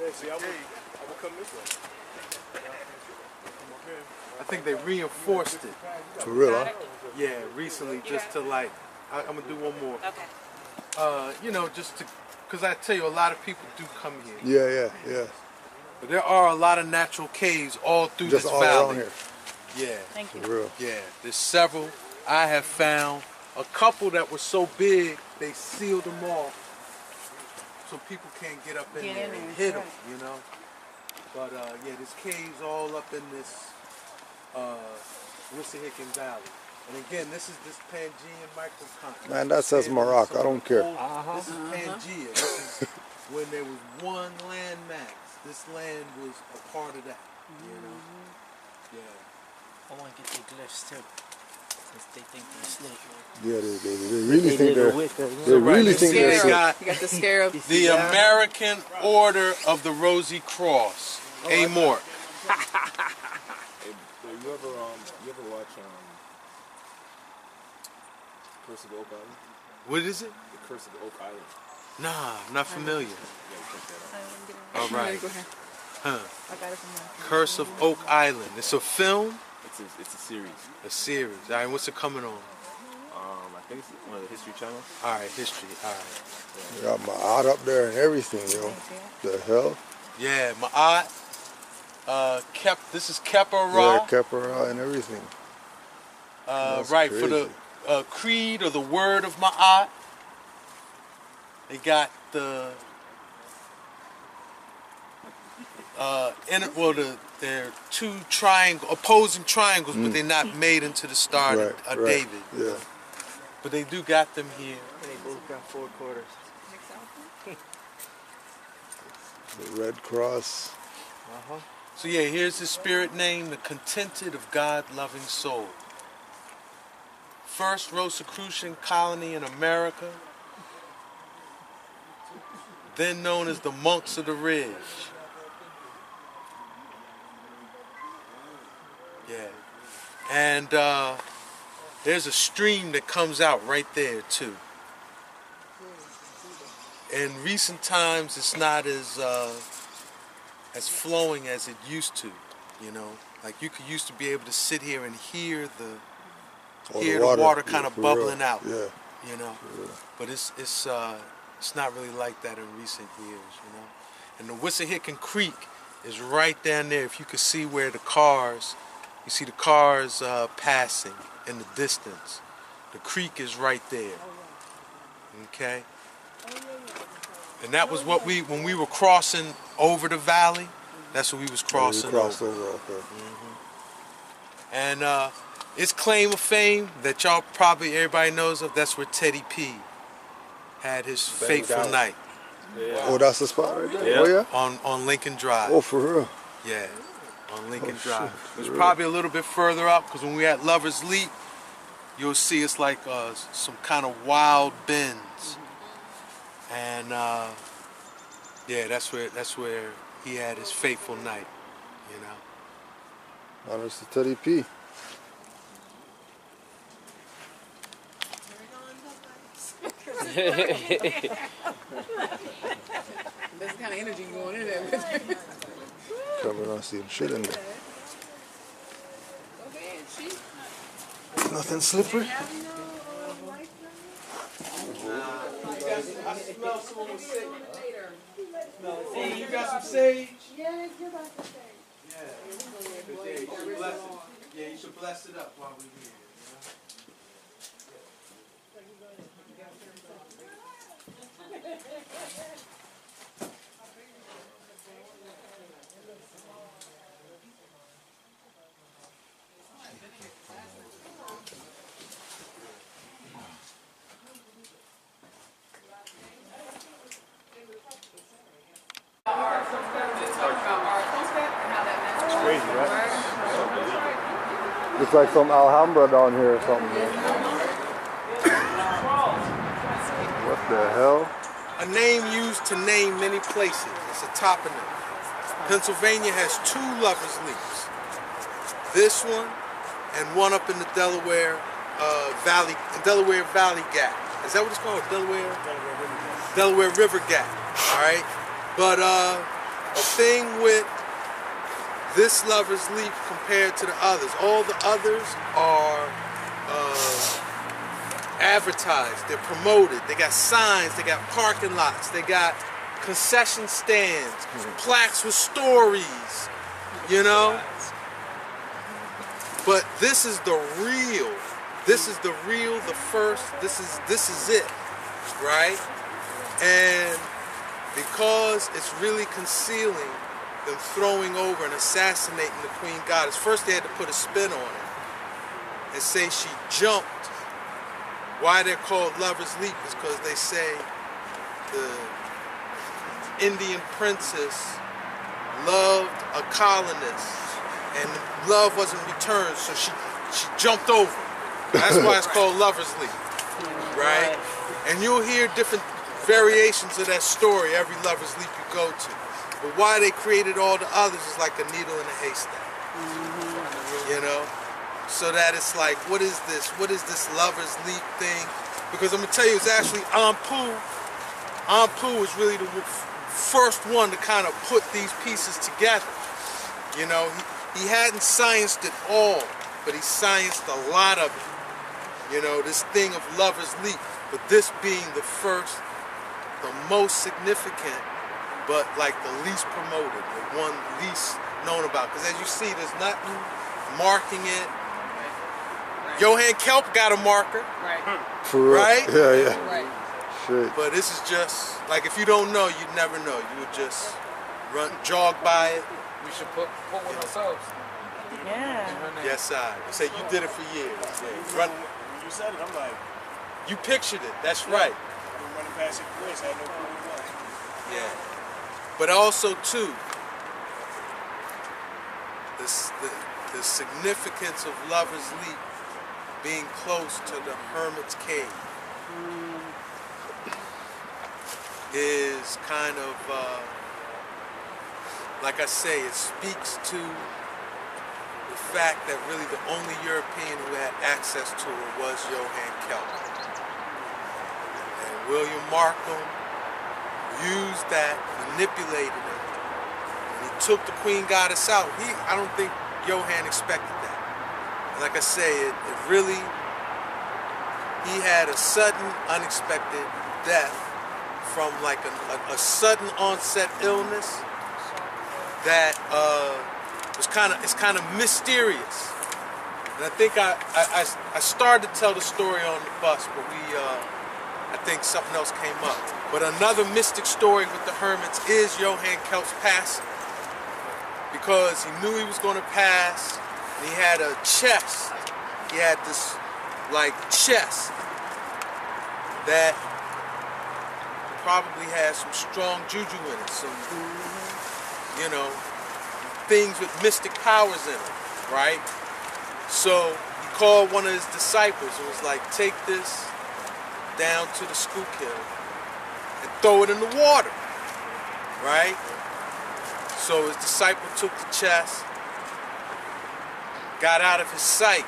Yeah, see, I will come this way. I think they reinforced it. For real, huh? Yeah, recently, just to like, I'm gonna do one more. Okay. You know, just to, because I tell you, a lot of people do come here. Yeah. But there are a lot of natural caves all through Just this all valley. around here. Yeah. Thank you. For real. Yeah, there's several. I have found a couple that were so big, they sealed them off so people can't get up in there and hit them, you know? But yeah, there's caves all up in this Wissahickon Valley. And again, this is this Pangean microcontinent. Man, that says Morocco. I don't care. This is Pangea. This is when there was one land mass. This land was a part of that, you know? Yeah. I want to get their glyphs too. Since they think they're slick. Yeah, they really think they're. They really think they're slick. You got the scarab. The American Order of the Rosy Cross. A. Mort. You ever watch Curse of the Oak Island? What is it? The Curse of the Oak Island. Nah, I'm not familiar. All right. Go ahead. Huh. I got it from there. Curse of Oak Island. It's a film? It's a series. A series. All right, what's it coming on? I think it's one of the History Channel. All right, History. All right. You got Ma'at up there and everything, yo. The hell? Yeah, Ma'at. This is Kepa Ra. Yeah, Kepa Ra and everything. Right, crazy. For the creed or the word of Ma'at. They got the they're two opposing triangles, but they're not made into the Star of David. Yeah. But they do got them here. They both got 4 quarters. The Red Cross. So yeah, here's the spirit name, the contented of God-loving soul. First Rosicrucian colony in America, then known as the Monks of the Ridge. Yeah, and there's a stream that comes out right there too. In recent times, it's not as flowing as it used to, you know. Like you could used to be able to sit here and hear the water kind of bubbling out, you know. But it's not really like that in recent years, you know. And the Wissahickon Creek is right down there. If you could see where the cars, you see the cars passing in the distance. The creek is right there. Okay. And that was what when we were crossing over the valley, that's what we was crossing over. Okay. And its claim of fame that y'all probably everybody knows of, that's where Teddy P had his fateful night. Yeah. Oh, that's the spot right there? Yeah. Oh, yeah? On Lincoln Drive. Oh, for real? Yeah, on Lincoln Drive. It was probably a little bit further up, because when we at Lover's Leap, you'll see it's like some kind of wild bends. And yeah, that's where he had his fateful night, you know. Honors to Teddy P. That's the kind of energy going in there with. Probably not seeing shit in there. Nothing slippery? I smell someone sick. Hey, you got some sage? Yeah, you got some sage. Yeah, you should bless it up while we're here. It's crazy, right? Looks like some Alhambra down here or something. What the hell? A name used to name many places. It's a toponym. Pennsylvania has 2 Lovers Leaps. This one and one up in the Delaware Valley Gap. Is that what it's called? Delaware River Gap. All right. But the thing with this Lover's Leap compared to the others, all the others are advertised, they're promoted, they got signs, they got parking lots, they got concession stands, plaques with stories, you know? But this is the real, the first, this is it, right? And because it's really concealing them throwing over and assassinating the Queen Goddess, first they had to put a spin on it and say she jumped. Why they're called Lover's Leap is because they say the Indian princess loved a colonist and love wasn't returned, so she jumped over. That's why it's called Lover's Leap, right? And you'll hear different variations of that story every Lover's Leap you go to. But why they created all the others is like a needle in a haystack, you know? So that it's like, what is this? What is this Lover's Leap thing? Because I'm gonna tell you, it's actually Ampu. Ampu was really the first one to kind of put these pieces together. You know, he hadn't scienced it all, but he scienced a lot of it. You know, this thing of Lover's Leap, but this being the first, the most significant, but like the least promoted, the one least known about. Because as you see, there's nothing marking it. Johann Kelp got a marker. For real? Right? Yeah. Shit. But this is just, like, if you don't know, you'd never know. You would just jog by it. We should put one ourselves. Yeah. Yes, I. You say you did it for years. Yeah. When you said it, I'm like, you pictured it. That's right. I've been running past it for years. I had no clue what it was. Yeah. But also too, the significance of Lover's Leap being close to the Hermit's Cave is kind of, like I say, it speaks to the fact that really the only European who had access to it was Johann Kelp. And William Markham used that, manipulated it, and he took the Queen Goddess out. I don't think Johann expected that. And like I say, it really, he had a sudden, unexpected death from like a sudden onset illness that it's kind of mysterious. And I think I started to tell the story on the bus, but I think something else came up. But another mystic story with the hermits is Johann Kelp's passing, because he knew he was going to pass, and he had a chest. He had this like chest that probably has some strong juju in it, some, you know, things with mystic powers in it, right? So he called one of his disciples and was like, take this down to the Schuylkill and throw it in the water, right? So his disciple took the chest, got out of his sight,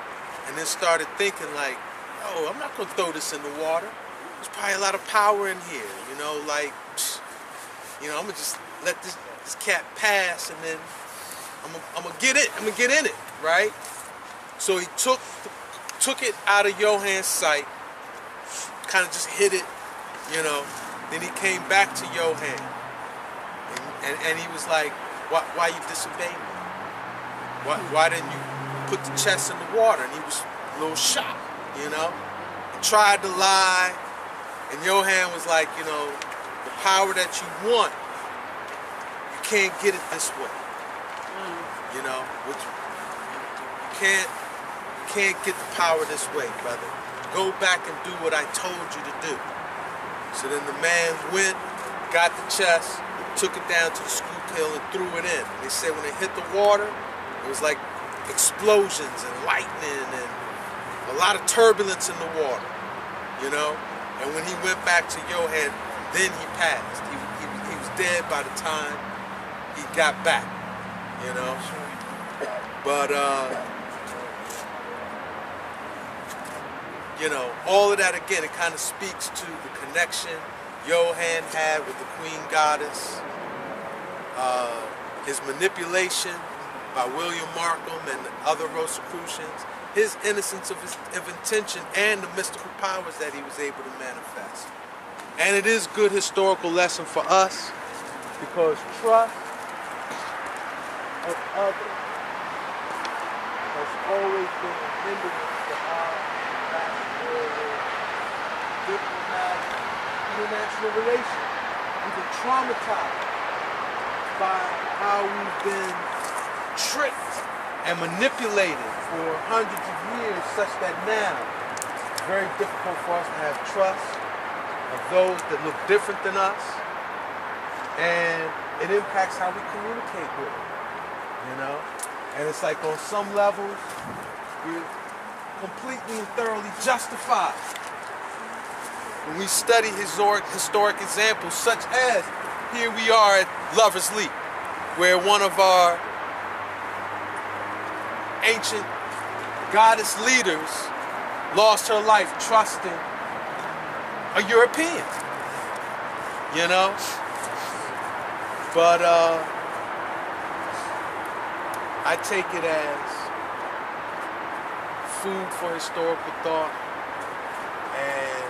and then started thinking like, oh, I'm not gonna throw this in the water. There's probably a lot of power in here, you know, like, you know, I'm gonna just let this cat pass, and then I'm gonna get in it, right? So he took it out of Johann's sight, kind of just hit it, you know. Then he came back to Johann, and he was like, why you disobey me? Why didn't you put the chest in the water? And he was a little shocked, you know. He tried to lie, and Johann was like, you know, the power that you want, you can't get it this way. You know, you can't get the power this way, brother. Go back and do what I told you to do. So then the man went, got the chest, took it down to the Schuylkill and threw it in. They said when it hit the water, it was like explosions and lightning and a lot of turbulence in the water, you know? And when he went back to Johann, then he passed. He was dead by the time he got back, you know? But, you know, all of that, again, it kind of speaks to the connection Johann had with the Queen Goddess, his manipulation by William Markham and the other Rosicrucians, his innocence of intention, and the mystical powers that he was able to manifest. And it is a good historical lesson for us, because trust of others has always been a hindrance to our diplomatic, international relations. We've been traumatized by how we've been tricked and manipulated for hundreds of years, such that now it's very difficult for us to have trust of those that look different than us, and it impacts how we communicate with them, you know? And it's like on some levels, we're completely and thoroughly justified when we study historic examples, such as here we are at Lover's Leap, where one of our ancient goddess leaders lost her life trusting a European, you know? But I take it as food for historical thought and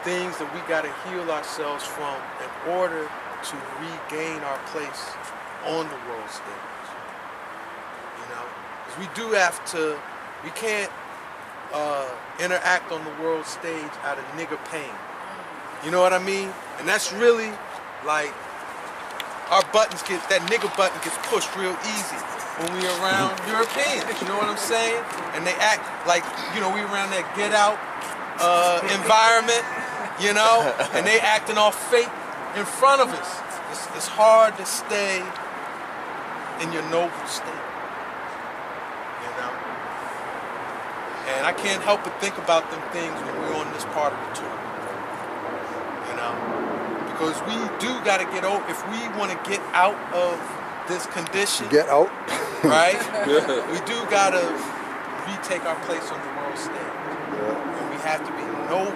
things that we got to heal ourselves from in order to regain our place on the world stage. You know, because we do have to, we can't interact on the world stage out of nigger pain. You know what I mean? And that's really like, our buttons get, that nigger button gets pushed real easy when we around Europeans, you know what I'm saying? And they act like, you know, we around that get out environment, you know, and they acting all fake, in front of us. It's hard to stay in your noble state, you know? And I can't help but think about them things when we're on this part of the tour, you know? Because we do got to get over, if we want to get out of this condition. Get out. Right? We do got to retake our place on the world stage. Yeah. And we have to be noble.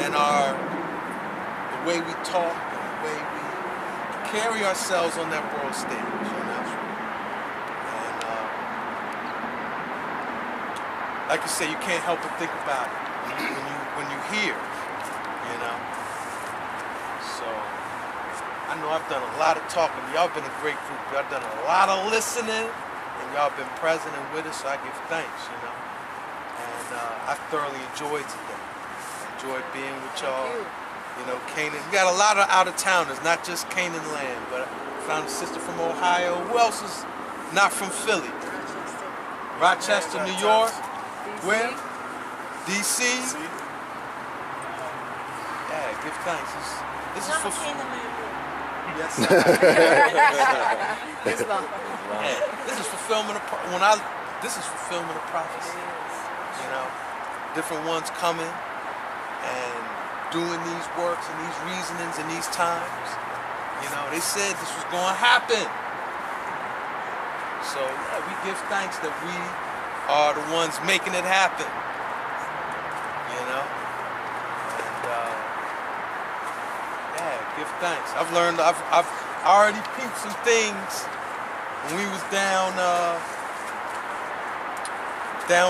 And the way we talk, and the way we carry ourselves on that world stage, you know? And like you say, you can't help but think about it when you hear, you know? So I know I've done a lot of talking. Y'all been a great group. Y'all done a lot of listening, and y'all been present and with us, so I give thanks, you know? And I thoroughly enjoyed today. Enjoyed being with y'all. You know, Canaan. We got a lot of out-of-towners, not just Canaanland, but I found a sister from Ohio. Who else is not from Philly? Rochester, New York. Where? DC. Yeah, give thanks. This is for yes. This is fulfillment of this is fulfillment of prophecy. You know, different ones coming and doing these works and these reasonings in these times. You know, they said this was going to happen. So yeah, we give thanks that we are the ones making it happen. You know, and yeah, give thanks. I've learned. I've already peeped some things when we was down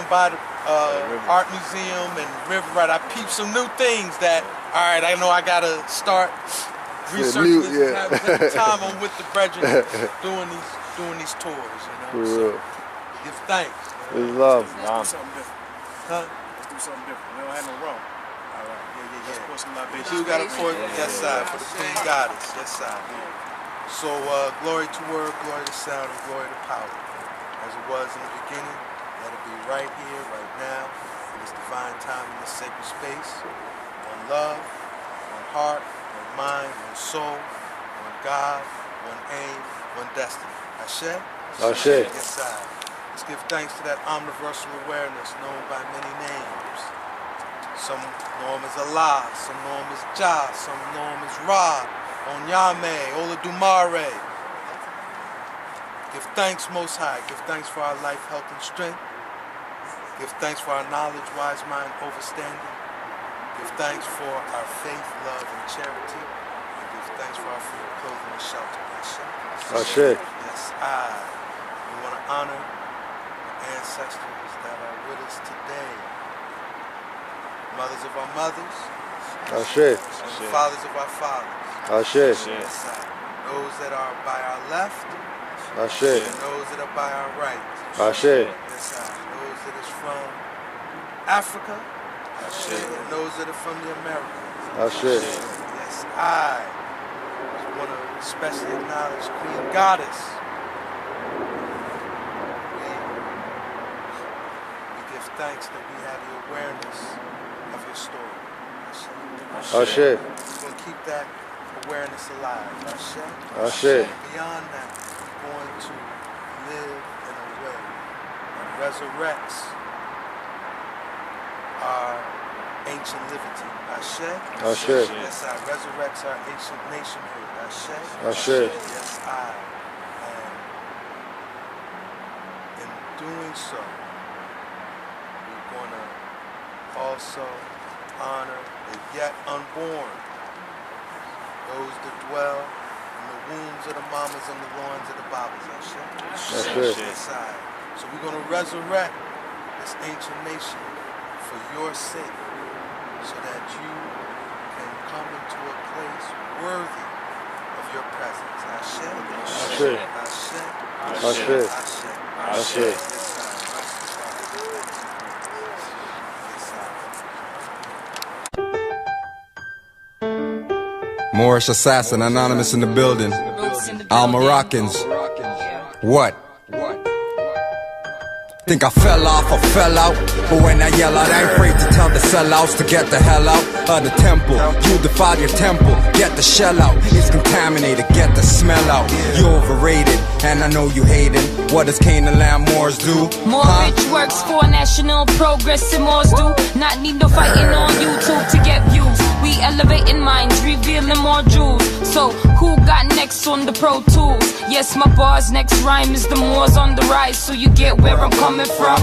by the Art Museum and River Ride. I peeped some new things that, all right, I know I gotta start researching this and having a good time. I'm with the brethren doing these tours, you know. So, give thanks. It's love. Let's do something different. Huh? Let's do something different. We don't have no wrong. All right. Yeah. Let's pour some libations. You gotta pour, yes side, for the Queen Goddess, yes side. So glory to word, glory to sound, and glory to power. As it was in the beginning, let it be right here, right now, in this divine time, in this sacred space. One love, one heart, one mind, one soul, one God, one aim, one destiny. Ashe? Ashe. Yes side. Let's give thanks to that omniversal awareness known by many names. Some know him as Allah, some know him as Jah, some know him as Ra, Onyame, Olodumare. Give thanks, Most High. Give thanks for our life, health, and strength. Give thanks for our knowledge, wise mind, overstanding. Give thanks for our faith, love, and charity. And give thanks for our food, clothing, and shelter. Ashe. Yes, we want to honor ancestors that are with us today. Mothers of our mothers. Ashe. And fathers of our fathers. Ashe. Yes, those that are by our left. Ashe. And those that are by our right. Ashe. Yes, those that is from Africa. Ashe. And those that are from the Americas. Ashe. Yes, I want to especially acknowledge Queen Goddess. Thanks that we have the awareness of your story. Ashe. We're going to keep that awareness alive. Ashe. Ashe. Beyond that, we're going to live in a way that resurrects our ancient liberty. Ashe. Ashe. Yes, I resurrects our ancient nationhood. Ashe. Ashe. Yes, I. And in doing so, also honor the yet unborn, those that dwell in the wombs of the mamas and the loins of the babas. So we're going to resurrect this ancient nation for your sake, so that you can come into a place worthy of your presence. Ashe. Ashe. Ashe. Ashe. Ashe. Moorish assassin, anonymous in the building. All Moroccans. What? Think I fell off or fell out, but when I yell out, I ain't afraid to tell the sellouts to get the hell out of the temple. You defile your temple, get the shell out. It's contaminated, get the smell out. You overrated, and I know you hate it. What does Canaanland Moors do? More rich works for national progress and Moors do. Not need no fighting on YouTube to get views. We elevating minds, revealing more jewels. So who got next on the Pro Tools? Yes, my bar's next rhyme is the Moors on the rise, so you get where I'm coming from.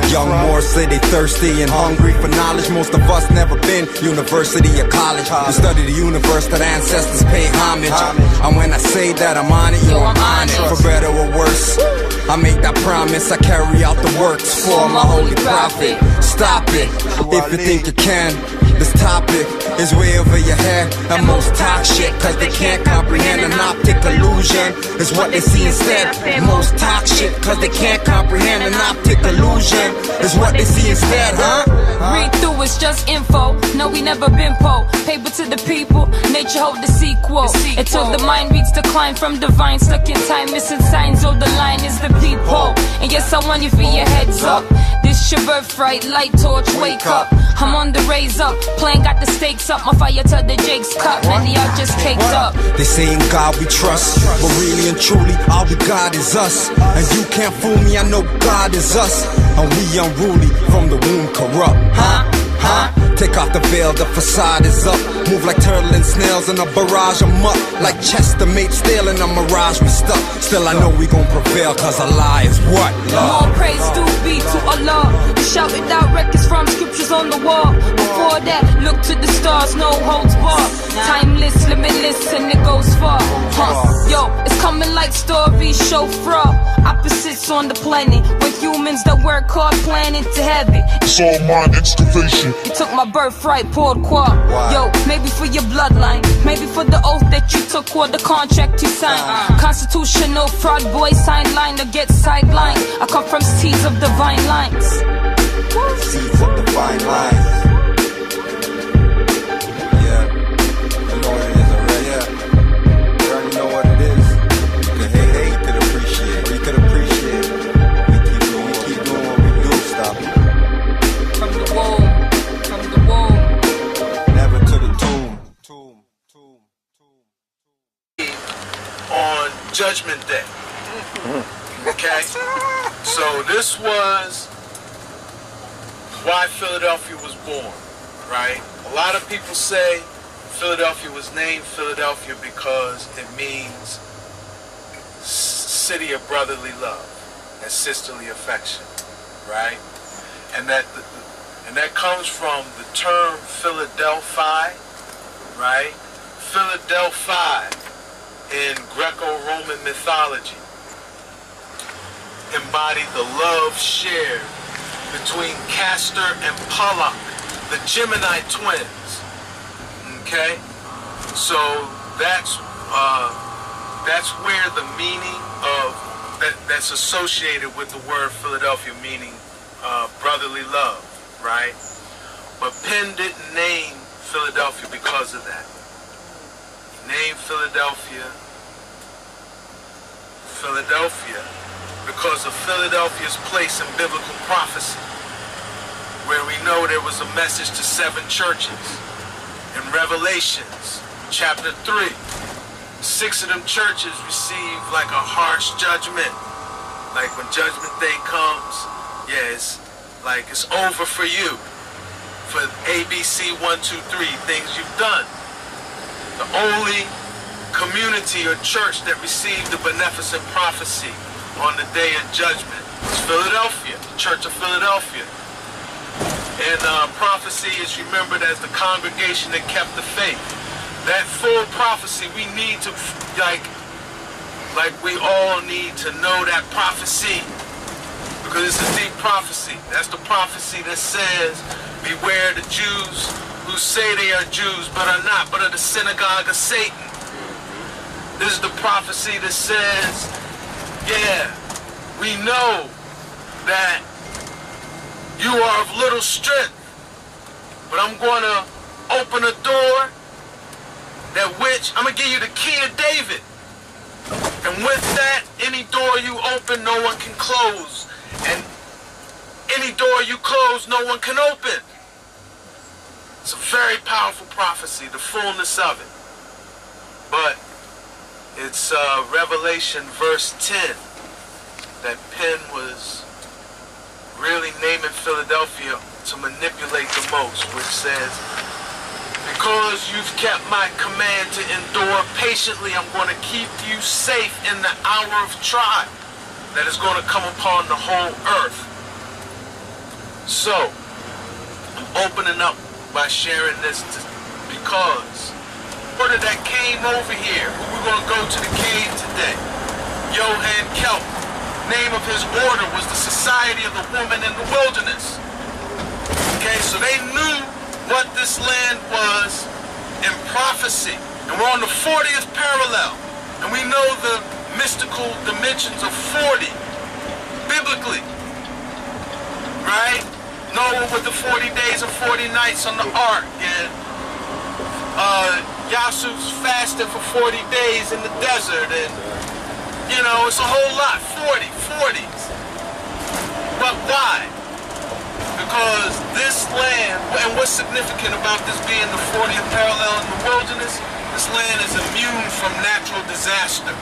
Young Moors say they thirsty and hungry for knowledge. Most of us never been university or college. We study the universe that ancestors pay homage. And when I say that I'm on it, yo, I'm on it. For better or worse, I make that promise, I carry out the works for my holy prophet. Stop it, if you think you can. This topic is way over your head, and most talk shit cause they can't comprehend. An optic illusion is what they see instead. Most talk shit cause they can't comprehend. An optic illusion is what they see instead, huh? Read through, it's just info. No, we never been po. Paper to the people, nature hold the sequel. Until the mind reads decline from divine. Stuck in time, missing signs, oh the line is the people. And yes, I want you for your heads up. This your birthright, light torch, wake up. I'm on the raise up, playing got the stakes up. My fire till the Jake's cut, many are just caked up. They say in God we trust, but really and truly all we got is us. And you can't fool me, I know God is us. And we unruly, from the womb corrupt. Take off the veil, the facade is up. Move like turtle and snails in a barrage of muck. Like Chestermate still in a mirage we stuck. Still I know we gon' prevail, cause Allah is what? More praise do be to Allah. We shouted out records from scriptures on the wall. Before that, look to the stars, no holds barred. Timeless, limitless, and it goes far. Yo, it's coming like stories show fraud. Opposites on the planet, with humans that work hard planning to have it. It's all my excavation. You took my birthright, poured quad. Yo, maybe for your bloodline, maybe for the oath that you took or the contract you signed. Constitutional fraud, boy, sign line to get sidelined. I come from seeds of divine lines. Seeds of divine lines. Yeah, you know what it is already. Yeah, you already know what it is. You could hate, you could appreciate. We could appreciate. We keep doing what we do. Stop it. From the womb, from the womb. Never to the tomb. On Judgment Day. Okay? So this was why Philadelphia was born, right? A lot of people say Philadelphia was named Philadelphia because it means city of brotherly love and sisterly affection, right? And that comes from the term Philadelphia, right? Philadelphia in Greco-Roman mythology embodied the love shared between Castor and Pollux, the Gemini twins. Okay, so that's where the meaning of that's associated with the word Philadelphia, meaning brotherly love, right? But Penn didn't name Philadelphia because of that. He named Philadelphia because of Philadelphia's place in biblical prophecy, where we know there was a message to 7 churches. In Revelations chapter 3, 6 of them churches received like a harsh judgment. Like when Judgment Day comes, yeah, it's like it's over for you. For ABC 1, 2, 3, things you've done. The only community or church that received the beneficent prophecy on the day of judgment was Philadelphia, the Church of Philadelphia. And prophecy is remembered as the congregation that kept the faith. That full prophecy, we need to, like we all need to know that prophecy, because it's a deep prophecy. That's the prophecy that says, beware the Jews who say they are Jews but are not, but are the synagogue of Satan. This is the prophecy that says, yeah, we know that you are of little strength, but I'm going to open a door that which I'm going to give you the key of David. And with that, any door you open, no one can close. And Any door you close, no one can open. It's a very powerful prophecy, the fullness of it. But it's Revelation verse 10 that Penn was really naming Philadelphia to manipulate the most, which says, because you've kept my command to endure patiently, I'm going to keep you safe in the hour of trial that is going to come upon the whole earth. So, I'm opening up by sharing this because order that came over here, we're going to go to the cave today, Johann Kelp. Name of his order was the Society of the Woman in the Wilderness. Okay, so they knew what this land was in prophecy. And we're on the 40th parallel. And we know the mystical dimensions of 40, biblically. Right? Noah with the 40 days and 40 nights on the ark. And Yasu's fasted for 40 days in the desert. And, you know, it's a whole lot. 40s. But why? Because this land, and what's significant about this being the 40th parallel in the wilderness, this land is immune from natural disaster.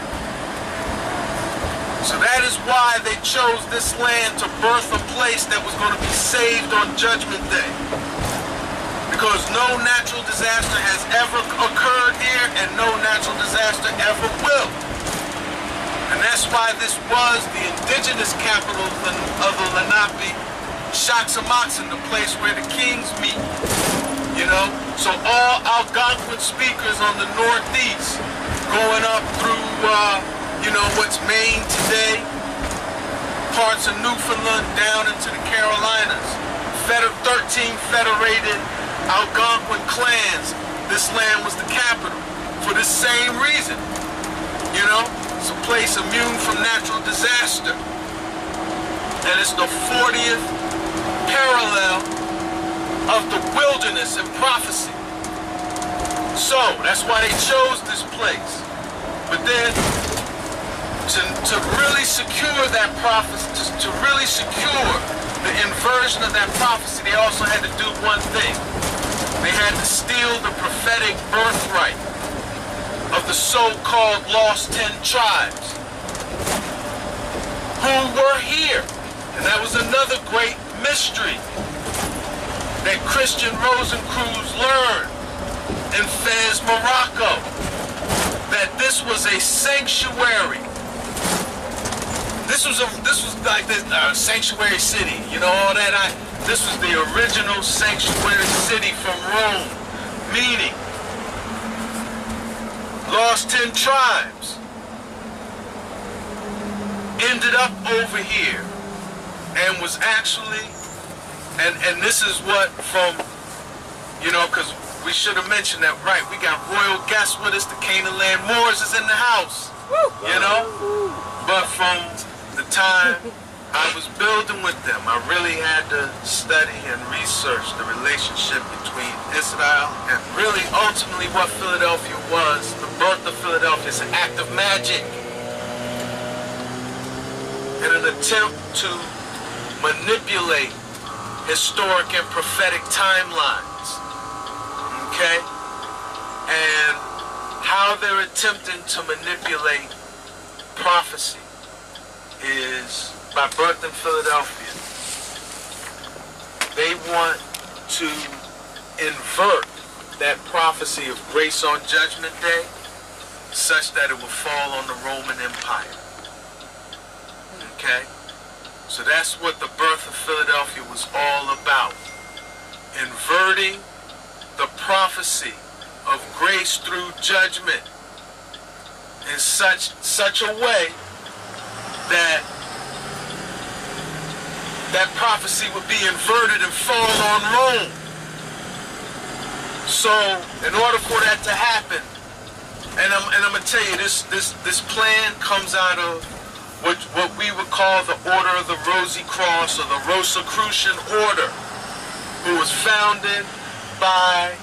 So that is why they chose this land to birth a place that was going to be saved on Judgment Day. Because no natural disaster has ever occurred here, and no natural disaster ever will. And that's why this was the indigenous capital of the Lenape, Shaxamoxin, the place where the kings meet, you know? So all Algonquin speakers on the northeast, going up through, you know, what's Maine today, parts of Newfoundland, down into the Carolinas, 13 federated Algonquin clans, this land was the capital for the same reason, you know? It's a place immune from natural disaster. And it's the 40th parallel of the wilderness and prophecy. So that's why they chose this place. But then to really secure that prophecy, to really secure the inversion of that prophecy, they also had to do one thing. They had to steal the prophetic birthright of the so-called lost 10 tribes who were here. And that was another great mystery that Christian Rosencreuz learned in Fez, Morocco, that this was a sanctuary. This was like the sanctuary city, you know, all that. This was the original sanctuary city from Rome, meaning lost 10 tribes ended up over here and was actually, and this is what from, you know, because we should have mentioned that, right, we got royal guests with us, the Canaanland Moors is in the house, you know, but from the time I was building with them, I really had to study and research the relationship between Israel and really ultimately what Philadelphia was. The birth of Philadelphia is an act of magic in an attempt to manipulate historic and prophetic timelines, okay? And how they're attempting to manipulate prophecy is by birth in Philadelphia. They want to invert that prophecy of grace on Judgment Day such that it will fall on the Roman Empire. Okay? So that's what the birth of Philadelphia was all about. Inverting the prophecy of grace through judgment in such a way that that prophecy would be inverted and fall on Rome. So, in order for that to happen, and I'm gonna tell you, this plan comes out of what we would call the Order of the Rosy Cross, or the Rosicrucian Order, who was founded by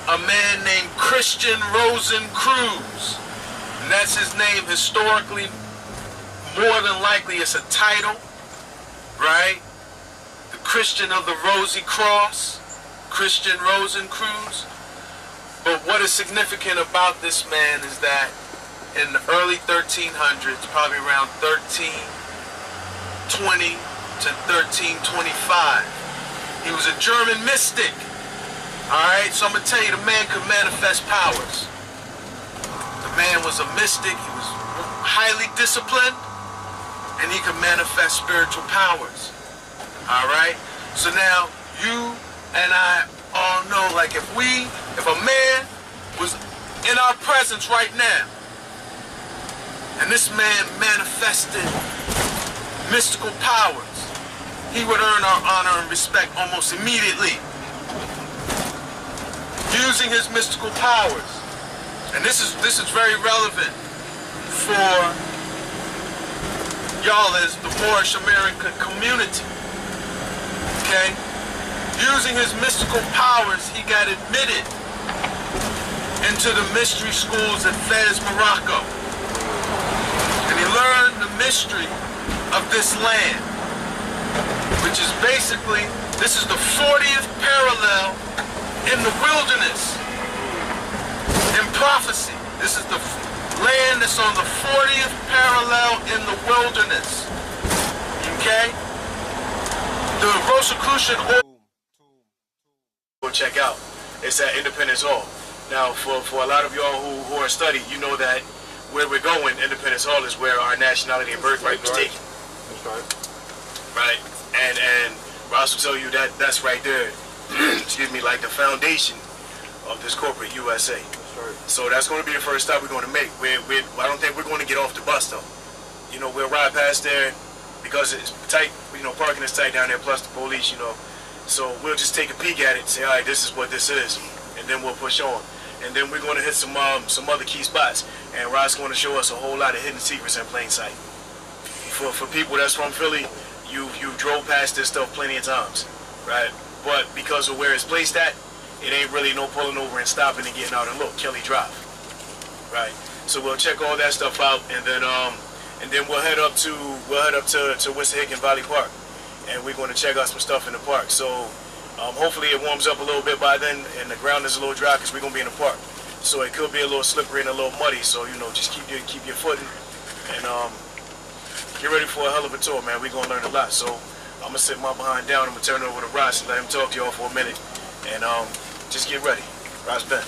a man named Christian Rosencreuz, and that's his name historically. More than likely it's a title, right? The Christian of the Rosy Cross, Christian Rosencruz. But what is significant about this man is that in the early 1300s, probably around 1320 to 1325, he was a German mystic. Alright, so I'm going to tell you, the man could manifest powers. The man was a mystic, he was highly disciplined, and he could manifest spiritual powers. Alright, so now you and I all know, like if a man was in our presence right now, and this man manifested mystical powers, he would earn our honor and respect almost immediately. Using his mystical powers. And this is very relevant for y'all as the Moorish American community. Okay? Using his mystical powers, he got admitted into the mystery schools at Fez, Morocco. And he learned the mystery of this land, which is basically, this is the 40th parallel in the wilderness, in prophecy. This is the land that's on the 40th parallel in the wilderness. Okay? The Rosicrucian Go check out. It's at Independence Hall. Now, for a lot of y'all who are studying, you know that where we're going, Independence Hall, is where our nationality and birthright was taken. That's right. Right? And Ras will tell you that that's right there, excuse me, like the foundation of this corporate USA. That's right. So that's going to be the first stop we're going to make. I don't think we're going to get off the bus, though. You know, we'll ride past there because it's tight, you know, parking is tight down there, plus the police, you know. So we'll just take a peek at it, say, all right, this is what this is, and then we'll push on. And then we're going to hit some other key spots, and Rod's going to show us a whole lot of hidden secrets in plain sight. For people that's from Philly, you drove past this stuff plenty of times, right? But because of where it's placed at, it ain't really no pulling over and stopping and getting out and look, Kelly Drive, right? So we'll check all that stuff out, and then we'll head up to Wissahickon Valley Park, and we're going to check out some stuff in the park. So hopefully it warms up a little bit by then, and the ground is a little dry because we're going to be in the park. So it could be a little slippery and a little muddy. So, you know, just keep your footing and get ready for a hell of a tour, man. We're going to learn a lot. So I'm going to sit my behind down. I'm going to turn it over to Ras and let him talk to y'all for a minute. And just get ready. Ras Ben.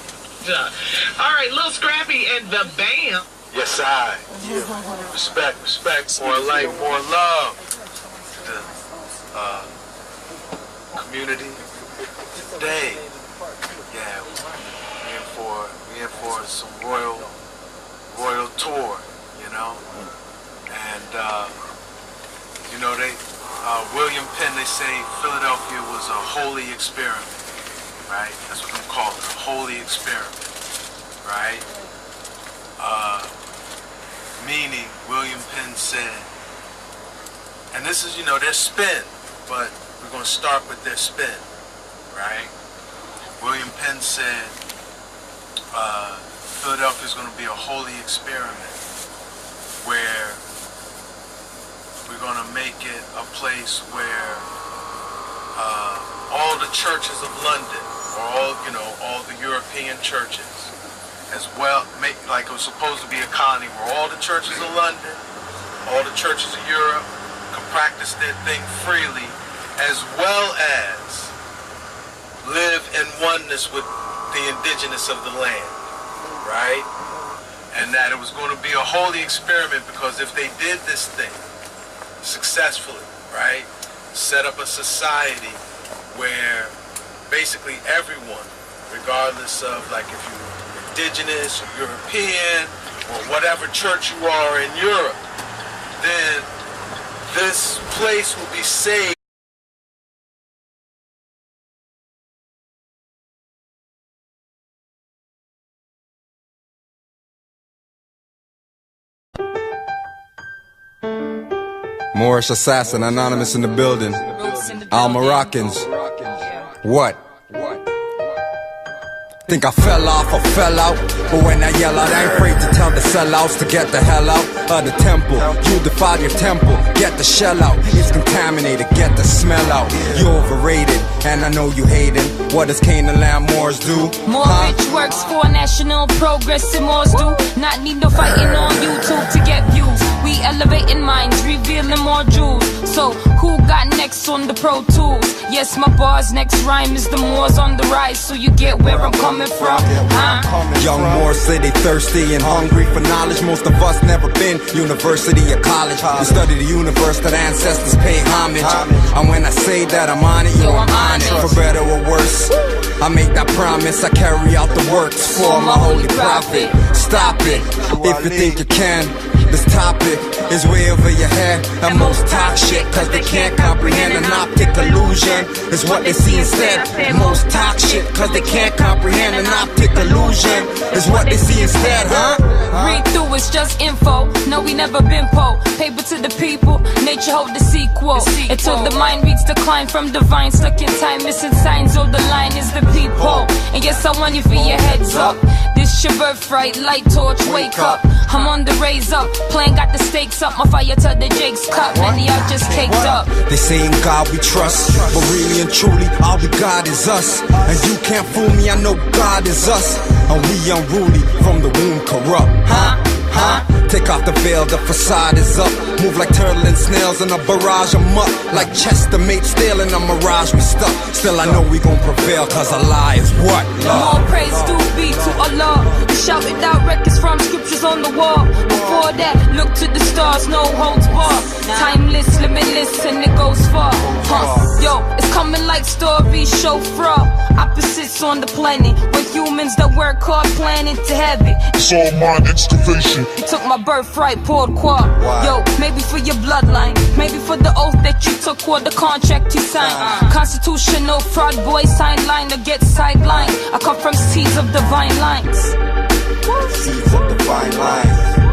All right, Lil Scrappy and the band. Yes, I. Yeah. Respect, more light, more love. The community day. Yeah, we in for some royal tour, you know. And you know, William Penn, they say Philadelphia was a holy experiment, right? That's what I'm calling it, a holy experiment, right? Meaning, William Penn said, and this is, you know, their spin, but we're going to start with their spin, right? William Penn said, Philadelphia is going to be a holy experiment where we're going to make it a place where all the churches of London, or all the European churches, as well, like it was supposed to be a colony where all the churches of London, all the churches of Europe could practice their thing freely, as well as live in oneness with the indigenous of the land, right? And that it was going to be a holy experiment because if they did this thing successfully, right, set up a society where basically everyone, regardless of like if you're indigenous or European or whatever church you are in Europe, then this place will be saved. Moorish assassin, anonymous in the building. All Moroccans. What? Think I fell off or fell out, but when I yell out, I ain't afraid to tell the sellouts to get the hell out of the temple. You defile your temple, get the shell out. It's contaminated, get the smell out. You overrated, and I know you hating. What does Canaanland Moors do? More rich works for national progress and Moors do. Not need no fighting on YouTube to get views. We elevating minds, revealing more jewels. So who got next on the Pro Tools? Yes, my bar's next rhyme is the Moors on the rise, so you get where I'm coming from. Young Moors say they thirsty and hungry for knowledge. Most of us never been university or college. We study the universe that ancestors pay homage. And when I say that I'm on it, yo, I'm on it. For better or worse, I make that promise, I carry out the works for my holy prophet. Stop it, if you think you can. This topic is way over your head, and most talk shit cause they can't comprehend. An optic illusion is what they see instead. Most talk shit cause they can't comprehend. An optic illusion is what they see instead, huh? Read through, it's just info. No, we never been po. Paper to the people, nature hold the sequel. Until the mind reads decline from divine. Stuck in time, missing signs, oh the line is the people. And yes, I want you for your heads up. This your birthright, light torch, wake up. I'm on the raise up, playing got the stakes up. My fire to the Jake's cup, many are just caked up. They say in God we trust, but really and truly all we got is us. And you can't fool me, I know God is us. And we unruly, from the womb corrupt. Take off the veil, the facade is up. Move like turtle and snails in a barrage of muck. Like Chester made steel in a mirage we stuck. Still I know we gon' prevail, cause Allah is what? More praise do be to Allah. We shouted out records from scriptures on the wall. Before that, look to the stars, no holds bar. Timeless, limitless, and it goes far. Yo, it's coming like stories show fraud. Opposites on the planet, with humans that work hard planning to have it. It's all mind excavation. You took my birthright, poured quad. Yo, maybe for your bloodline, maybe for the oath that you took or the contract you signed. Constitutional fraud, boy, sideline or get sidelined. I come from seeds of divine lines. Seeds of divine lines.